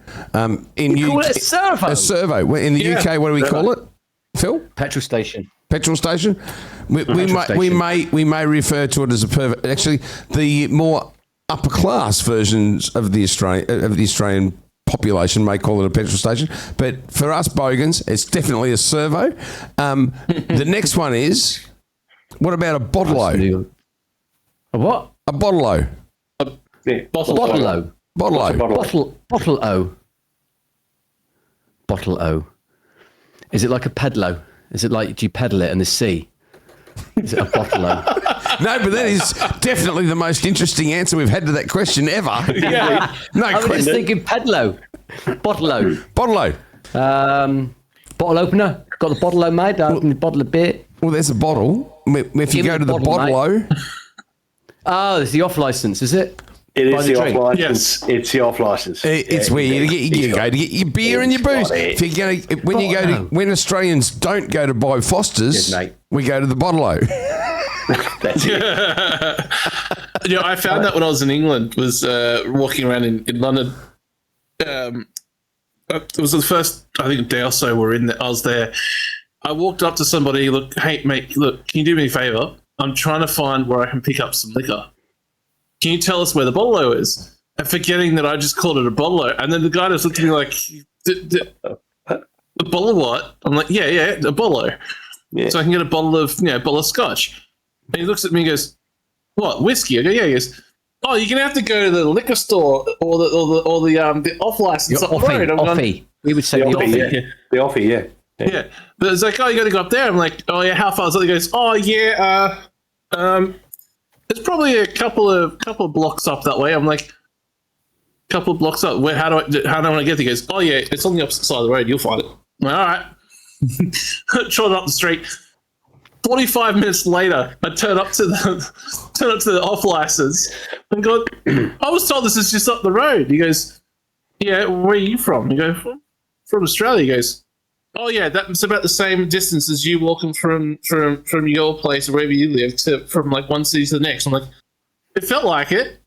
You call it a servo? A servo. In the UK, what do we call it, Phil? Petrol station. Petrol station. We station. may refer to it as a actually the more upper class versions of the Australian population may call it a petrol station, but for us bogans, it's definitely a servo. The next one is, what about a bottle-o? A what? A bottle-o. Yeah. Bottle-o. Bottle-o. Bottle-o. Bottle-o. Is it like a pedalo? Is it like, do you pedal it in the sea? Is it a bottle-o? No, but that is definitely the most interesting answer we've had to that question ever. Yeah. No I was just question. thinking pedalo. Bottle-o. Bottle-o. Bottle opener. Got the bottle-o, mate. I open the bottle of beer. Well, there's a bottle. If you Give go me to the the bottle, bottle-o, Oh, it's the off license, is it? It Buy is the the off drink. license. Yes. It's the off license. it's where you go to get your beer and your booze. If you're going to, when Australians don't go to buy Foster's, Yes, mate. we go to the bottle-o. That's it. You know, I found that when I was in England, was walking around in London. It was the first, I think, day or so I was there. I walked up to somebody, look, hey, mate, look, can you do me a favour? I'm trying to find where I can pick up some liquor. Can you tell us where the bottle-o is? And forgetting that I just called it a bottle-o. And then the guy just looked at me like, a bottle of what? I'm like, yeah, a bottle-o. Yeah. So I can get a bottle of scotch. And he looks at me and goes, what, whiskey? I go, yeah. He goes, oh, you're going to have to go to the liquor store or the off license Your up the road. I'm going, offie. We would say The the offie, offie. yeah. The offie, yeah. yeah. But it's like, oh, you got to go up there. I'm like, oh, yeah, how far? So he goes, oh, yeah, it's probably a couple of blocks up that way. I'm like, couple of blocks up. How do I want to get there? He goes, oh, yeah, it's on the opposite side of the road. You'll find it. I'm like, all right. Trot up the street. 45 minutes later, I turn up to the off license and go, I was told this is just up the road. He goes, yeah, where are you from? You go, from Australia. He goes, oh yeah, that's about the same distance as you walking from your place or wherever you live from like one city to the next. I'm like, it felt like it.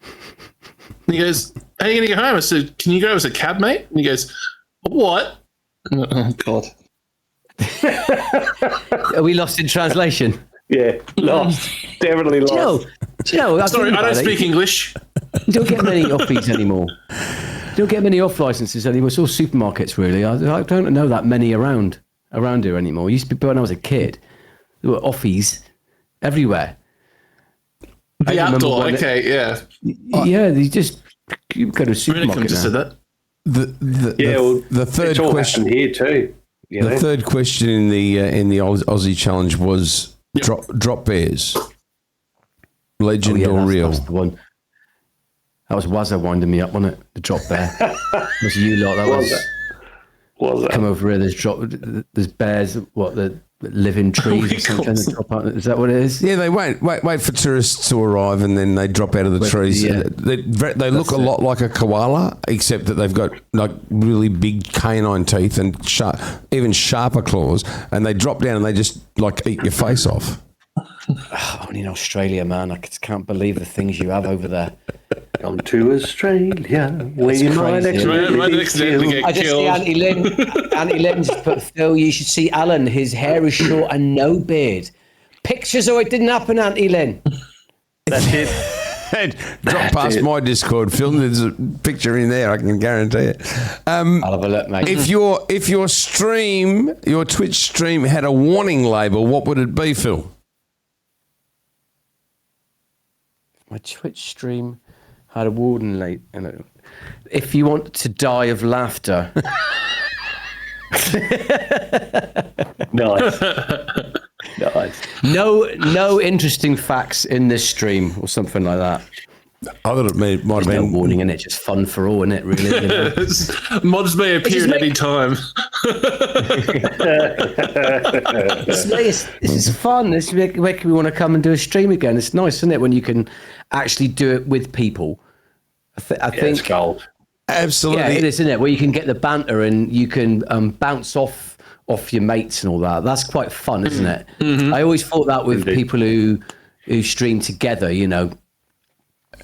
And he goes, how are you gonna get home? I said, can you go as a cab, mate? And he goes, what? Oh God. Are we lost in translation? Yeah, lost. Definitely lost. Do you know, Sorry, I don't speak English. You don't get many offies anymore. You don't get many off licenses anymore. It's all supermarkets, really. I don't know that many around here anymore. It used to be when I was a kid. There were offies everywhere. The outdoor, okay, yeah. Yeah, you go to a supermarket just said now. that. The third it's all question happened here too. You know? The third question in the Aussie challenge was drop bears, legend or real. That's the one. That was Wazza winding me up, wasn't it? The drop bear. Was you lot? That Was it? Come over here. There's bears. What the living trees or something? That drop out. Is that what it is? Yeah, they wait for tourists to arrive and then they drop out of the trees. Yeah. They look a lot like a koala, except that they've got like really big canine teeth and even sharper claws, and they drop down and they just like eat your face off. Only in Australia, man. I just can't believe the things you have over there. Come to Australia, where you might crazy, accidentally get I just see Auntie Lynn. Auntie Lynn just put, Phil, you should see Alan. His hair is short and no beard. Pictures or it didn't happen, Auntie Lynn. That's it. Drop past my Discord, Phil. There's a picture in there, I can guarantee it. I'll have a look, mate. If your Twitch stream had a warning label, what would it be, Phil? My Twitch stream had a warden late in it. If you want to die of laughter. Nice. Nice. No interesting facts in this stream or something like that. I thought it might have No been warning in it, just fun for all, isn't it? Really. You know? Mods may appear at any time. This is fun. This is making me want to come and do a stream again. It's nice, isn't it, when you can actually do it with people? I think It's gold. absolutely. Yeah, it is, isn't it? Where you can get the banter and you can bounce off your mates and all that. That's quite fun, isn't it? Mm-hmm. I always thought that with people who stream together, you know,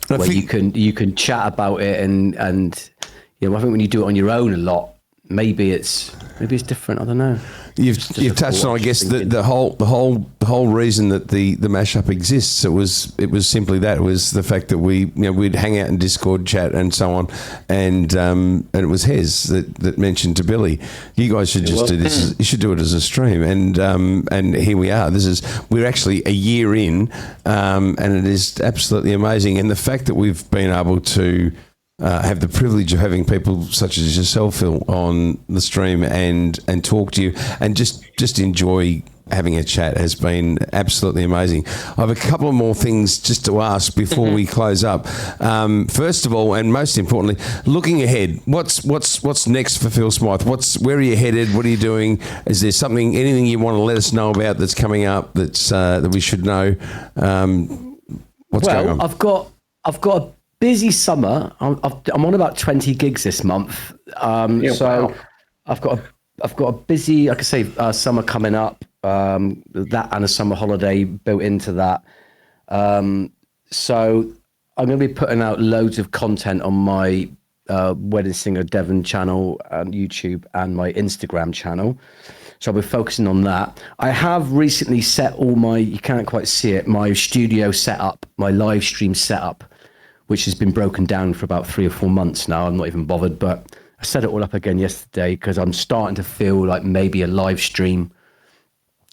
where you can chat about it and you know, I think when you do it on your own a lot, maybe it's Maybe it's different. I don't know. You've touched on, I guess, the whole reason that the mashup exists. It was simply that. It was the fact that we'd hang out in Discord chat and so on, and it was Hez that mentioned to Billy, you guys should just do this. You should do it as a stream, and here we are. We're actually a year in, and it is absolutely amazing. And the fact that we've been able to have the privilege of having people such as yourself, Phil, on the stream and talk to you and just enjoy having a chat has been absolutely amazing. I have a couple of more things just to ask before we close up. First of all, and most importantly, looking ahead, what's next for Phil Smyth? Where are you headed? What are you doing? Is there anything you want to let us know about that's coming up that we should know? What's going on? I've got a busy summer. I'm on about 20 gigs this month. Wow. I've got a busy, like I say, summer coming up. That and a summer holiday built into that. So I'm going to be putting out loads of content on my Wedding Singer Devon channel and YouTube and my Instagram channel. So I'll be focusing on that. I have recently set all you can't quite see it, my studio setup, my live stream setup, which has been broken down for about 3 or 4 months now. I'm not even bothered, but I set it all up again yesterday because I'm starting to feel like maybe a live stream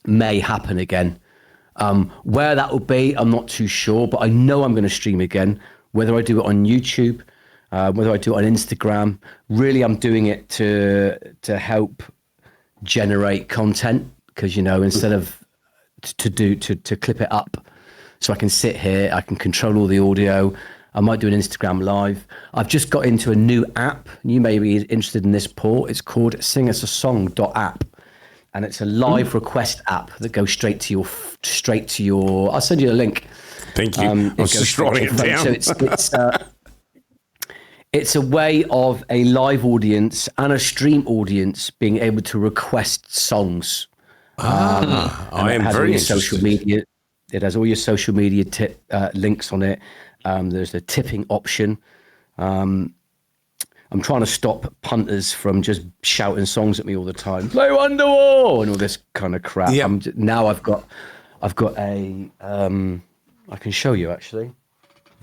may happen again. Where that will be, I'm not too sure, but I know I'm going to stream again, whether I do it on YouTube, whether I do it on Instagram. Really, I'm doing it to help generate content because, instead of to clip it up so I can sit here, I can control all the audio. I might do an Instagram live. I've just got into a new app. You may be interested in this, Paul. It's called singusaSong.app. And it's a live request app that goes straight to your. I'll send you a link. Thank you. I was just writing it down. So it's a way of a live audience and a stream audience being able to request songs. I am very interested. Social media. It has all your social media links on it. There's a tipping option. I'm trying to stop punters from just shouting songs at me all the time. Play Wonderwall and all this kind of crap. Yep. Now I've got a. I can show you actually.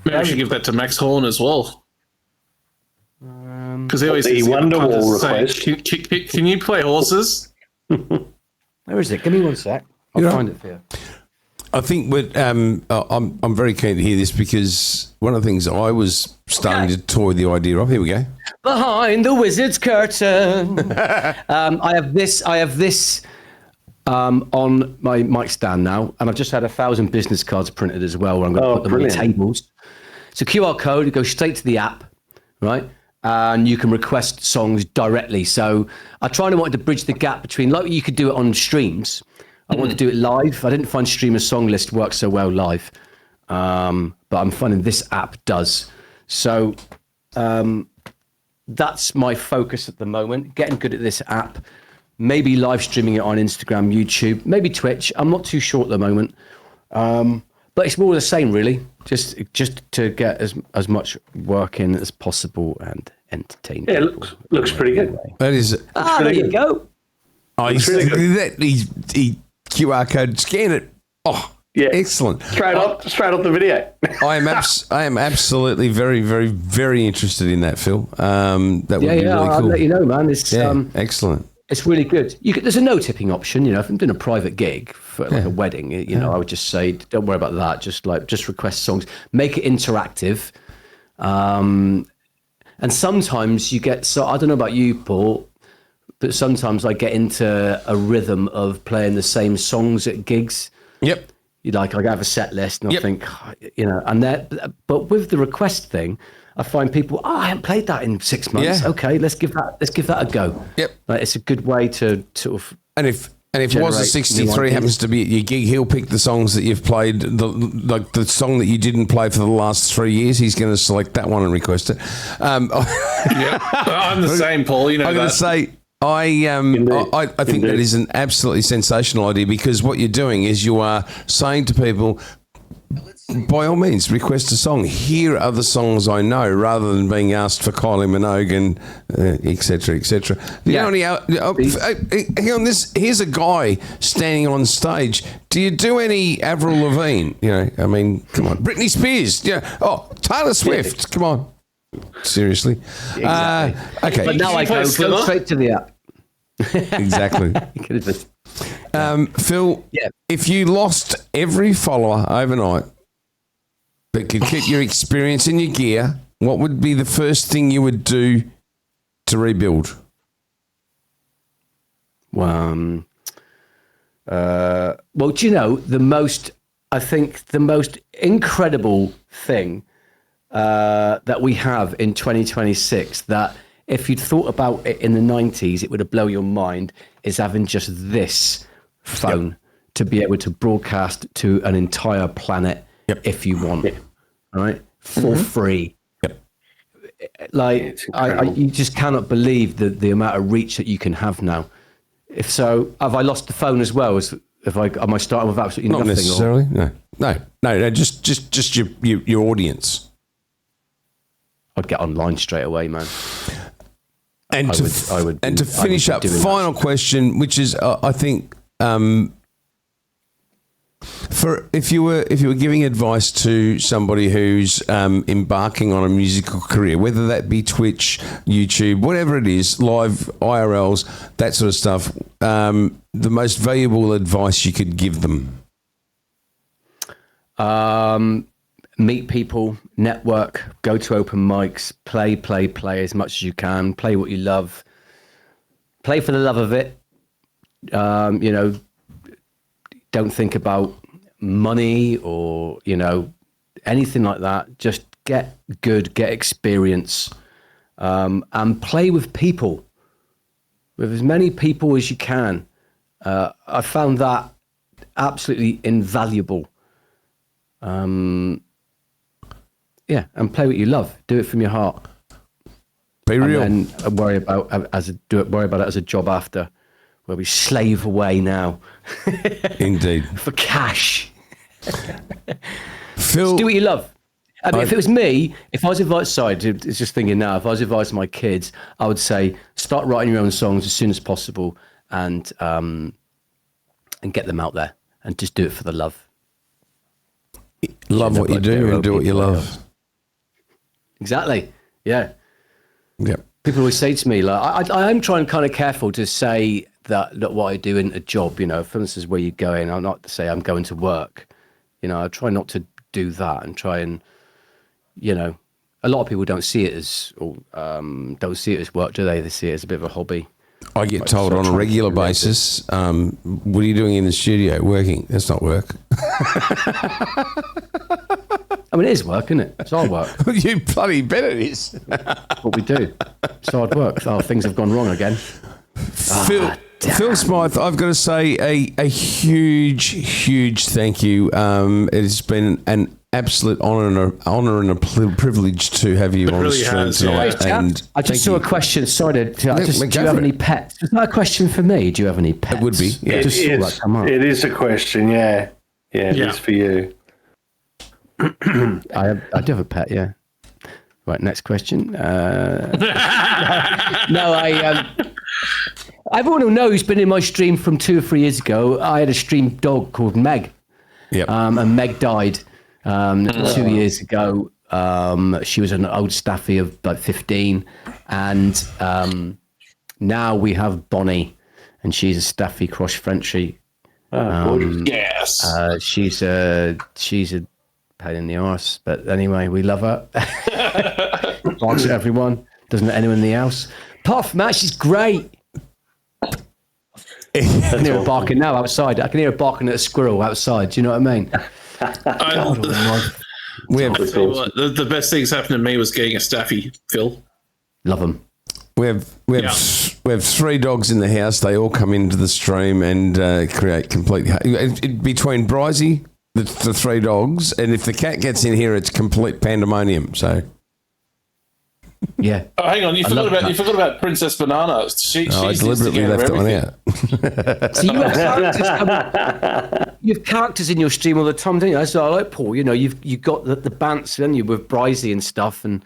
Maybe I should give that to Max Horn as well. Because he always the Wonderwall request. Can you play horses? Where is it? Give me 1 sec. I'll find it for you. I think I'm very keen to hear this because one of the things I was starting to toy the idea of. Here we go. Behind the wizard's curtain. I have this on my mic stand now, and I've just had 1,000 business cards printed as well. Where I'm going to put them on the tables. It's a QR code. It goes straight to the app, right? And you can request songs directly. So I wanted to bridge the gap between, like you could do it on streams. I want to do it live. I didn't find Streamer Song List work so well live, but I'm finding this app does. So that's my focus at the moment, getting good at this app, maybe live streaming it on Instagram, YouTube, maybe Twitch. I'm not too sure at the moment, but it's more the same, really, just to get as much work in as possible and entertain people. Yeah, looks pretty good. That is. There you go. Oh, he QR code, scan it. Oh, yeah, excellent. Straight up the video. I am absolutely very, very, very interested in that, Phil. That would be really cool. I'll let you know, man. It's excellent. It's really good. There's a no tipping option. If I'm doing a private gig for like a wedding, I would just say, don't worry about that. Just request songs, make it interactive. And sometimes you get, so I don't know about you, Paul, but sometimes I get into a rhythm of playing the same songs at gigs. Yep. I have a set list and I think, and that, but with the request thing, I find people, I haven't played that in 6 months. Yeah. Okay, let's give that a go. Yep. It's a good way to sort of. And if Wazza 63 happens to be at your gig, he'll pick the songs that you've played, the song that you didn't play for the last 3 years. He's going to select that one and request it. I'm the same, Paul. I'm going to say. I think that is an absolutely sensational idea because what you're doing is you are saying to people, let's by all means, request a song. Here are the songs I know, rather than being asked for Kylie Minogue and etc. etc. Yeah. Hang on, here's a guy standing on stage. Do you do any Avril Lavigne? You know, I mean, come on, Britney Spears. Yeah. Oh, Taylor Swift. Come on. Seriously. Exactly. Okay. But now I go straight to the app. Exactly. Phil, if you lost every follower overnight but could keep your experience and your gear, what would be the first thing you would do to rebuild? Well, do you know the most incredible thing that we have in 2026 that if you'd thought about it in the 90s, it would have blown your mind, is having just this phone to be able to broadcast to an entire planet if you want, right? For free. Like, you just cannot believe the amount of reach that you can have now. If so, have I lost the phone as well? Am I starting with absolutely Not nothing? necessarily. No. Just your audience. I'd get online straight away, man. And to finish up, final question, which is, I think, for if you were giving advice to somebody who's embarking on a musical career, whether that be Twitch, YouTube, whatever it is, live IRLs, that sort of stuff, the most valuable advice you could give them. Meet people, network, go to open mics, play as much as you can, play what you love, play for the love of it. Don't think about money or, anything like that. Just get good, get experience, and play with people, with as many people as you can. I found that absolutely invaluable. And play what you love. Do it from your heart. Be real. And then worry about it as a job after, where we slave away now. Indeed. For cash. Phil, just do what you love. I mean, if it was me, if I was advised, it's just thinking now, if I was advised my kids, I would say start writing your own songs as soon as possible and get them out there and just do it for the love. Love what you do and do what you love. Exactly. Yeah. Yeah. People always say to me, like, I am trying kind of careful to say that what I do in a job, for instance, where you're going, I'm not to say I'm going to work. I try not to do that and try and, a lot of people don't see it as work, do they? They see it as a bit of a hobby. I get told on a regular basis, what are you doing in the studio? Working. That's not work. I mean, it is work, isn't it? It's hard work. You bloody bet it is. What we do. It's hard work. Oh, things have gone wrong again. Phil Smyth, I've got to say a huge thank you. It has been an absolute honour and a privilege to have you on the stream tonight. Yeah. And I just saw a question. Sorry, do you have any pets? Is that a question for me? Do you have any pets? It would be. Yeah. I just saw that come up. It is a question. Yeah. It is for you. I do have a pet. Yeah. Right. Next question. Everyone who knows who's been in my stream from 2 or 3 years ago, I had a stream dog called Meg. Yep. And Meg died 2 years ago. She was an old staffy of like 15, and now we have Bonnie, and she's a staffy cross Frenchy. Yes. She's a pain in the arse, but anyway, we love her. Barks at everyone. Doesn't let anyone in the house. Puff, man, she's great. I can hear her barking now outside. I can hear her barking at a squirrel outside. Do you know what I mean? The best things happened to me was getting a staffy, Phil. Love them. We have 3 dogs in the house. They all come into the stream and create complete between Brizzy, the 3 dogs, and if the cat gets in here, it's complete pandemonium. So. Yeah. Oh, hang on! You forgot about Princess Banana. I deliberately left that one out. So you have characters in your stream all the time, don't you? That's what I like, Paul. You know, you've got the bants, haven't you, with Brizzy and stuff, and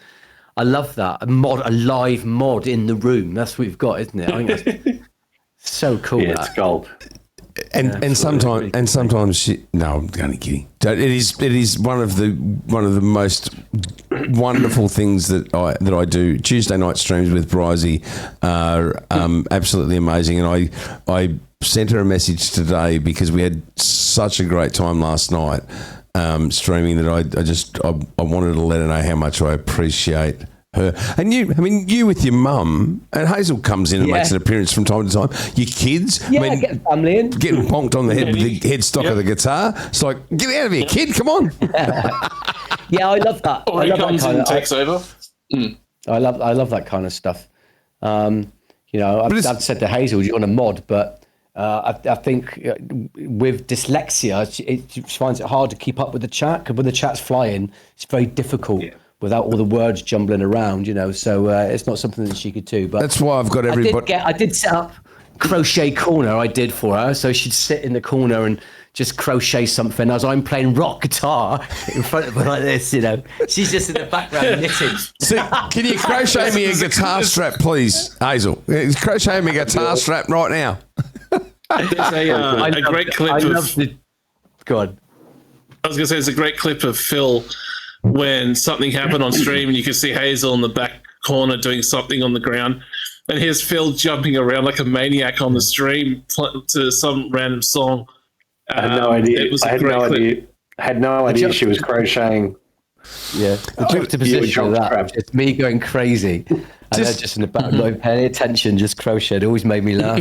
I love that. A live mod in the room. That's what we've got, isn't it? I think that's so cool. Yeah, it's gold. And sometimes no, I'm only kidding. It is one of the most wonderful things that I do. Tuesday night streams with Brizzy are absolutely amazing, and I sent her a message today because we had such a great time last night streaming that I wanted to let her know how much I appreciate her. And you with your mum, and Hazel comes in and makes an appearance from time to time. Your kids, get the family in. Getting bonked on the head with the headstock of the guitar. It's like, get out of here, kid! Come on. Yeah, I love that. Or he comes in and takes over. I love that kind of stuff. You know, I've said to Hazel, do you want a mod? But I think with dyslexia, she finds it hard to keep up with the chat, because when the chat's flying, it's very difficult. Yeah. Without all the words jumbling around, you know, so it's not something that she could do. But that's why I've got everybody. I did set up crochet corner. I did for her, so she'd sit in the corner and just crochet something as I'm playing rock guitar in front of her like this. You know, she's just in the background knitting. So, can you crochet me a guitar strap, please, Hazel? Crochet me a guitar strap right now. There's a great clip. Go on. I was going to say, there's a great clip of Phil when something happened on stream and you can see Hazel in the back corner doing something on the ground, and here's Phil jumping around like a maniac on the stream to some random song. I had no idea. It was I had no idea. I had no idea she was crocheting. Yeah, the juxtaposition of that. It's me going crazy. And just in the back, not paying attention, just crocheted. It always made me laugh.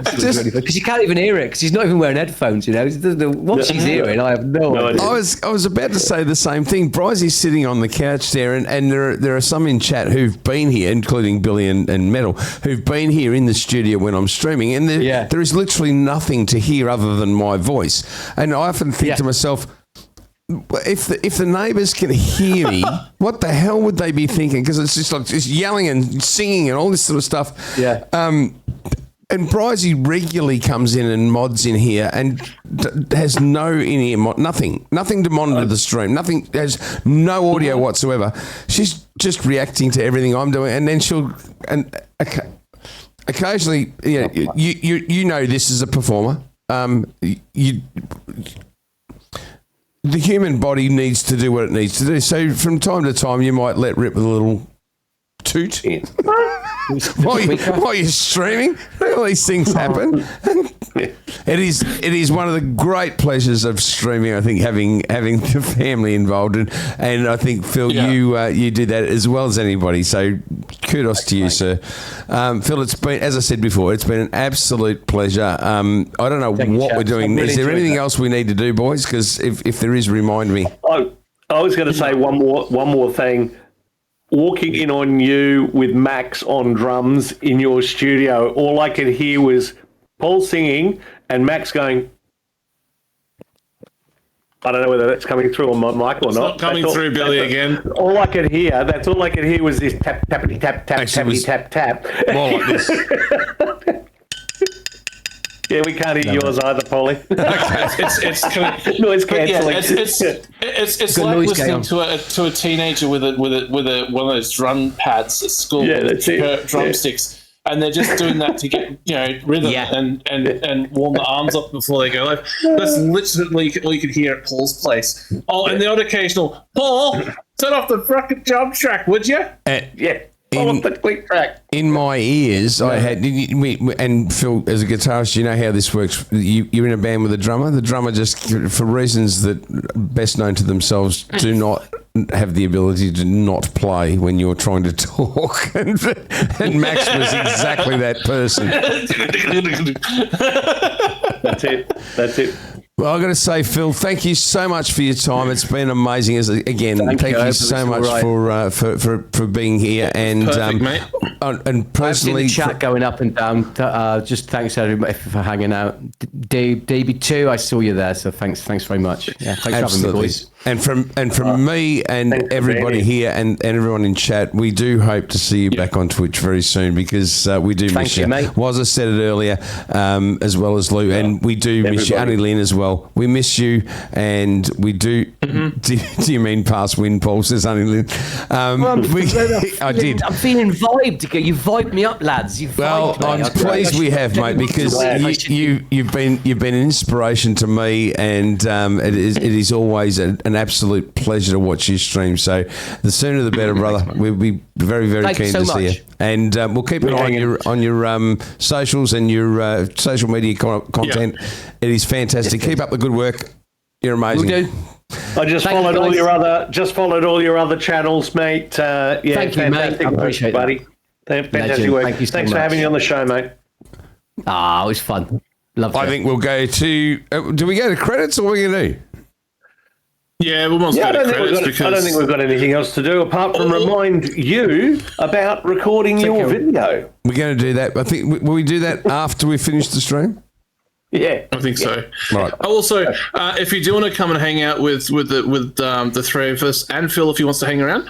Because you can't even hear it, because he's not even wearing headphones. You know, what she's hearing, I have no idea. I was about to say the same thing. Brizzy's sitting on the couch there, and there are some in chat who've been here, including Billy and Metal, who've been here in the studio when I'm streaming, and there is literally nothing to hear other than my voice. And I often think to myself, if the neighbours can hear me, what the hell would they be thinking? Because it's just like just yelling and singing and all this sort of stuff. Yeah. And Brizzy regularly comes in and mods in here and has no in-ear, nothing to monitor the stream. Nothing, has no audio whatsoever. She's just reacting to everything I'm doing, and then she'll occasionally, you know, this is a performer. The human body needs to do what it needs to do. So from time to time, you might let rip with a little toot while you're streaming. All these things happen. It is one of the great pleasures of streaming, I think, having the family involved, and I think, Phil, you do that as well as anybody. So kudos to you, sir. Phil, it's been, as I said before, it's been an absolute pleasure. I don't know what we're doing. Is there anything else we need to do, boys? Because if there is, remind me. I was going to say one more thing. Walking in on you with Max on drums in your studio, all I could hear was Paul singing and Max going. I don't know whether that's coming through on my mic or it's not coming through, Billy, again. All I could hear, that's all I could hear was this tap, tappity, tap, tap, tappity, tap, tap. More like this. Yeah, we can't hear yours either, Polly. It's noise cancelling. It's like listening to a teenager with one of those drum pads at school. Yeah, that's it. Drumsticks. And they're just doing that to get rhythm and warm the arms up before they go live. That's literally all you could hear at Paul's place. Oh, and the odd occasional, Paul, turn off the fucking jump track, would you? In my ears, I had, and Phil, as a guitarist, you know how this works. You're in a band with a drummer. The drummer, just for reasons that best known to themselves, do not have the ability to not play when you're trying to talk. And Max was exactly that person. That's it. Well, I've got to say, Phil, thank you so much for your time. It's been amazing. Thank you so much for being here. And Perfect, mate. And personally, I've seen the chat going up and down. Just thanks everybody for hanging out. DB2, I saw you there, so thanks very much. Yeah, thanks for having me, boys. And from me and everybody here and everyone in chat, we do hope to see you back on Twitch very soon because we do miss you, mate. Well, as I said it earlier, as well as Lou, and we do miss you, Annie Lynn as well. We miss you, and we do. Do you mean past win, Paul? Says Annie Lynn. I did. I'm feeling vibed. You vibed me up, lads. Well, I'm pleased we have, mate, because you've been an inspiration to me, and it is always an absolute pleasure to watch you stream. So the sooner the better, brother. We'll be very, very keen to see you, and we'll keep an eye on your socials and your social media content. Yeah. It is fantastic. Keep up the good work. You're amazing. We'll do. I just followed all your other channels, mate. Thank you, mate. I appreciate buddy. Fantastic work. Thank you so Thanks for much. having me on the show, mate. It was fun. Loved it. I think we'll go to. Do we go to credits or what are we going to do? Yeah, we must go to credits because I don't think we've got anything else to do apart from remind you about recording your video. We're going to do that. I think will we do that after we finish the stream? Yeah, I think so. Right. Also, if you do want to come and hang out with the three of us and Phil, if he wants to hang around,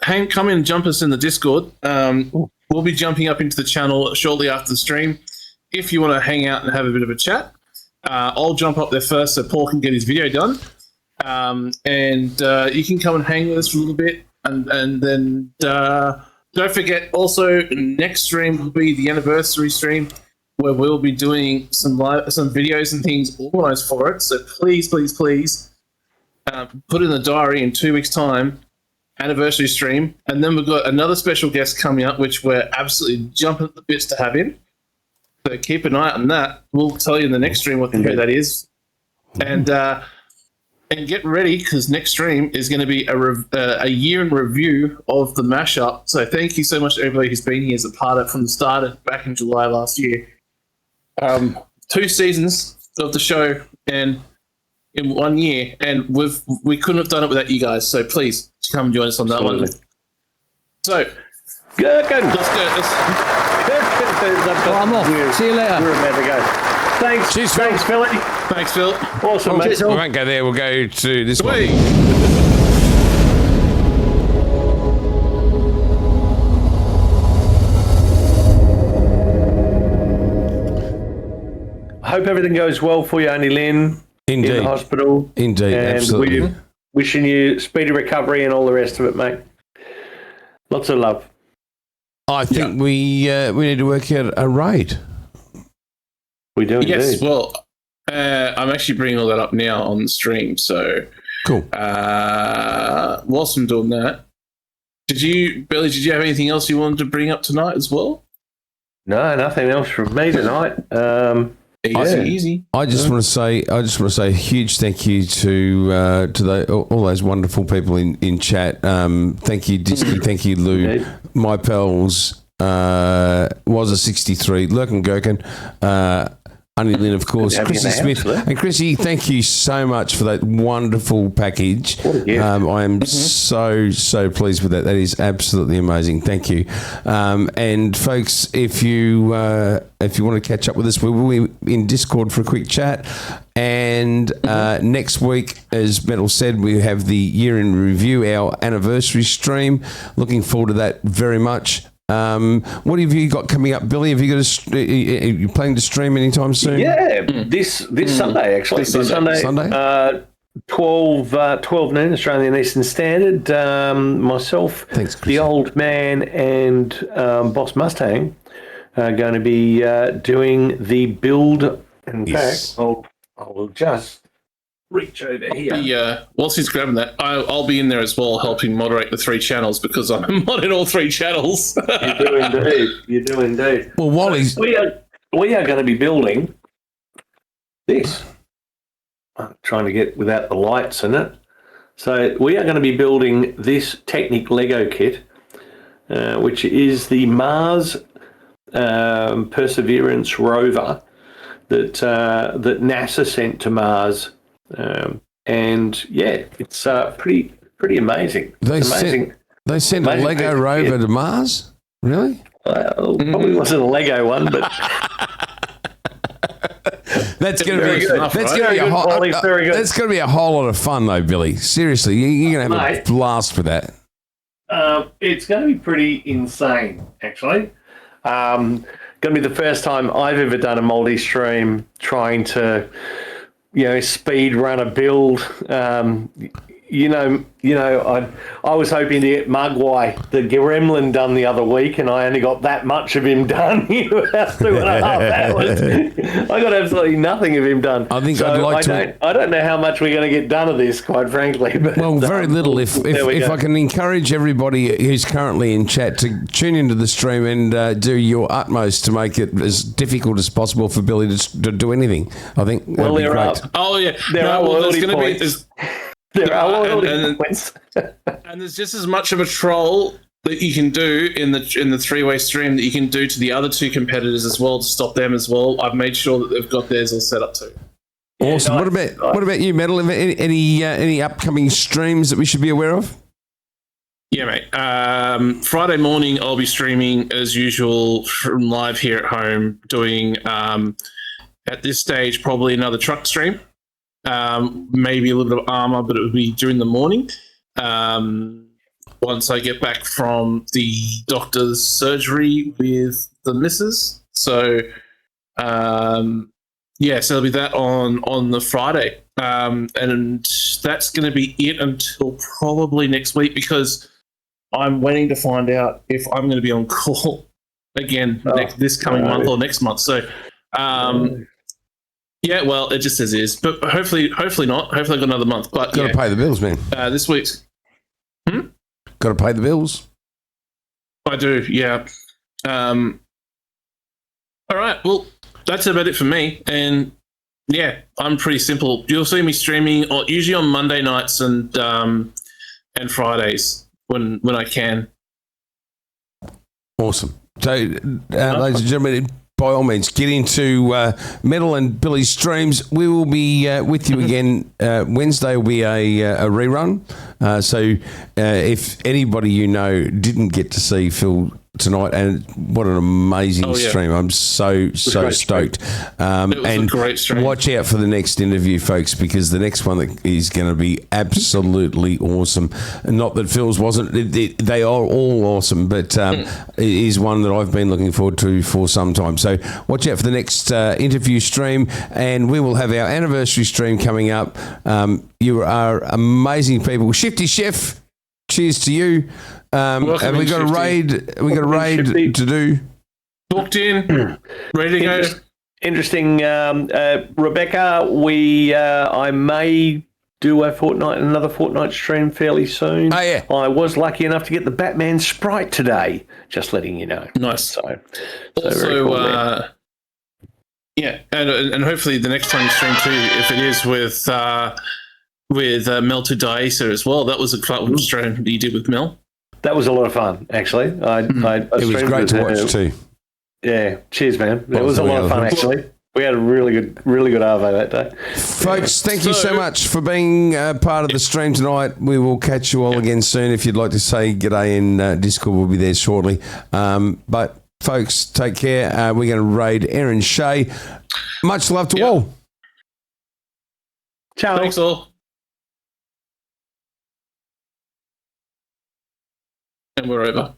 come in and jump us in the Discord. We'll be jumping up into the channel shortly after the stream. If you want to hang out and have a bit of a chat, I'll jump up there first so Paul can get his video done. And you can come and hang with us for a little bit. And then don't forget, also, next stream will be the anniversary stream where we'll be doing some videos and things organised for it. So please put in the diary in 2 weeks' time, anniversary stream. And then we've got another special guest coming up, which we're absolutely jumping at the bits to have in. So keep an eye on that. We'll tell you in the next stream who that is. And get ready because next stream is going to be a year in review of the mashup. So thank you so much to everybody who's been here as a part of it from the start back in July last year. 2 seasons of the show and in 1 year, and we couldn't have done it without you guys. So please come and join us on that one. So, Gherkin. let's go. I'm off. See you later. We're about to go. Thanks. Cheers, Phil. Thanks, Philly. Thanks, Phil. Awesome, mate. We won't go there. We'll go to this one. Wait. I hope everything goes well for you, Annie Lynn. Indeed. In the hospital. Indeed, and absolutely. we're wishing you speedy recovery and all the rest of it, mate. Lots of love. I think we need to work out a raid. We do Yes, indeed. well, I'm actually bringing all that up now on the stream. So, Cool. whilst I'm doing that, Billy, did you have anything else you wanted to bring up tonight as well? No, nothing else from me tonight. Easy. I just want to say a huge thank you to all those wonderful people in chat. Thank you, Disky. Thank you, Lou. Indeed. My pals was a 63. Lurkin Gherkin. Annie Lynn, of course. Good to have you in Chrissy the Smith. house, And Chrissy, thank you so much for that wonderful package. What a gift. I am so pleased with that. That is absolutely amazing. Thank you. And folks, if you want to catch up with us, we will be in Discord for a quick chat. And next week, as Metal said, we have the year in review, our anniversary stream. Looking forward to that very much. What have you got coming up, Billy? Have you got are you planning to stream anytime soon? Yeah, this Sunday, actually. This Sunday? 12 noon Australian Eastern Standard. Myself, Thanks, Chris. the old man, and Boss Mustang are going to be doing the build. In Yes. fact, I'll just reach over here. Whilst he's grabbing that, I'll be in there as well, helping moderate the 3 channels because I'm modding all 3 channels. You do indeed. You do indeed. Well, while he's We are going to be building this. I'm trying to get without the lights in it. So we are going to be building this Technic Lego kit, which is the Mars Perseverance rover that NASA sent to Mars, and yeah, it's pretty amazing. They It's amazing. sent a Amazing Lego piece of rover kit. to Mars? Really? Well, probably wasn't a Lego one, but That's going to Very be good. that's Very going to be a good, whole Wally, very good. that's going to be a whole lot of fun though, Billy. Seriously, you're going to have a Mate. blast with that. it's going to be pretty insane, actually. Going to be the first time I've ever done a multi-stream trying to, speed run a build. I was hoping to get Mugwai, the gremlin, done the other week, and I only got that much of him done. About 2.5 hours. I got absolutely nothing of him done. I think I'd like to. I don't know how much we're going to get done of this, quite frankly. But, Well, very little. If go. I can encourage everybody who's currently in chat to tune into the stream and do your utmost to make it as difficult as possible for Billy to do anything, I think that'd be there great. are Oh yeah, there are there's loyalty going to be points. There are loyalty and- points. and there's just as much of a troll that you can do in the three-way stream that you can do to the other two competitors as well to stop them as well. I've made sure that they've got theirs all set up too. Awesome. nice. What about you, Metal? Any upcoming streams that we should be aware of? Yeah, mate. Friday morning, I'll be streaming as usual from live here at home, doing at this stage probably another truck stream, maybe a little bit of armor, but it would be during the morning. Once I get back from the doctor's surgery with the missus, so so there'll be that on the Friday, and that's going to be it until probably next week because I'm waiting to find out if I'm going to be on call again this coming month or next month. So, yeah, well, it just says is, but hopefully not. Hopefully, I've got another month. But Got to pay the bills, man. this week's Got to pay the bills. I do, yeah. All right, well, that's about it for me. And yeah, I'm pretty simple. You'll see me streaming usually on Monday nights and Fridays when I can. Awesome. So, ladies and gentlemen, by all means, get into Metal and Billy's streams. We will be with you again. Wednesday will be a rerun. So if anybody you know didn't get to see Phil tonight, and what an amazing stream. I'm so stoked. It was a great stream. Watch out for the next interview, folks, because the next one is going to be absolutely awesome. And not that Phil's wasn't. They are all awesome, but it is one that I've been looking forward to for some time. So watch out for the next interview stream, and we will have our anniversary stream coming up. You are amazing people. Shifty Chef, cheers to you. And we got a raid. We got a raid to do. Booked in, ready to go. Interesting, Rebecca. I may do another fortnight stream fairly soon. Oh yeah. I was lucky enough to get the Batman sprite today. Just letting you know. Nice. So Also, very cool, man. yeah, and hopefully the next time you stream too, if it is with Mel to Diasa as well. That was a fun stream that you did with Mel. That was a lot of fun, actually. I It was streamed great with to her. watch too. Yeah, cheers, man. It was a lot of fun, actually. We had a really good Arvo that day. Folks, thank you so much for being part of the stream tonight. We will catch you all again soon. If you'd like to say g'day in Discord, we'll be there shortly. But folks, take care. We're going to raid Aaron Shea. Much love to all. Ciao. Thanks all. And we're over.